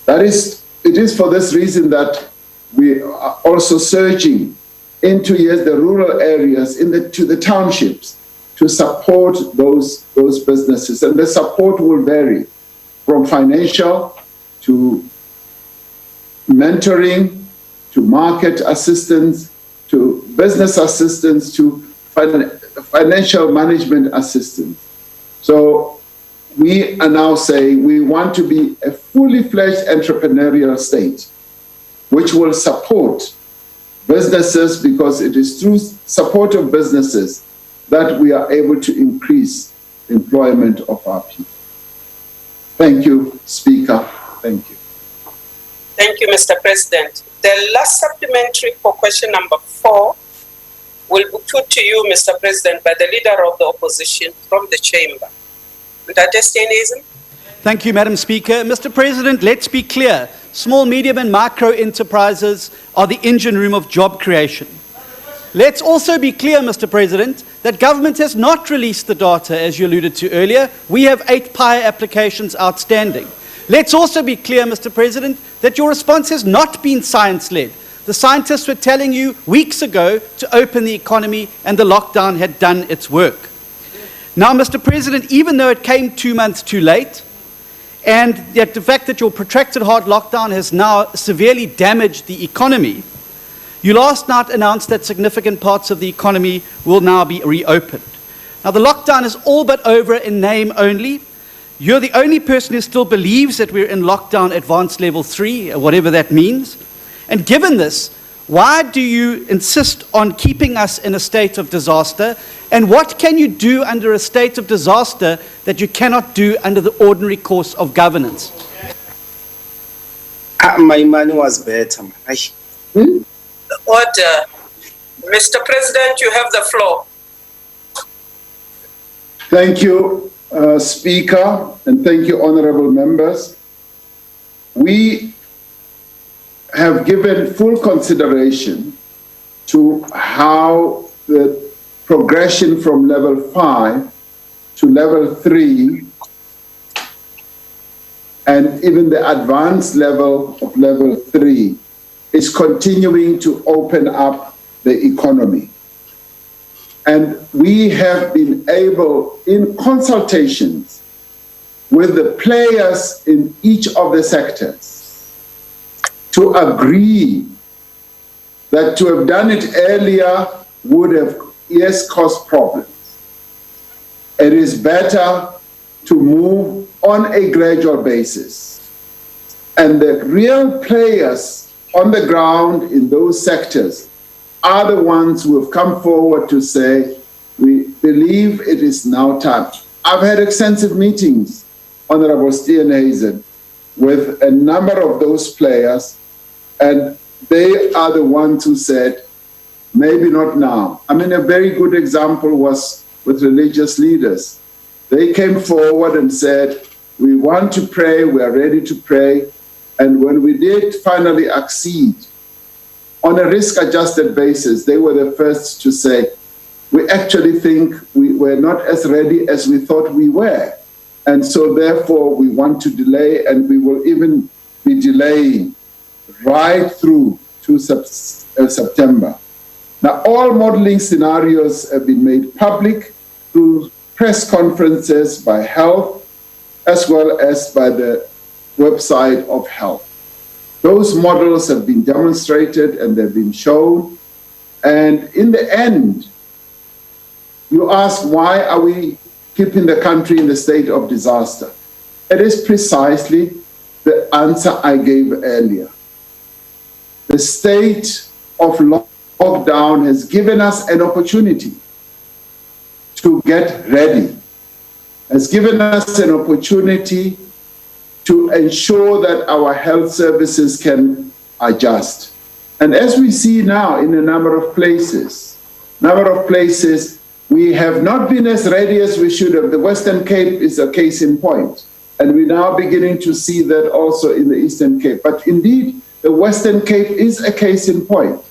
it is for this reason that we are also surging into the rural areas, to the townships, to support those businesses. And the support will vary from financial to mentoring, to market assistance, to business assistance, to financial management assistance. So we are now saying we want to be a fully fledged entrepreneurial state, which will support businesses, because it is through support of businesses that we are able to increase employment of our people. Thank you, Speaker. Thank you. Thank you, Mr. President. The last supplementary for question number 4 will be put to you, Mr. President, by the Leader of the Opposition from the Chamber. Thank you, Madam Speaker. Mr. President, let's be clear. Small, medium and micro enterprises are the engine room of job creation. Let's also be clear, Mr. President, that government has not released the data, as you alluded to earlier. We have 8 PIRE applications outstanding. Let's also be clear, Mr. President, that your response has not been science-led. The scientists were telling you weeks ago to open the economy, and the lockdown had done its work. Now, Mr. President, even though it came 2 months too late, and yet the fact that your protracted hard lockdown has now severely damaged the economy, you last night announced that significant parts of the economy will now be reopened. Now, the lockdown is all but over in name only. You're the only person who still believes that we're in lockdown advanced level 3, whatever that means. And given this, why do you insist on keeping us in a state of disaster? And what can you do under a state of disaster that you cannot do under the ordinary course of governance? My money was better. Order. Mr. President, you have the floor. Thank you, Speaker, and thank you, honorable members. We have given full consideration to how the progression from level 5 to level 3 and even the advanced level of level 3 is continuing to open up the economy. And we have been able, in consultations with the players in each of the sectors, to agree that to have done it earlier would have, yes, caused problems. It is better to move on a gradual basis. And the real players on the ground in those sectors are the ones who have come forward to say, we believe it is now time. I've had extensive meetings, Honorable Steenhuisen, with a number of those players, and they are the ones who said, maybe not now. I mean, a very good example was with religious leaders. They came forward and said, we want to pray, we are ready to pray. And when we did finally accede, on a risk-adjusted basis, they were the first to say, we actually think we were not as ready as we thought we were. And so therefore, we want to delay, and we will even be delaying right through to September. Now, all modeling scenarios have been made public through press conferences by Health, as well as by the website of Health. Those models have been demonstrated and they've been shown. And in the end, you ask, why are we keeping the country in the state of disaster? It is precisely the answer I gave earlier. The state of lockdown has given us an opportunity to get ready, has given us an opportunity to ensure that our health services can adjust. And as we see now in a number of places, we have not been as ready as we should have. The Western Cape is a case in point, and we're now beginning to see that also in the Eastern Cape. But indeed, the Western Cape is a case in point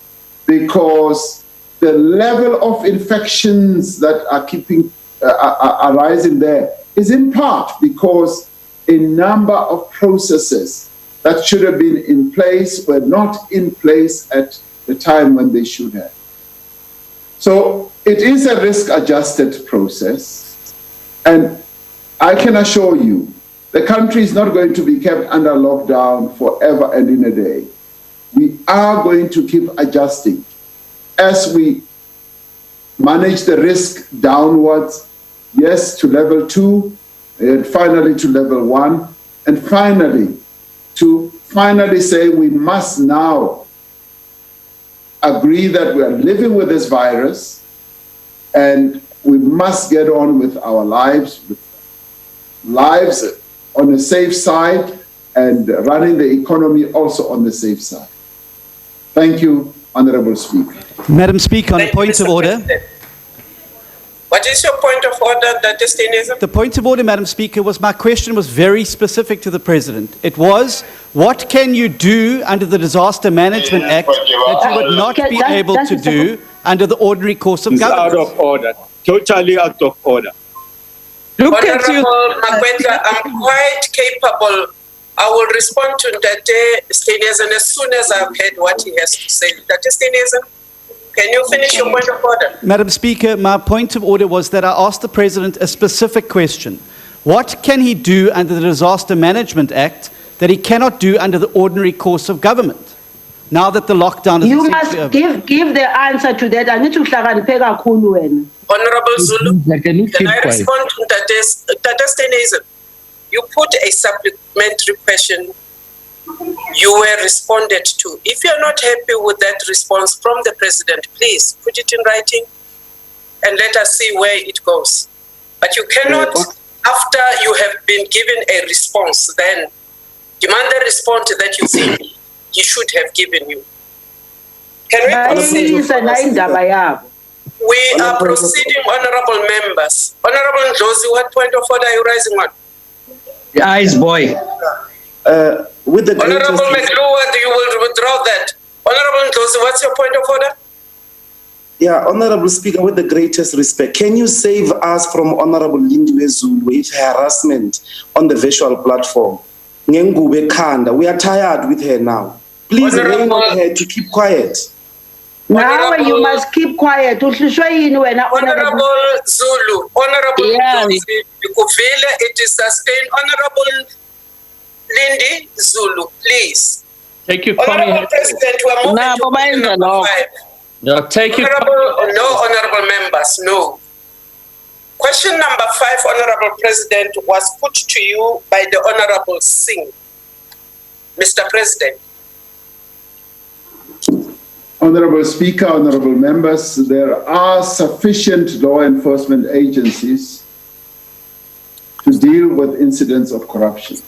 because the level of infections that are rising there is in part because a number of processes that should have been in place were not in place at the time when they should have. So it is a risk-adjusted process, and I can assure you the country is not going to be kept under lockdown forever and in a day. We are going to keep adjusting as we manage the risk downwards, yes, to level 2, and finally to level 1, and finally say we must now agree that we are living with this virus and we must get on with our lives on the safe side and running the economy also on the safe side. Thank you, Honorable Speaker. Madam Speaker, on a point of order. What is your point of order, Dr. The point of order, Madam Speaker, was my question was very specific to the President. It was, what can you do under the Disaster Management Act that you would not be able to do under the ordinary course of government? Out of order. Totally out of order. Look at you. Makwetla, I'm quite capable. I will respond to Dr. Steenhuisen as soon as I've heard what he has to say. Dr. Steenhuisen, can you finish your point of order? Madam Speaker, my point of order was that I asked the President a specific question. What can he do under the Disaster Management Act that he cannot do under the ordinary course of government? Now that the lockdown is You must give the answer to that. I need to hlakanipheka kakhulu wena. Honorable Zulu, can I respond to Dr. Steenhuisen? You put a supplementary question. You were responded to. If you're not happy with that response from the President, please put it in writing and let us see where it goes. But you cannot, after you have been given a response, then demand the response that you think he should have given you. Can we proceed? We are proceeding, honorable members. Honorable Ndlozi, what point of order are you raising on? The eyes, boy. With the Honorable McLuhan, you will withdraw that. Honorable Ndlozi, what's your point of order? Yeah, Honorable Speaker, with the greatest respect, can you save us from Honorable Lindiwe Zulu with harassment on the virtual platform? Ngengube Khanda, we are tired with her now. Please rein on her to keep quiet. Now you must keep quiet. Honorable Zulu, Honorable Ndlozi, it is sustained. Honorable Lindy Zulu, please. Take your Honorable President, we are moving to question number 5. No, take your No, honorable members, no. Question number 5, Honorable President, was put to you by the Honorable Singh. Mr. President. Honorable Speaker, honorable members, there are sufficient law enforcement agencies to deal with incidents of corruption.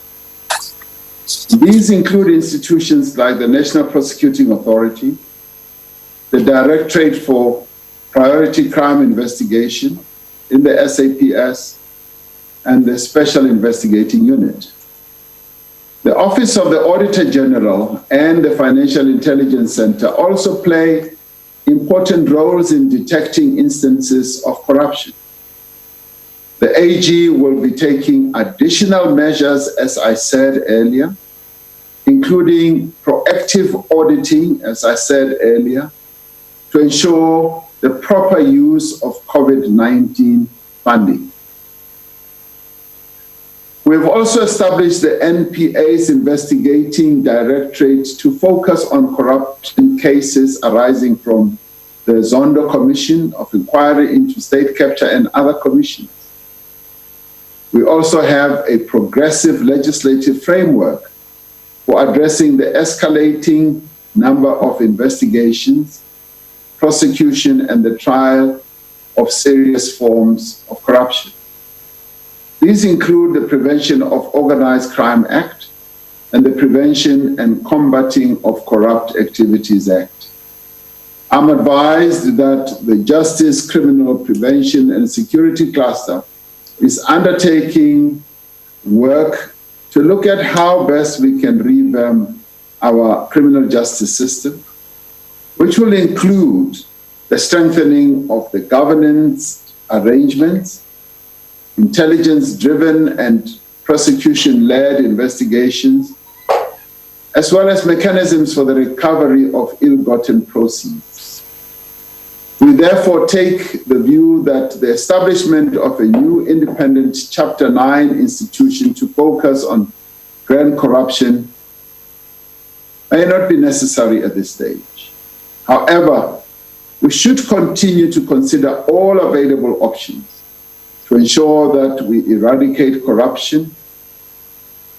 These include institutions like the National Prosecuting Authority, the Directorate for Priority Crime Investigation in the SAPS, and the Special Investigating Unit. The Office of the Auditor General and the Financial Intelligence Center also play important roles in detecting instances of corruption. The AG will be taking additional measures, as I said earlier, including proactive auditing, as I said earlier, to ensure the proper use of COVID-19 funding. We've also established the NPA's investigating directorate to focus on corruption cases arising from the Zondo Commission of Inquiry into State Capture and other commissions. We also have a progressive legislative framework for addressing the escalating number of investigations prosecution and the trial of serious forms of corruption. These include the Prevention of Organized Crime Act and the Prevention and Combating of Corrupt Activities Act. I'm advised that the Justice, Criminal Prevention and Security Cluster is undertaking work to look at how best we can revamp our criminal justice system, which will include the strengthening of the governance arrangements, intelligence-driven and prosecution-led investigations, as well as mechanisms for the recovery of ill-gotten proceeds. We therefore take the view that the establishment of a new independent Chapter 9 institution to focus on grand corruption may not be necessary at this stage. However, we should continue to consider all available options to ensure that we eradicate corruption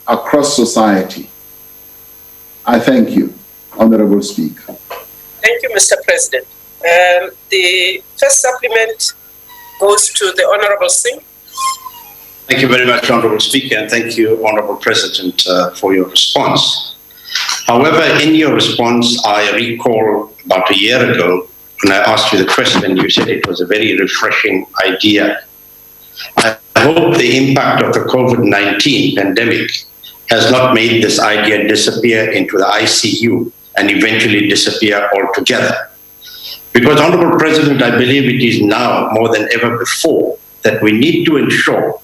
across society. I thank you, Honorable Speaker. Thank you, Mr. President. The first supplement goes to the Honorable Singh. Thank you very much, Honorable Speaker, and thank you, Honorable President, for your response. However, in your response, I recall about a year ago, when I asked you the question, you said it was a very refreshing idea. I hope the impact of the COVID-19 pandemic has not made this idea disappear into the ICU and eventually disappear altogether. Because, Honorable President, I believe it is now more than ever before that we need to ensure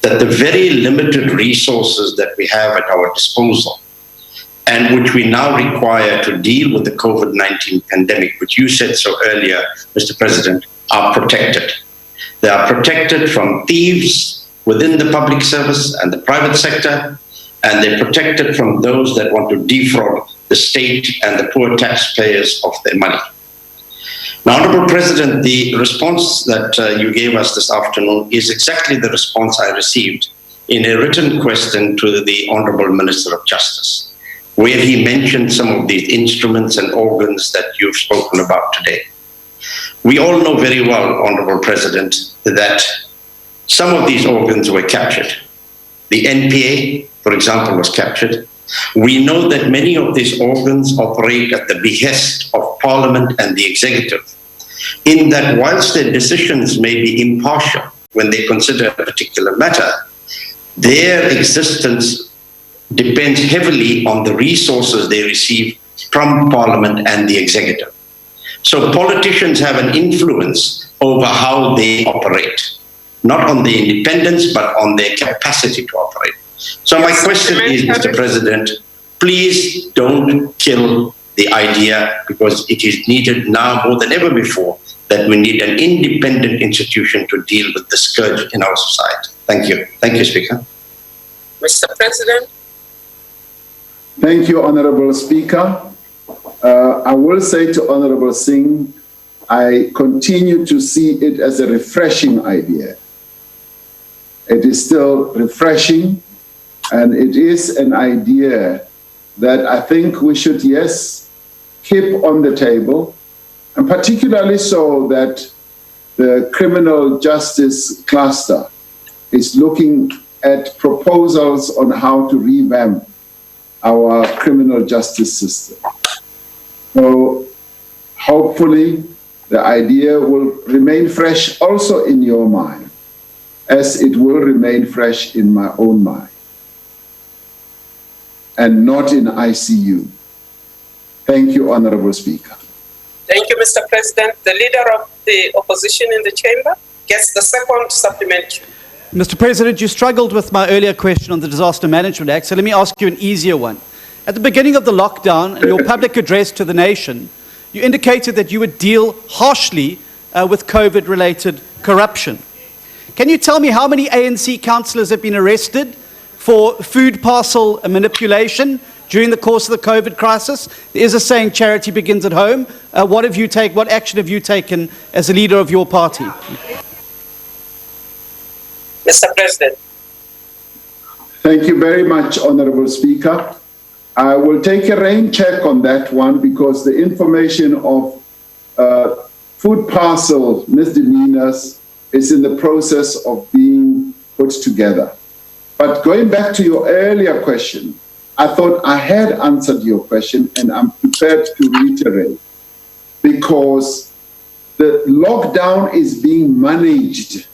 that the very limited resources that we have at our disposal and which we now require to deal with the COVID-19 pandemic, which you said so earlier, Mr. President, are protected. They are protected from thieves within the public service and the private sector, and they're protected from those that want to defraud the state and the poor taxpayers of their money. Now, Honorable President, the response that you gave us this afternoon is exactly the response I received in a written question to the Honorable Minister of Justice, where he mentioned some of these instruments and organs that you've spoken about today. We all know very well, Honorable President, that some of these organs were captured. The NPA, for example, was captured. We know that many of these organs operate at the behest of Parliament and the executive, in that whilst their decisions may be impartial when they consider a particular matter, their existence depends heavily on the resources they receive from Parliament and the executive. So politicians have an influence over how they operate, not on their independence, but on their capacity to operate. So my question is, Mr. President, please don't kill the idea, because it is needed now more than ever before that we need an independent institution to deal with the scourge in our society. Thank you. Thank you, Speaker. Mr. President. Thank you, Honorable Speaker. I will say to Honorable Singh, I continue to see it as a refreshing idea. It is still refreshing, and it is an idea that I think we should, yes, keep on the table, and particularly so that the criminal justice cluster is looking at proposals on how to revamp our criminal justice system. So hopefully the idea will remain fresh also in your mind, as it will remain fresh in my own mind, and not in ICU. Thank you, Honorable Speaker. Thank you, Mr. President. The leader of the opposition in the chamber gets the second supplementary. Mr. President, you struggled with my earlier question on the Disaster Management Act, so let me ask you an easier one. At the beginning of the lockdown, in your public address to the nation, you indicated that you would deal harshly with COVID-related corruption. Can you tell me how many ANC councillors have been arrested for food parcel manipulation during the course of the COVID crisis? There is a saying, charity begins at home. What action have you taken as a leader of your party? Mr. President. Thank you very much, Honorable Speaker. I will take a rain check on that one, because the information of food parcel misdemeanors is in the process of being put together. But going back to your earlier question, I thought I had answered your question, and I'm prepared to reiterate, because the lockdown is being managed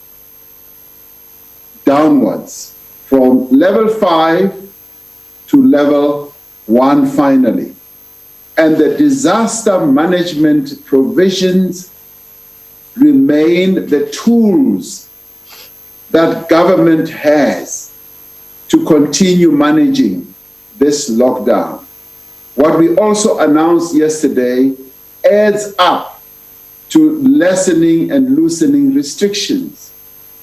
downwards from level 5 to level 1 finally. And the disaster management provisions remain the tools that government has to continue managing this lockdown. What we also announced yesterday adds up to lessening and loosening restrictions.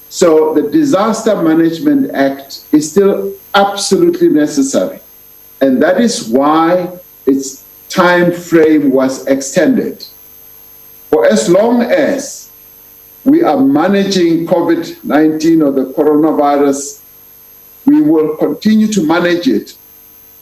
So the Disaster Management Act is still absolutely necessary. And that is why its time frame was extended. For as long as we are managing COVID-19 or the coronavirus, we will continue to manage it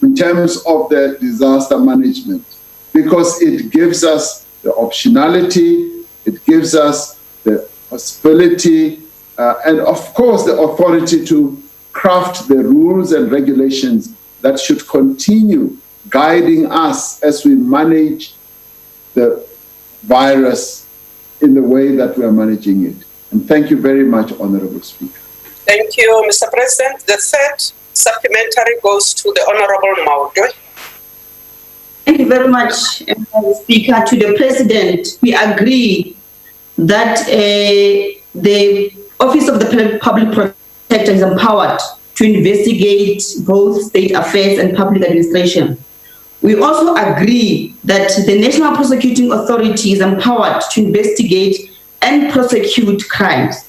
in terms of the disaster management, because it gives us the optionality, it gives us the possibility, and of course the authority to craft the rules and regulations that should continue guiding us as we manage the virus in the way that we are managing it. And thank you very much, Honorable Speaker. Thank you, Mr. President. The third supplementary goes to the Honorable Maudwe. Thank you very much, Speaker. To the President, we agree that the Office of the Public Protector is empowered to investigate both state affairs and public administration. We also agree that the National Prosecuting Authority is empowered to investigate and prosecute crimes.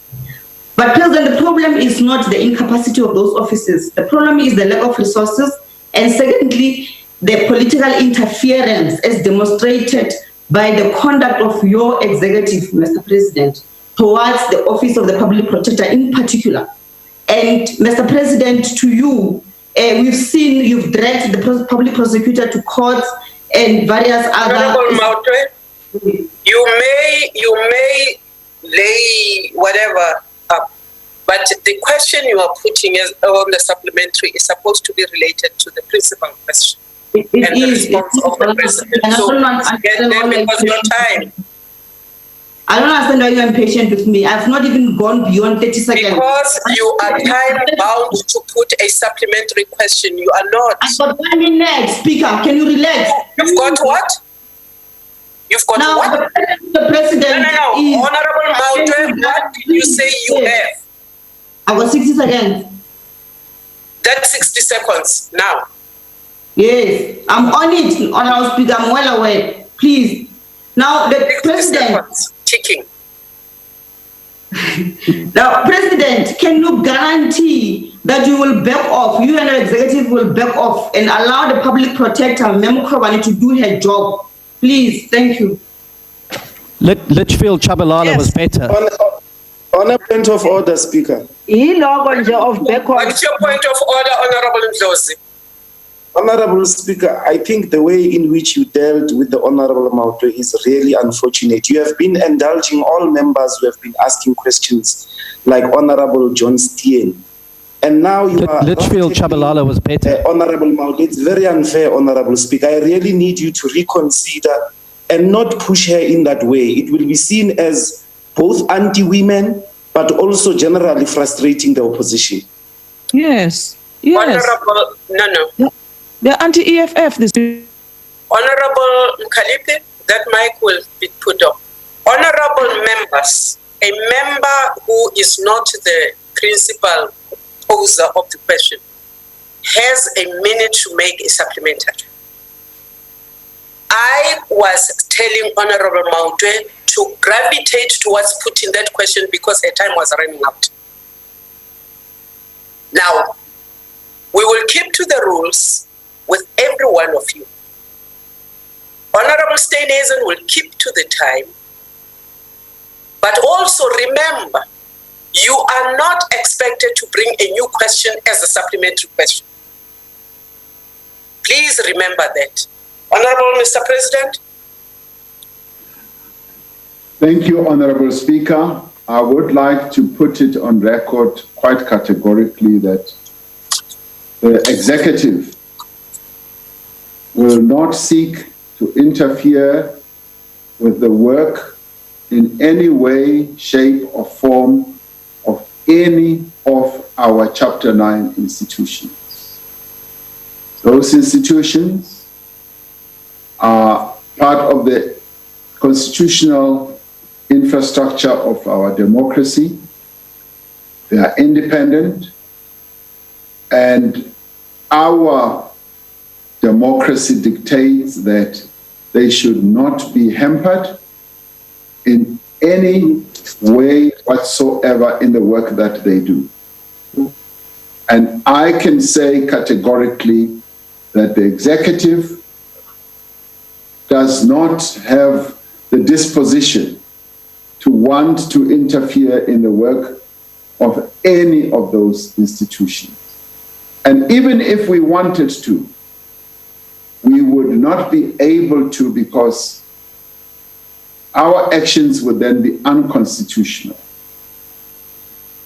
But President, the problem is not the incapacity of those offices. The problem is the lack of resources, and secondly, the political interference as demonstrated by the conduct of your executive, Mr. President, towards the Office of the Public Protector in particular. And Mr. President, to you, we've seen you've dragged the public prosecutor to court and various other... Honorable Maudwe, you may lay whatever up, but the question you are putting on the supplementary is supposed to be related to the principal question. It is. The response of the President. So get there because your time. I don't understand why you're impatient with me. I've not even gone beyond 30 seconds. Because you are time bound to put a supplementary question. You are not. I've got 1 minute, Speaker. Can you relax? You've got what? You've got now, what? The President No. Honorable Maudwe, what did you say you have? I got 60 seconds. That's 60 seconds now. Yes, I'm on it, Honorable Speaker. I'm well aware. Please. Now, the President... Ticking. Now, President, can you guarantee that you will back off, you and your executive will back off and allow the public protector, Memo Krawani, to do her job? Please, thank you. Litchfield Chabalala was better. On a point of order, Speaker. What's your point of order, Honorable Ndlozi? Honorable Speaker, I think the way in which you dealt with the Honorable Maudwe is really unfortunate. You have been indulging all members who have been asking questions, like Honorable John Steen. And now you are... Litchfield Chabalala was better. Honorable Maudwe, it's very unfair, Honorable Speaker. I really need you to reconsider and not push her in that way. It will be seen as both anti-women, but also generally frustrating the opposition. Yes. Honorable, no. They're anti-EFF. Honorable Mkalipe, that mic will be put up. Honorable members, a member who is not the principal poser of the question has a minute to make a supplementary. I was telling Honorable Maudwe to gravitate towards putting that question because her time was running out. Now, we will keep to the rules with every one of you. Honorable Steenhuisen will keep to the time, but also remember, you are not expected to bring a new question as a supplementary question. Please remember that. Honorable Mr. President. Thank you, Honorable Speaker. I would like to put it on record quite categorically that the executive will not seek to interfere with the work in any way, shape, or form of any of our Chapter 9 institutions. Those institutions are part of the constitutional infrastructure of our democracy. They are independent, and our democracy dictates that they should not be hampered in any way whatsoever in the work that they do. And I can say categorically that the executive does not have the disposition to want to interfere in the work of any of those institutions. And even if we wanted to, we would not be able to, because our actions would then be unconstitutional.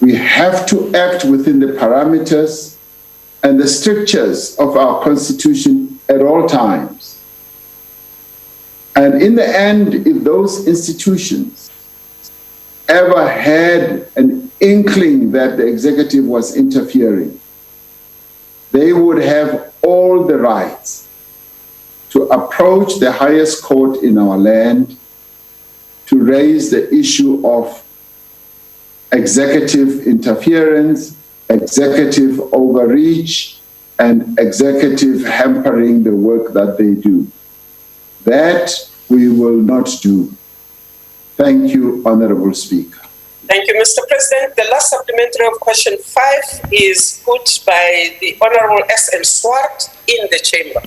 We have to act within the parameters and the strictures of our Constitution at all times. And in the end, if those institutions ever had an inkling that the executive was interfering, they would have all the rights to approach the highest court in our land to raise the issue of executive interference, executive overreach, and executive hampering the work that they do. That we will not do. Thank you, Honorable Speaker. Thank you, Mr. President. The last supplementary of question 5 is put by the Honorable S.M. Swart in the chamber.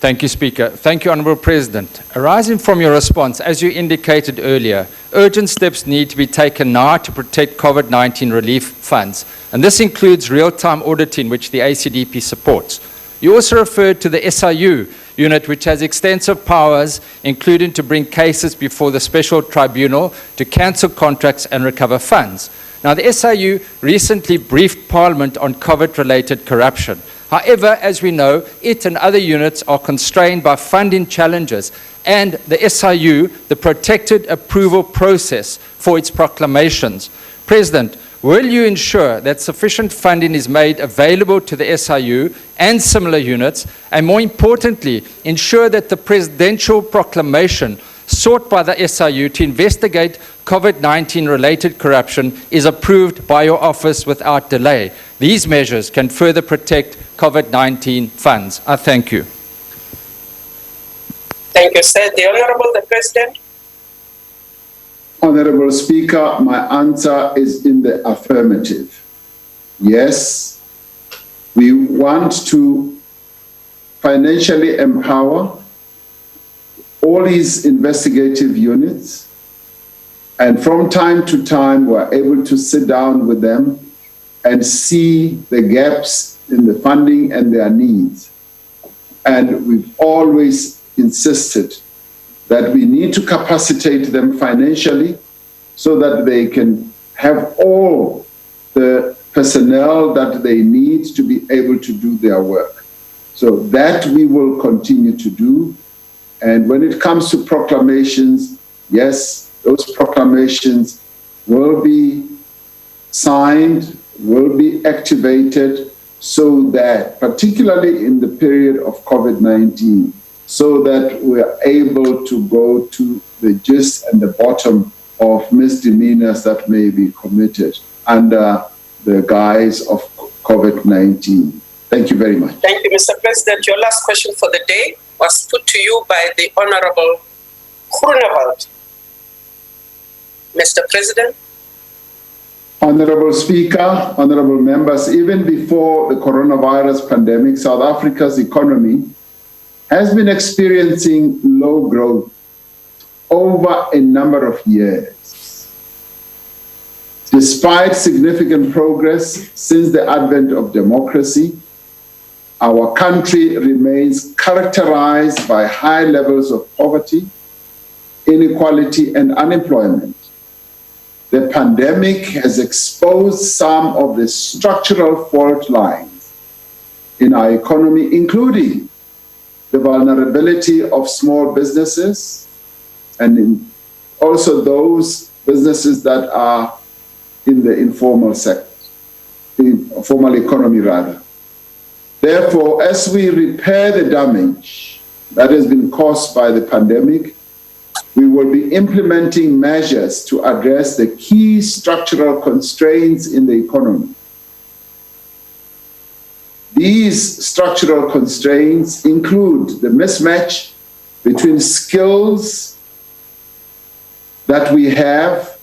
Thank you, Speaker. Thank you, Honourable President. Arising from your response, as you indicated earlier, urgent steps need to be taken now to protect COVID-19 relief funds, and this includes real-time auditing, which the ACDP supports. You also referred to the SIU unit, which has extensive powers, including to bring cases before the special tribunal to cancel contracts and recover funds. Now, the SIU recently briefed Parliament on COVID-related corruption. However, as we know, it and other units are constrained by funding challenges, and the SIU, the protected approval process for its proclamations. President, will you ensure that sufficient funding is made available to the SIU and similar units, and more importantly, ensure that the presidential proclamation sought by the SIU to investigate COVID-19 related corruption is approved by your office without delay? These measures can further protect COVID-19 funds. I thank you. Thank you, sir. The Honorable the President. Honorable Speaker, my answer is in the affirmative. Yes, we want to financially empower all these investigative units, and from time to time we're able to sit down with them and see the gaps in the funding and their needs. And we've always insisted that we need to capacitate them financially so that they can have all the personnel that they need to be able to do their work. So that we will continue to do. And when it comes to proclamations, yes, those proclamations will be signed, will be activated, so that, particularly in the period of COVID-19, so that we are able to go to the gist and the bottom of misdemeanors that may be committed under the guise of COVID-19. Thank you very much. Thank you, Mr. President. Your last question for the day was put to you by the Honorable Groenewald. Mr. President. Honorable Speaker, honorable members, even before the coronavirus pandemic, South Africa's economy has been experiencing low growth over a number of years. Despite significant progress since the advent of democracy, our country remains characterized by high levels of poverty, inequality, and unemployment. The pandemic has exposed some of the structural fault lines in our economy, including the vulnerability of small businesses and also those businesses that are in the informal sector, the formal economy rather. Therefore, as we repair the damage that has been caused by the pandemic, we will be implementing measures to address the key structural constraints in the economy. These structural constraints include the mismatch between skills that we have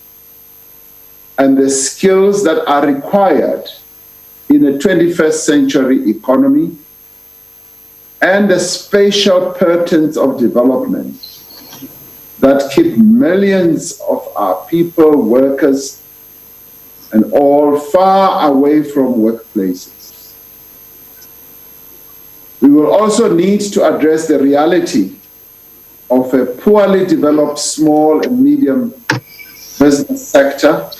and the skills that are required in a 21st century economy, and the spatial patterns of development that keep millions of our people, workers, and all far away from workplaces. We will also need to address the reality of a poorly developed small and medium business sector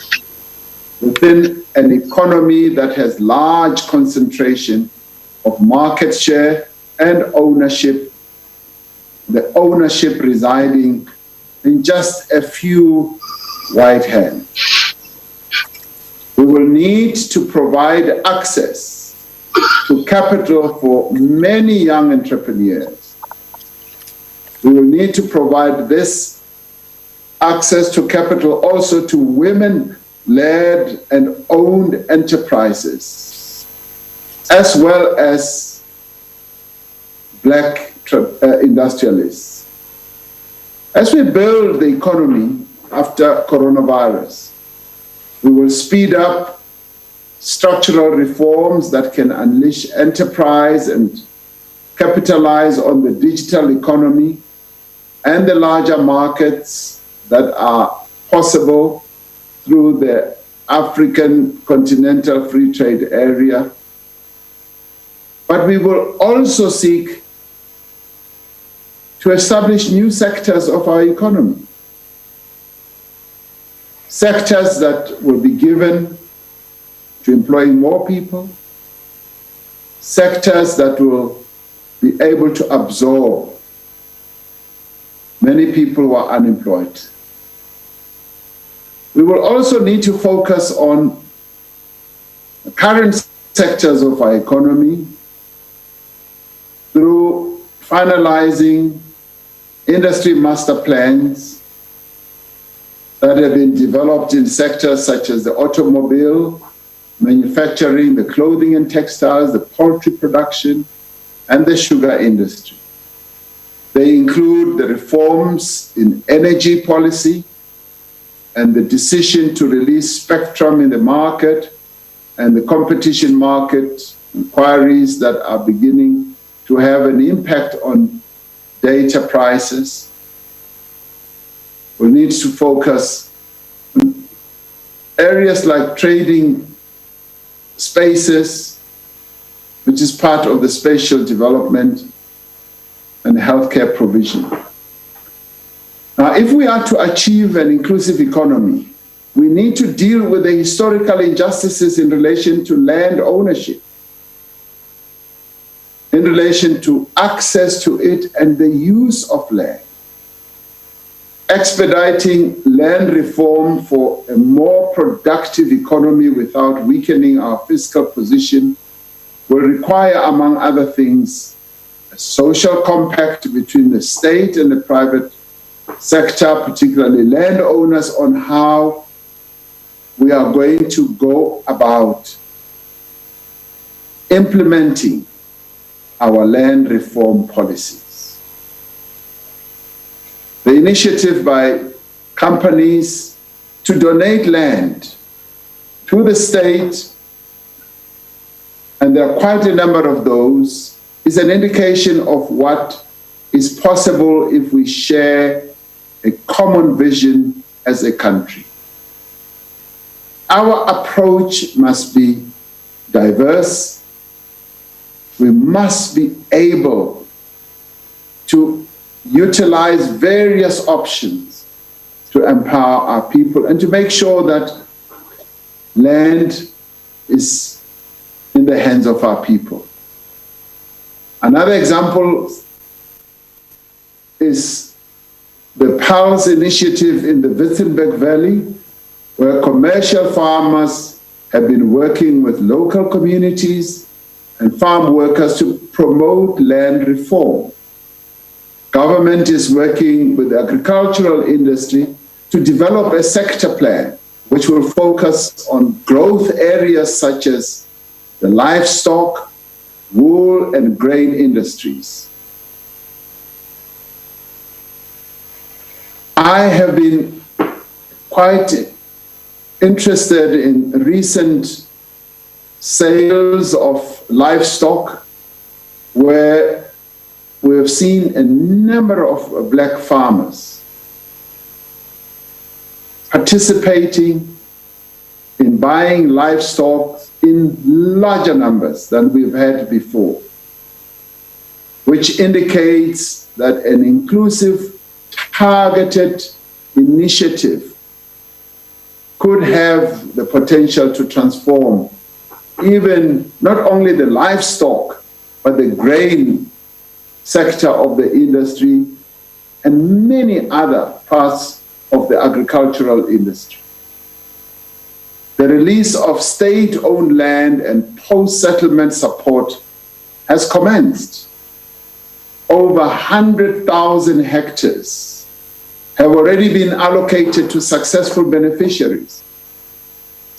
within an economy that has large concentration of market share and ownership, the ownership residing in just a few white hands. We will need to provide access to capital for many young entrepreneurs. We will need to provide this access to capital also to women-led and owned enterprises, as well as Black industrialists. As we build the economy after coronavirus, we will speed up structural reforms that can unleash enterprise and capitalize on the digital economy and the larger markets that are possible through the African Continental Free Trade Area. But we will also seek to establish new sectors of our economy. Sectors that will be given to employing more people, sectors that will be able to absorb many people who are unemployed. We will also need to focus on the current sectors of our economy through finalizing industry master plans that have been developed in sectors such as the automobile, manufacturing, the clothing and textiles, the poultry production, and the sugar industry. They include the reforms in energy policy and the decision to release spectrum in the market and the competition market inquiries that are beginning to have an impact on data prices. We need to focus on areas like trading spaces, which is part of the spatial development and healthcare provision. Now, if we are to achieve an inclusive economy, we need to deal with the historical injustices in relation to land ownership, in relation to access to it and the use of land. Expediting land reform for a more productive economy without weakening our fiscal position will require, among other things, a social compact between the state and the private sector, particularly landowners, on how we are going to go about implementing our land reform policies. The initiative by companies to donate land to the state, and there are quite a number of those, is an indication of what is possible if we share a common vision as a country. Our approach must be diverse. We must be able to utilize various options to empower our people and to make sure that land is in the hands of our people. Another example is the Pulse initiative in the Witzenberg Valley, where commercial farmers have been working with local communities and farm workers to promote land reform. Government is working with the agricultural industry to develop a sector plan which will focus on growth areas such as the livestock, wool and grain industries. I have been quite interested in recent sales of livestock where we have seen a number of black farmers participating in buying livestock in larger numbers than we've had before, which indicates that an inclusive, targeted initiative could have the potential to transform even not only the livestock, but the grain sector of the industry and many other parts of the agricultural industry. The release of state-owned land and post-settlement support has commenced. Over 100,000 hectares have already been allocated to successful beneficiaries.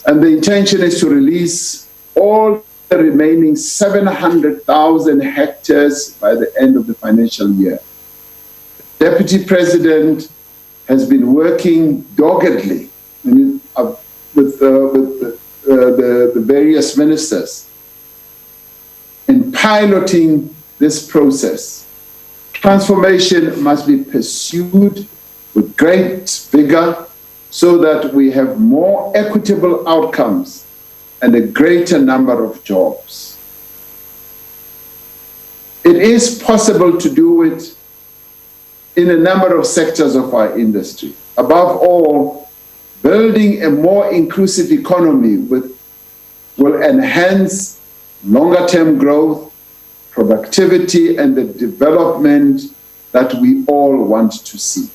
And the intention is to release all the remaining 700,000 hectares by the end of the financial year. Deputy President has been working doggedly with the various ministers in piloting this process. Transformation must be pursued with great vigor so that we have more equitable outcomes and a greater number of jobs. It is possible to do it in a number of sectors of our industry. Above all, building a more inclusive economy will enhance longer-term growth, productivity, and the development that we all want to see.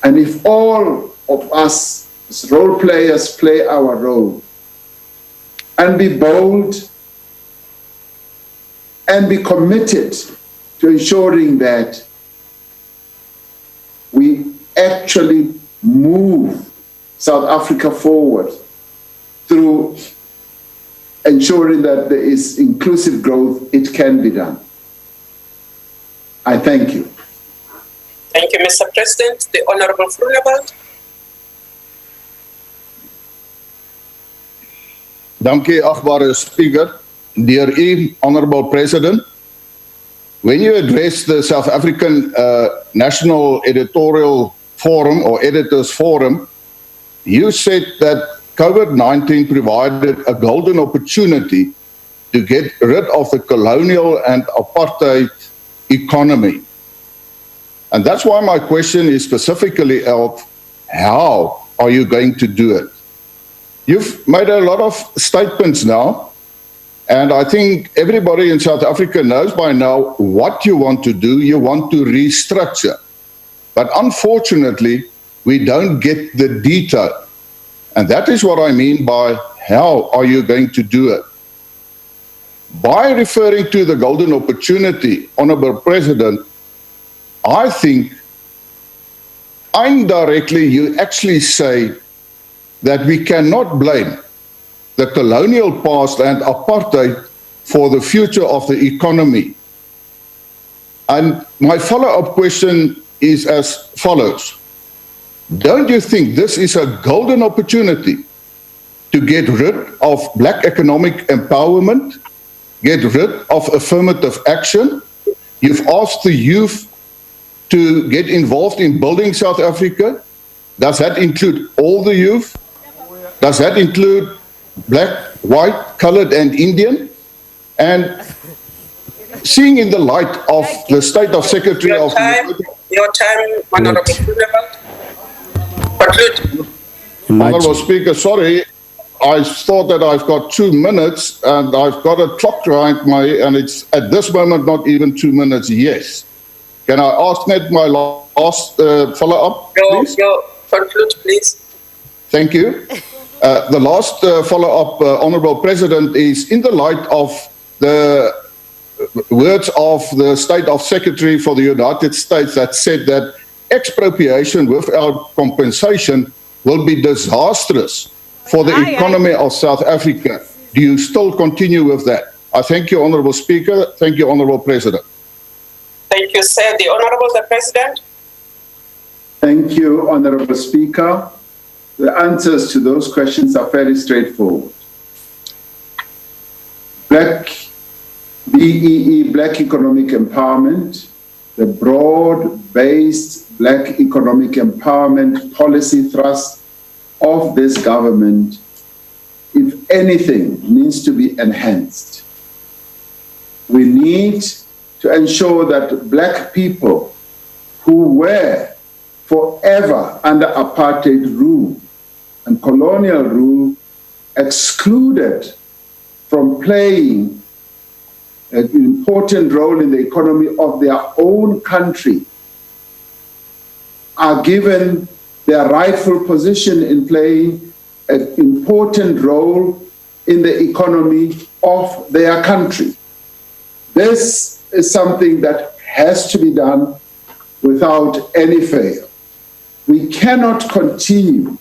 And if all of us as role players play our role and be bold and be committed to ensuring that we actually move South Africa forward through ensuring that there is inclusive growth, it can be done. I thank you. Thank you, Mr. President. The Honorable Groenewald. Dankie, achtbare Speaker. Dear U, Honorable President, when you addressed the South African National Editorial Forum or Editors Forum, you said that COVID-19 provided a golden opportunity to get rid of the colonial and apartheid economy. And that's why my question is specifically of how are you going to do it? You've made a lot of statements now, and I think everybody in South Africa knows by now what you want to do. You want to restructure. But unfortunately, we don't get the detail. And that is what I mean by how are you going to do it? By referring to the golden opportunity, Honorable President, I think indirectly you actually say that we cannot blame the colonial past and apartheid for the future of the economy. And my follow-up question is as follows. Don't you think this is a golden opportunity to get rid of black economic empowerment, get rid of affirmative action? You've asked the youth to get involved in building South Africa. Does that include all the youth? Does that include black, white, colored, and Indian? And seeing in the light of the State of Secretary of... Your time, Honorable Groenewald. Honourable Speaker, sorry, I thought that I've got 2 minutes and I've got a clock behind and it's at this moment not even 2 minutes, yes. Can I ask net my last follow-up, please? Conclude, please. Thank you. The last follow-up, Honourable President, is in the light of the words of the State of Secretary for the United States that said that expropriation without compensation will be disastrous for the economy of South Africa. Do you still continue with that? I thank you, Honourable Speaker. Thank you, Honourable President. Thank you, sir. The Honourable President. Thank you, Honourable Speaker. The answers to those questions are fairly straightforward. BEE, Black Economic Empowerment, the broad-based Black Economic Empowerment policy thrust of this government, if anything, needs to be enhanced. We need to ensure that Black people who were forever under apartheid rule and colonial rule, excluded from playing an important role in the economy of their own country, are given their rightful position in playing an important role in the economy of their country. This is something that has to be done without any fail. We cannot continue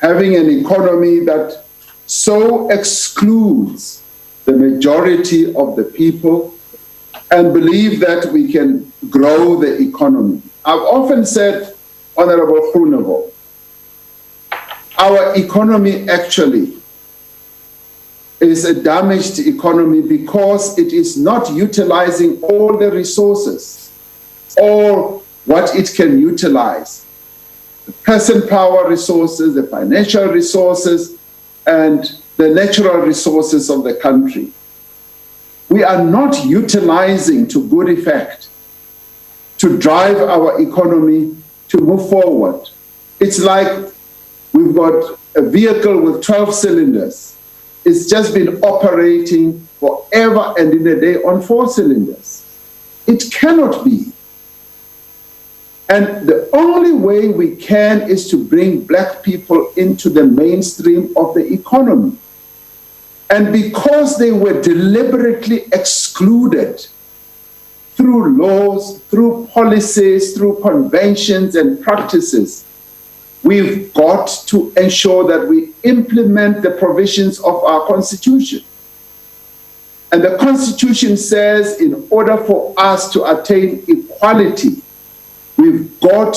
having an economy that so excludes the majority of the people and believe that we can grow the economy. I've often said, Honourable Groenewald, our economy actually is a damaged economy because it is not utilizing all the resources or what it can utilize. The person power resources, the financial resources, and the natural resources of the country. We are not utilizing to good effect to drive our economy to move forward. It's like we've got a vehicle with 12 cylinders. It's just been operating forever and in a day on 4 cylinders. It cannot be. And the only way we can is to bring Black people into the mainstream of the economy. And because they were deliberately excluded through laws, through policies, through conventions and practices, we've got to ensure that we implement the provisions of our Constitution. And the Constitution says in order for us to attain equality, we've got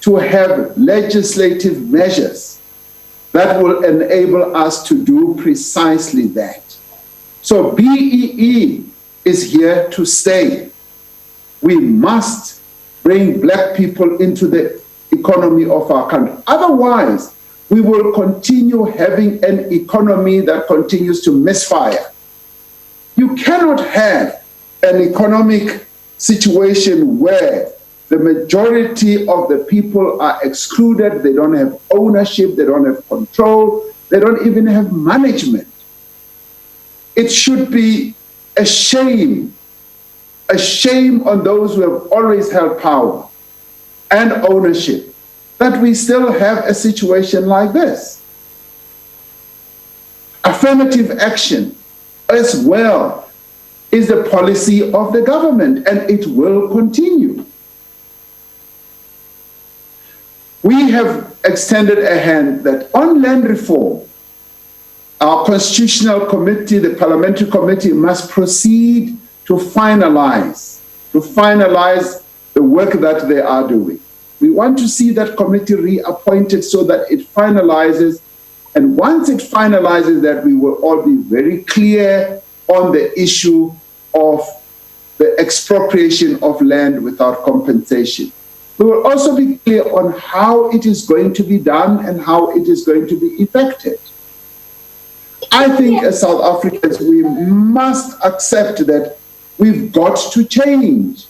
to have legislative measures that will enable us to do precisely that. So BEE is here to stay. We must bring Black people into the economy of our country. Otherwise, we will continue having an economy that continues to misfire. You cannot have an economic situation where the majority of the people are excluded, they don't have ownership, they don't have control, they don't even have management. It should be a shame on those who have always held power and ownership, that we still have a situation like this. Affirmative action as well is the policy of the government, and it will continue. We have extended a hand that on land reform, our constitutional committee, the parliamentary committee, must proceed to finalize the work that they are doing. We want to see that committee reappointed so that it finalizes, and once it finalizes that, we will all be very clear on the issue of the expropriation of land without compensation. We will also be clear on how it is going to be done and how it is going to be effected. I think as South Africans, we must accept that we've got to change.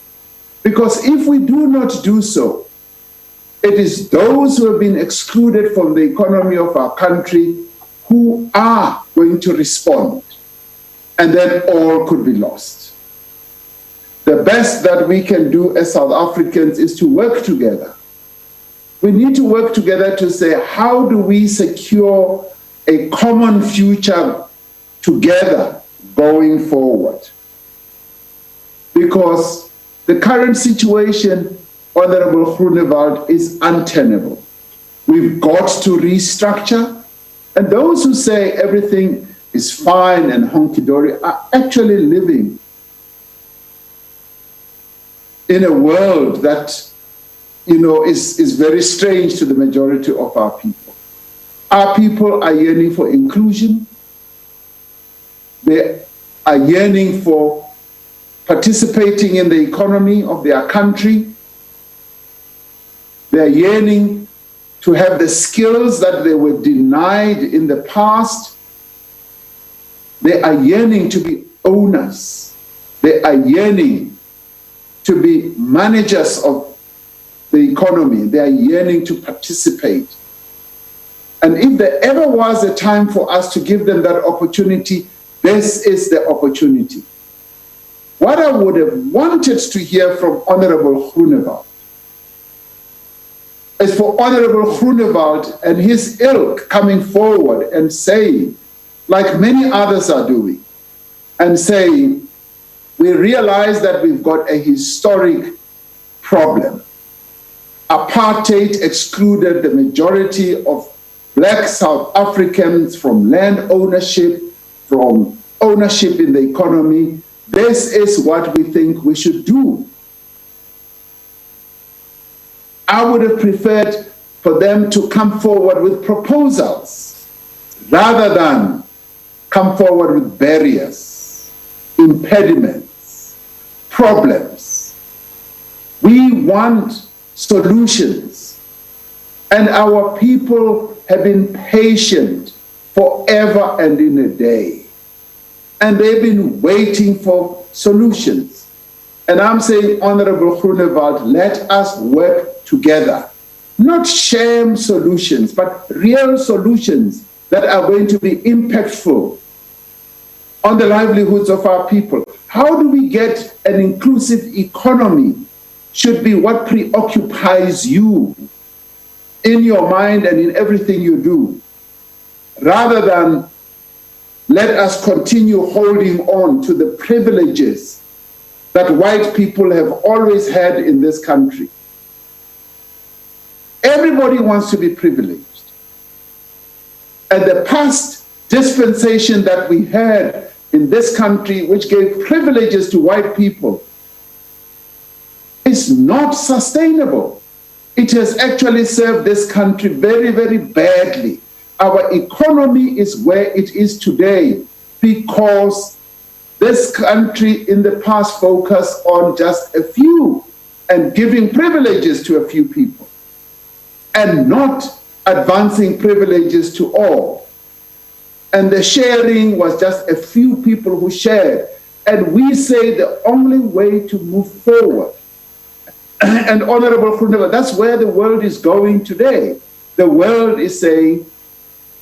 Because if we do not do so, It is those who have been excluded from the economy of our country who are going to respond, and then all could be lost. The best that we can do as South Africans is to work together. We need to work together to say, how do we secure a common future together going forward? Because the current situation, Honorable Groenewald, is untenable. We've got to restructure, and those who say everything is fine and honky-dory are actually living in a world that, is very strange to the majority of our people. Our people are yearning for inclusion. They are yearning for participating in the economy of their country. They are yearning to have the skills that they were denied in the past. They are yearning to be owners. They are yearning to be managers of the economy. They are yearning to participate. And if there ever was a time for us to give them that opportunity, this is the opportunity. What I would have wanted to hear from Honorable Groenewald is for Honorable Groenewald and his ilk coming forward and saying, like many others are doing, and saying, we realize that we've got a historic problem. Apartheid excluded the majority of Black South Africans from land ownership, from ownership in the economy. This is what we think we should do. I would have preferred for them to come forward with proposals rather than come forward with barriers, impediments, problems. We want solutions, and our people have been patient forever and in a day, and they've been waiting for solutions. And I'm saying, Honorable Groenewald, let us work together, not sham solutions, but real solutions that are going to be impactful on the livelihoods of our people. How do we get an inclusive economy should be what preoccupies you in your mind and in everything you do, rather than let us continue holding on to the privileges that white people have always had in this country. Everybody wants to be privileged. And the past dispensation that we had in this country, which gave privileges to white people, is not sustainable. It has actually served this country very, very badly. Our economy is where it is today because this country in the past focused on just a few and giving privileges to a few people and not advancing privileges to all. And the sharing was just a few people who shared. And we say the only way to move forward, and Honorable Groenewald, that's where the world is going today. The world is saying,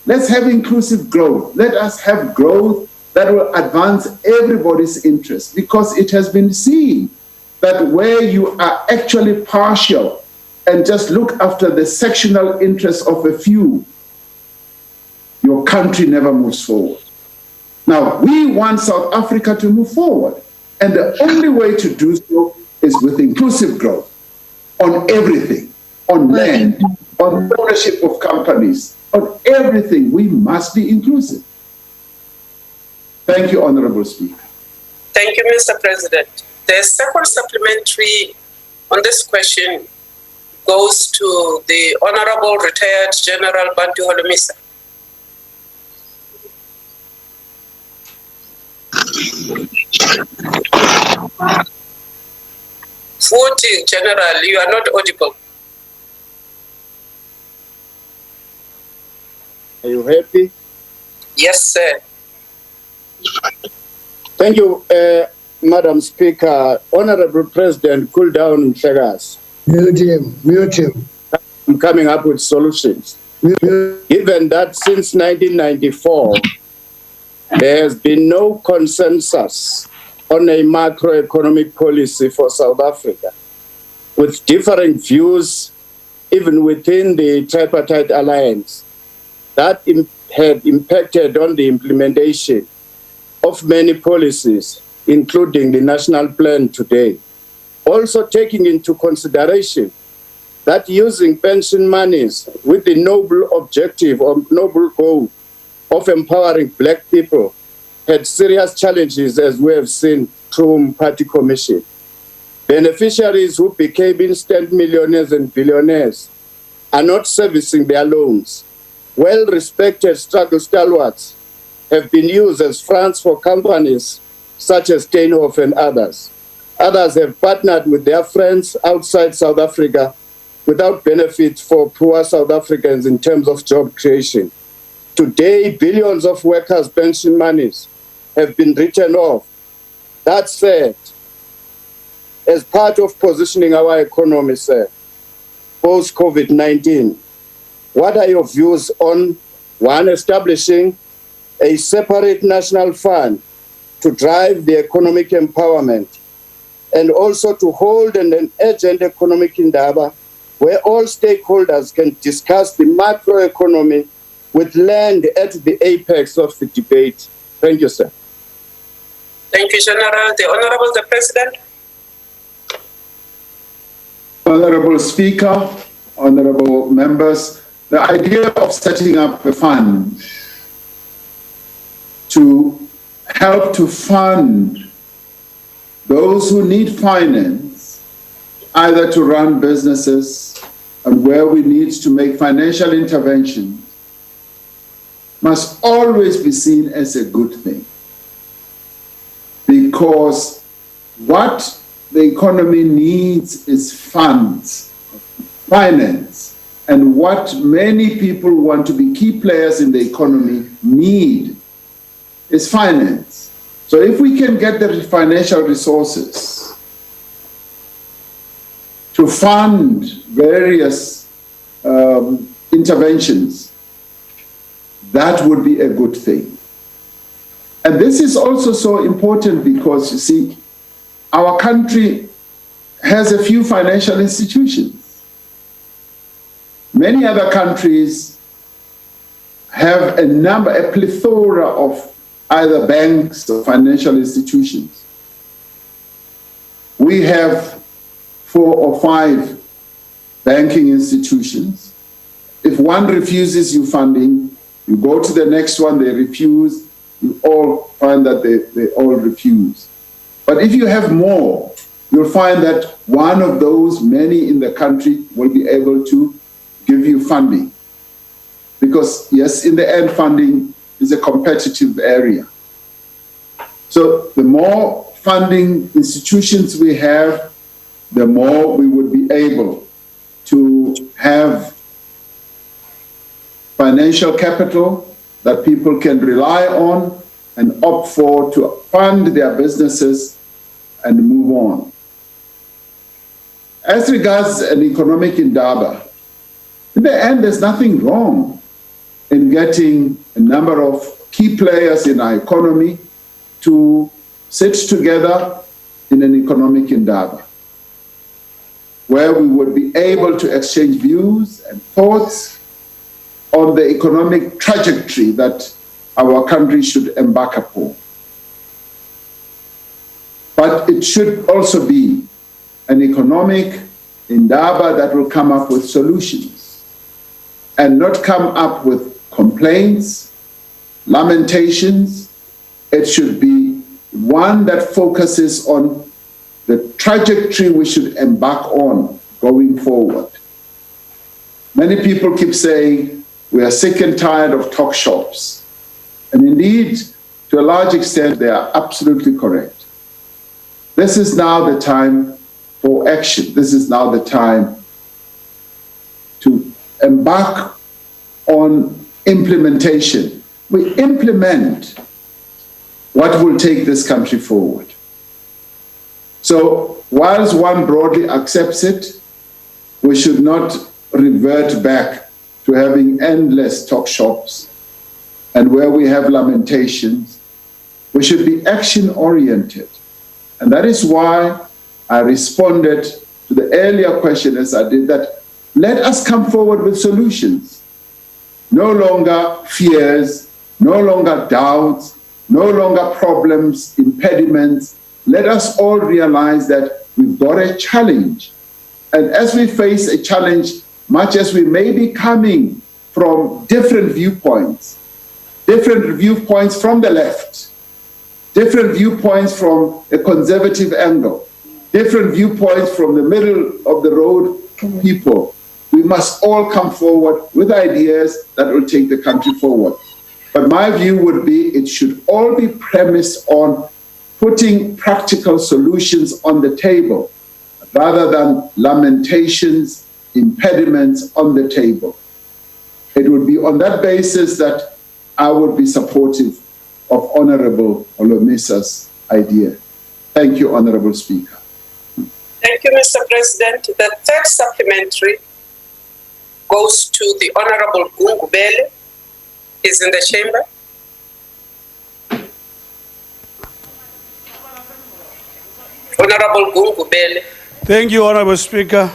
let's have inclusive growth. Let us have growth that will advance everybody's interest, because it has been seen that where you are actually partial and just look after the sectional interests of a few, your country never moves forward. Now, we want South Africa to move forward, and the only way to do so is with inclusive growth on everything, on land, on ownership of companies, on everything. We must be inclusive. Thank you, Honorable Speaker. Thank you, Mr. President. The second supplementary on this question goes to the Honorable Retired General Bantu Holomisa. Futhi, General, you are not audible. Are you happy? Yes, sir. Thank you, Madam Speaker. Honorable President, cool down, Shagas. Mute him, mute him. coming up with solutions. Given that since 1994, there has been no consensus on a macroeconomic policy for South Africa, with differing views even within the tripartite alliance, that had impacted on the implementation of many policies, including the national plan today. Also taking into consideration that using pension monies with the noble objective or noble goal of empowering Black people had serious challenges, as we have seen through Party Commission. Beneficiaries who became instant millionaires and billionaires are not servicing their loans. Well-respected struggle stalwarts have been used as fronts for companies such as Steinhoff and others. Others have partnered with their friends outside South Africa without benefit for poor South Africans in terms of job creation. Today, billions of workers' pension monies have been written off. That said, as part of positioning our economy, sir, post-COVID-19, what are your views on, one, establishing a separate national fund to drive the economic empowerment, and also to hold an urgent economic indaba where all stakeholders can discuss the macroeconomy with land at the apex of the debate? Thank you, sir. Thank you, General. The Honorable the President. Honorable Speaker, honorable members, the idea of setting up a fund to help to fund those who need finance, either to run businesses and where we need to make financial interventions, must always be seen as a good thing. Because what the economy needs is funds, finance, and what many people who want to be key players in the economy need is finance. So if we can get the financial resources to fund various interventions, that would be a good thing. And this is also so important because, you see, our country has a few financial institutions. Many other countries have a plethora of either banks or financial institutions. We have 4 or 5 banking institutions. If one refuses you funding, you go to the next one, they refuse, you all find that they all refuse. But if you have more, you'll find that one of those many in the country will be able to give you funding. Because yes, in the end, funding is a competitive area. So the more funding institutions we have, the more we would be able to have financial capital that people can rely on and opt for to fund their businesses and move on. As regards an economic indaba, in the end, there's nothing wrong in getting a number of key players in our economy to sit together in an economic indaba, where we would be able to exchange views and thoughts on the economic trajectory that our country should embark upon. But it should also be an economic indaba that will come up with solutions and not come up with complaints, lamentations. It should be one that focuses on the trajectory we should embark on going forward. Many people keep saying we are sick and tired of talk shops. And indeed, to a large extent, they are absolutely correct. This is now the time for action. This is now the time to embark on implementation. We implement what will take this country forward. So whilst one broadly accepts it, we should not revert back to having endless talk shops and where we have lamentations. We should be action-oriented. And that is why I responded to the earlier question as I did, that let us come forward with solutions. No longer fears, no longer doubts, no longer problems, impediments. Let us all realize that we've got a challenge. And as we face a challenge, much as we may be coming from different viewpoints from the left, different viewpoints from a conservative angle, different viewpoints from the middle of the road people, we must all come forward with ideas that will take the country forward. But my view would be it should all be premised on putting practical solutions on the table rather than lamentations, impediments on the table. It would be on that basis that I would be supportive of Honorable Olomisa's idea. Thank you, Honorable Speaker. Thank you, Mr. President. The third supplementary goes to the Honorable Gungubele. Is in the chamber. Honorable Gungubele. Thank you, Honorable Speaker.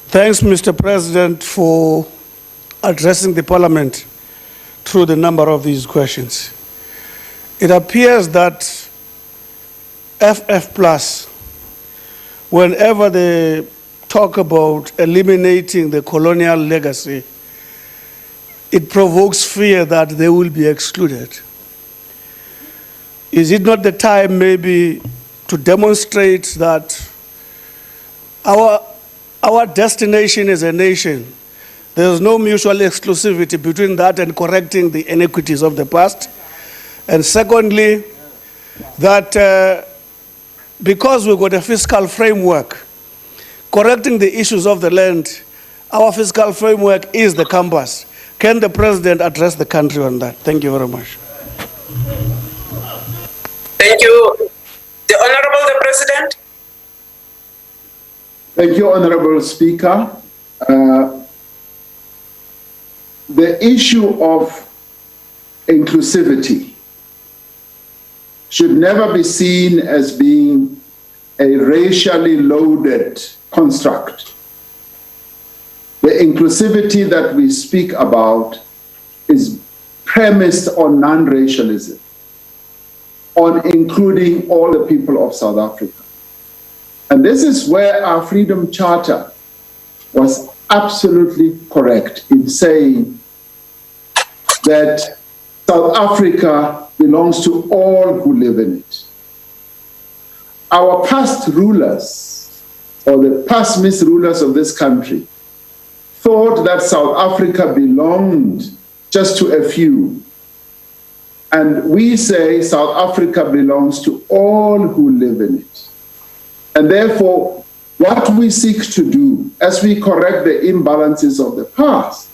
Thanks, Mr. President, for addressing the Parliament through the number of these questions. It appears that FF+, whenever they talk about eliminating the colonial legacy, it provokes fear that they will be excluded. Is it not the time maybe to demonstrate that our destination as a nation, there is no mutual exclusivity between that and correcting the inequities of the past? And secondly, that because we've got a fiscal framework, correcting the issues of the land, our fiscal framework is the compass. Can the President address the country on that? Thank you very much. Thank you. The Honorable the President. Thank you, Honorable Speaker. The issue of inclusivity should never be seen as being a racially loaded construct. The inclusivity that we speak about is premised on non-racialism, on including all the people of South Africa. And this is where our Freedom Charter was absolutely correct in saying that South Africa belongs to all who live in it. Our past rulers, or the past misrulers of this country, thought that South Africa belonged just to a few. And we say South Africa belongs to all who live in it. And therefore, what we seek to do as we correct the imbalances of the past,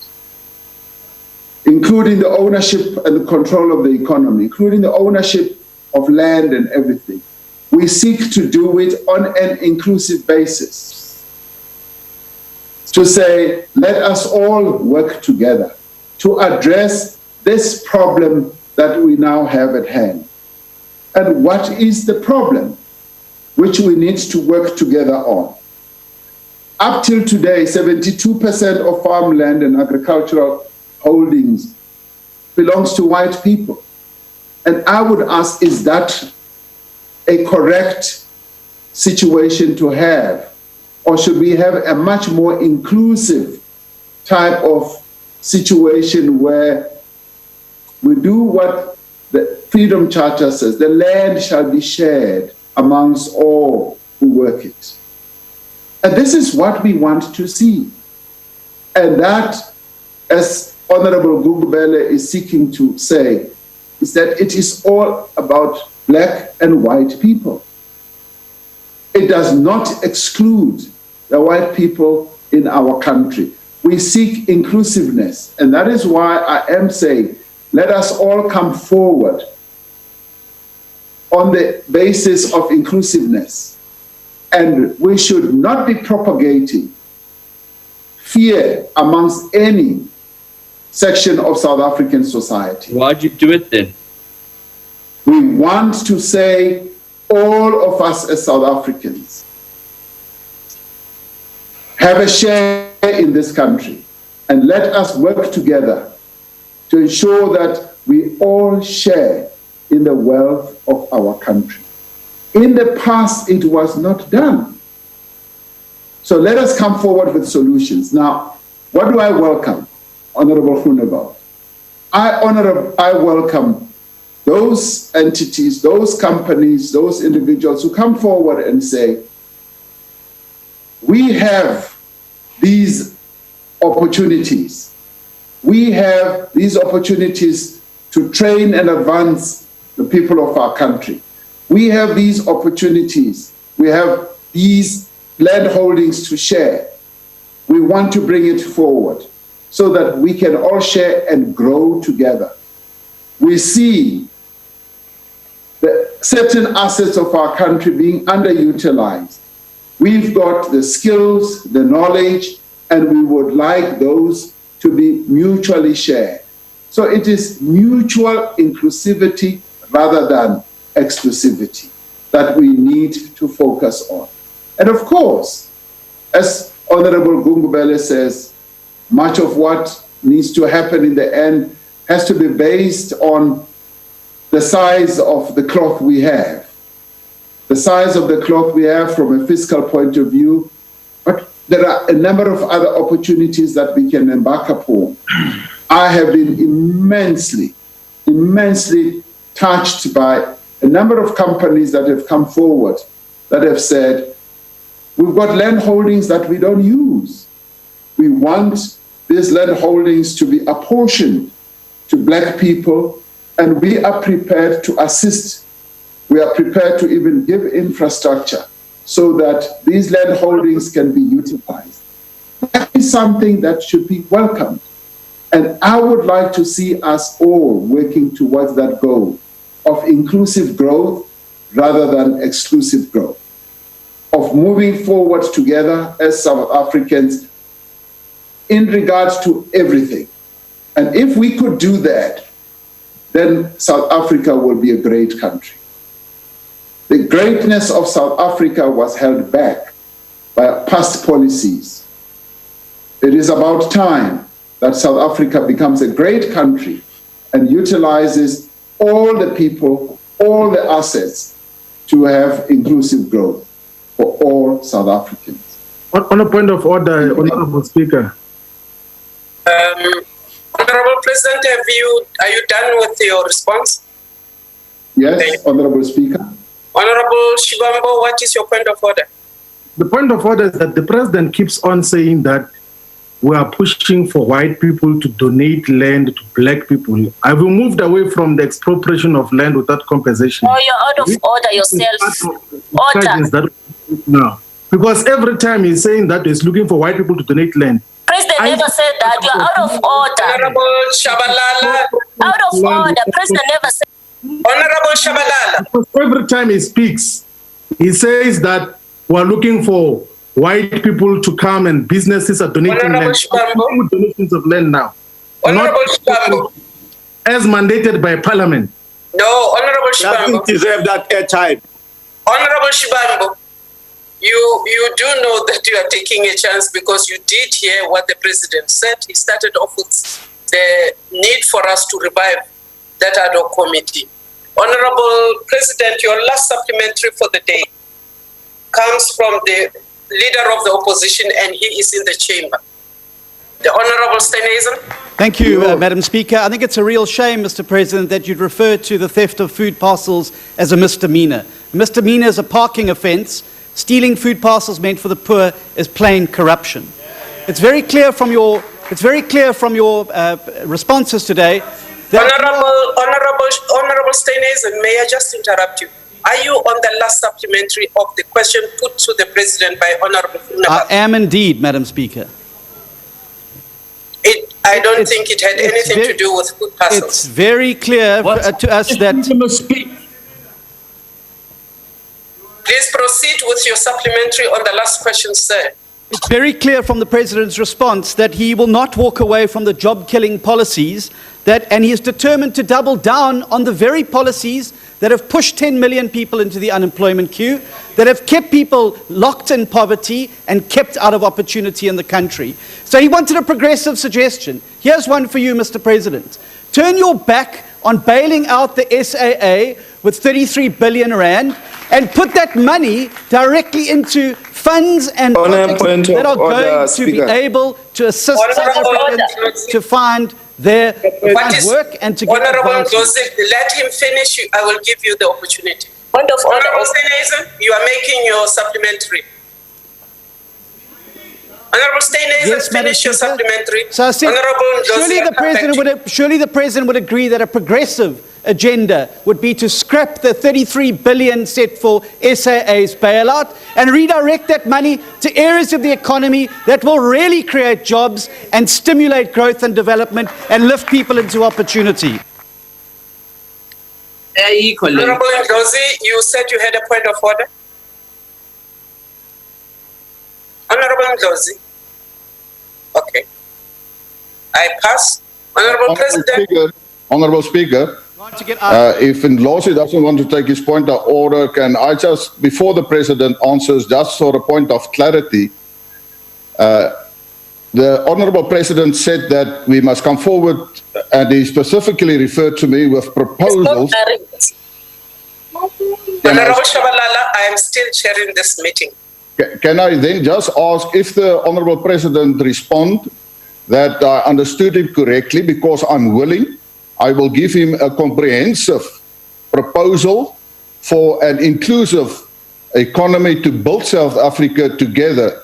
including the ownership and the control of the economy, including the ownership of land and everything, we seek to do it on an inclusive basis. To say, let us all work together to address this problem that we now have at hand. And what is the problem which we need to work together on? Up till today, 72% of farmland and agricultural holdings belongs to white people. And I would ask, is that a correct situation to have? Or should we have a much more inclusive type of situation where we do what the Freedom Charter says, the land shall be shared amongst all who work it. And this is what we want to see. And that, as Honorable Gungubele is seeking to say, is that it is all about black and white people. It does not exclude the white people in our country. We seek inclusiveness, and that is why I am saying, let us all come forward on the basis of inclusiveness. And we should not be propagating fear amongst any section of South African society. Why'd you do it then? We want to say, all of us as South Africans have a share in this country, and let us work together to ensure that we all share in the wealth of our country. In the past, it was not done. So let us come forward with solutions. Now, what do I welcome, Honorable Groenewald? I welcome those entities, those companies, those individuals who come forward and say, we have these opportunities. We have these opportunities to train and advance the people of our country. We have these opportunities. We have these land holdings to share. We want to bring it forward so that we can all share and grow together. We see the certain assets of our country being underutilized. We've got the skills, the knowledge, and we would like those to be mutually shared. So it is mutual inclusivity rather than exclusivity that we need to focus on. And of course, as Honorable Gungubele says, much of what needs to happen in the end has to be based on the size of the cloth we have. The size of the cloth we have from a fiscal point of view, but there are a number of other opportunities that we can embark upon. I have been immensely touched by a number of companies that have come forward that have said, we've got land holdings that we don't use. We want these land holdings to be apportioned to Black people, and we are prepared to assist. We are prepared to even give infrastructure so that these land holdings can be utilized. That is something that should be welcomed. And I would like to see us all working towards that goal of inclusive growth rather than exclusive growth, of moving forward together as South Africans in regards to everything. And if we could do that, then South Africa will be a great country. The greatness of South Africa was held back by past policies. It is about time that South Africa becomes a great country and utilizes all the people, all the assets to have inclusive growth for all South Africans. On a point of order, Honorable Speaker. Honorable President, are you done with your response? Yes, Honorable Speaker. Honorable Shivambo, what is your point of order? The point of order is that the President keeps on saying that we are pushing for white people to donate land to Black people. Have we moved away from the expropriation of land without compensation? Oh, you're out of order yourself. Order. No. Because every time he's saying that he's looking for white people to donate land. President never said that. You're out of order. Honorable Shabalala. Out of order. President never said. Honorable Shabalala. Because every time he speaks, he says that we're looking for white people to come and businesses are donating land. Donations of land now. Honorable Shibambo. As mandated by Parliament. No, Honorable Shibambo. Doesn't deserve that airtime. Honorable Shibambo, you do know that you are taking a chance because you did hear what the President said. He started off with the need for us to revive that ad hoc committee. Honorable President, your last supplementary for the day comes from the leader of the opposition, and he is in the chamber. The Honorable Stenezen. Thank you, Madam Speaker. I think it's a real shame, Mr. President, that you'd refer to the theft of food parcels as a misdemeanor. A misdemeanor is a parking offence. Stealing food parcels meant for the poor is plain corruption. It's very clear from your responses today. Honorable Stenezen, may I just interrupt you? Are you on the last supplementary of the question put to the President by Honorable Groenewald? I am indeed, Madam Speaker. I don't think it had anything to do with food parcels. It's very clear to us that... Please proceed with your supplementary on the last question, sir. It's very clear from the President's response that he will not walk away from the job-killing policies and he is determined to double down on the very policies that have pushed 10 million people into the unemployment queue, that have kept people locked in poverty and kept out of opportunity in the country. So he wanted a progressive suggestion. Here's one for you, Mr. President. Turn your back on bailing out the SAA with 33 billion rand and put that money directly into funds and projects that are going to be able to assist South Africans to find their work and to get Honorable advancement. Joseph, let him finish. I will give you the opportunity. Point of order. Honorable Steenhuisen, you are making your supplementary. Honorable Steenhuisen, Yes, Madam finish your Speaker. supplementary. So I said, Honorable surely Joseph, the President would agree that a progressive agenda would be to scrap the 33 billion set for SAA's bailout and redirect that money to areas of the economy that will really create jobs and stimulate growth and development and lift people into opportunity. Honorable Ngozi, you said you had a point of order. Honorable Ngozi. Okay. I pass. Honorable President. Honorable Speaker, if Ndlozi doesn't want to take his point of order, can I just, before the President answers, just for a point of clarity, the Honorable President said that we must come forward, and he specifically referred to me with proposals. Honorable Shabalala, I am still chairing this meeting. Can I then just ask if the Honorable President respond that I understood him correctly, because I'm willing, I will give him a comprehensive proposal for an inclusive economy to build South Africa together.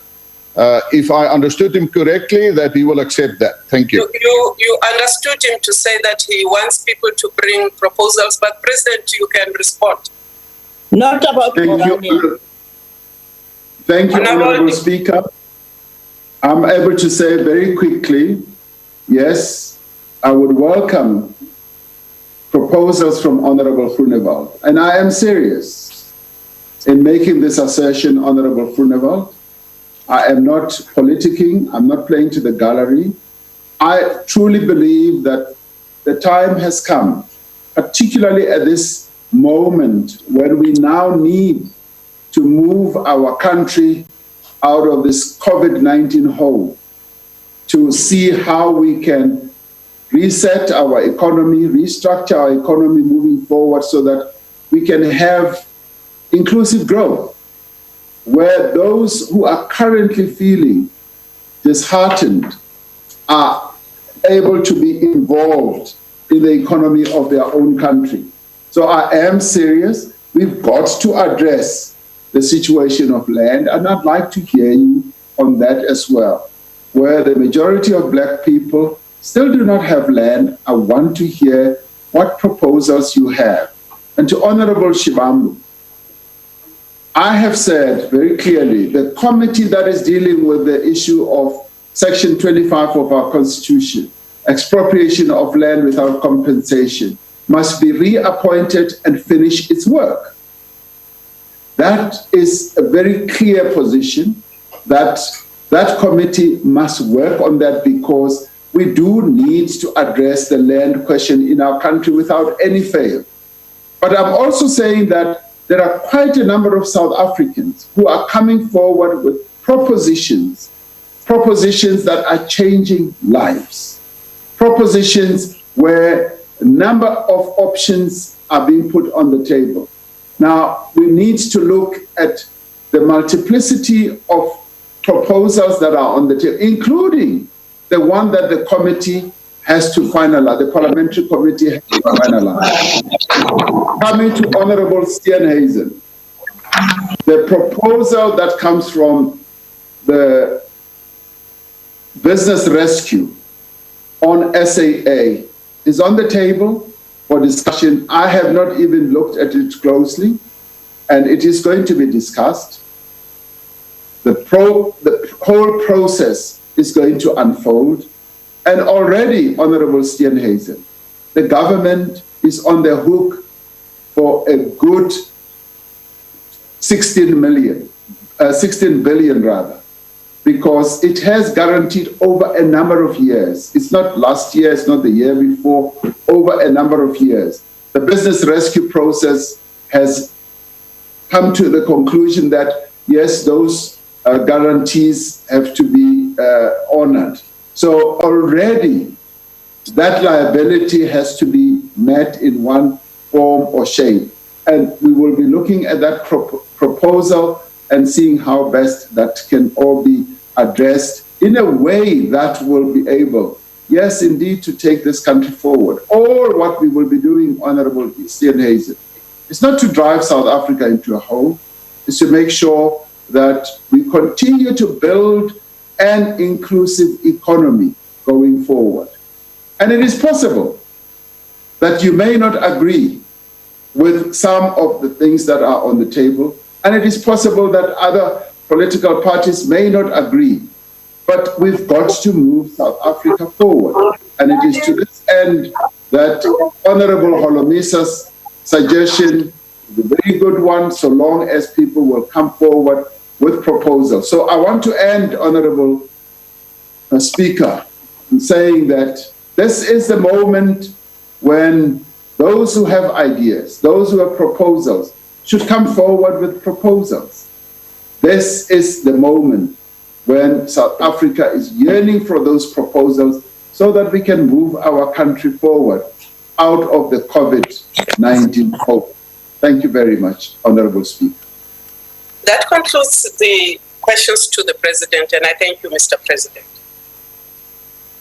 If I understood him correctly, that he will accept that. Thank you. You understood him to say that he wants people to bring proposals, but President, you can respond. Not about Thank you. Thank you, Honorable Speaker. I'm able to say very quickly, yes, I would welcome proposals from Honorable Groenewald. And I am serious in making this assertion, Honorable Groenewald. I am not politicking, I'm not playing to the gallery. I truly believe that the time has come, particularly at this moment when we now need to move our country out of this COVID-19 hole, to see how we can reset our economy, restructure our economy moving forward so that we can have inclusive growth, where those who are currently feeling disheartened are able to be involved in the economy of their own country. So I am serious. We've got to address the situation of land, and I'd like to hear you on that as well. Where the majority of Black people still do not have land, I want to hear what proposals you have. And to Honorable Shibambu, I have said very clearly, the committee that is dealing with the issue of Section 25 of our Constitution, expropriation of land without compensation, must be reappointed and finish its work. That is a very clear position, that that committee must work on that, because we do need to address the land question in our country without any fail. But I'm also saying that there are quite a number of South Africans who are coming forward with propositions that are changing lives, propositions where a number of options are being put on the table. Now, we need to look at the multiplicity of proposals that are on the table, including the one that the committee has to finalize, the parliamentary committee has to finalize. Coming to Honorable Steenhuisen, the proposal that comes from the Business Rescue on SAA is on the table for discussion. I have not even looked at it closely, and it is going to be discussed. The whole process is going to unfold. And already, Honorable Steenhuisen, the government is on the hook for a good 16 billion because it has guaranteed over a number of years. It's not last year, it's not the year before, over a number of years. The business rescue process has come to the conclusion that, yes, those guarantees have to be honored. So already that liability has to be met in one form or shape. And we will be looking at that proposal and seeing how best that can all be addressed in a way that will be able, yes, indeed, to take this country forward. All what we will be doing, Honorable Steenhuisen, is not to drive South Africa into a hole, is to make sure that we continue to build an inclusive economy going forward. And it is possible that you may not agree with some of the things that are on the table, and it is possible that other political parties may not agree, but we've got to move South Africa forward. And it is to this end that Honorable Holomisa's suggestion is a very good one, so long as people will come forward with proposals. So I want to end, Honorable Speaker, in saying that this is the moment when those who have ideas, those who have proposals, should come forward with proposals. This is the moment when South Africa is yearning for those proposals so that we can move our country forward out of the COVID-19 hole. Thank you very much, Honorable Speaker. That concludes the questions to the President, and I thank you, Mr. President.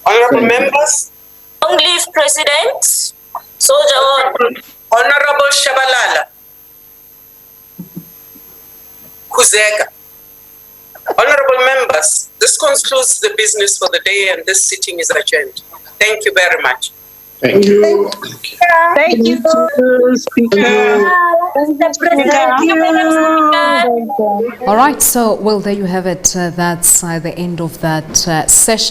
Honorable members. Long live President. Soldier on. Honorable Shabalala. Kuzega. Honorable members, this concludes the business for the day, and this sitting is adjourned. Thank you very much. Thank you. Thank you, Speaker. Thank you. All right, so, well, there you have it. That's the end of that session.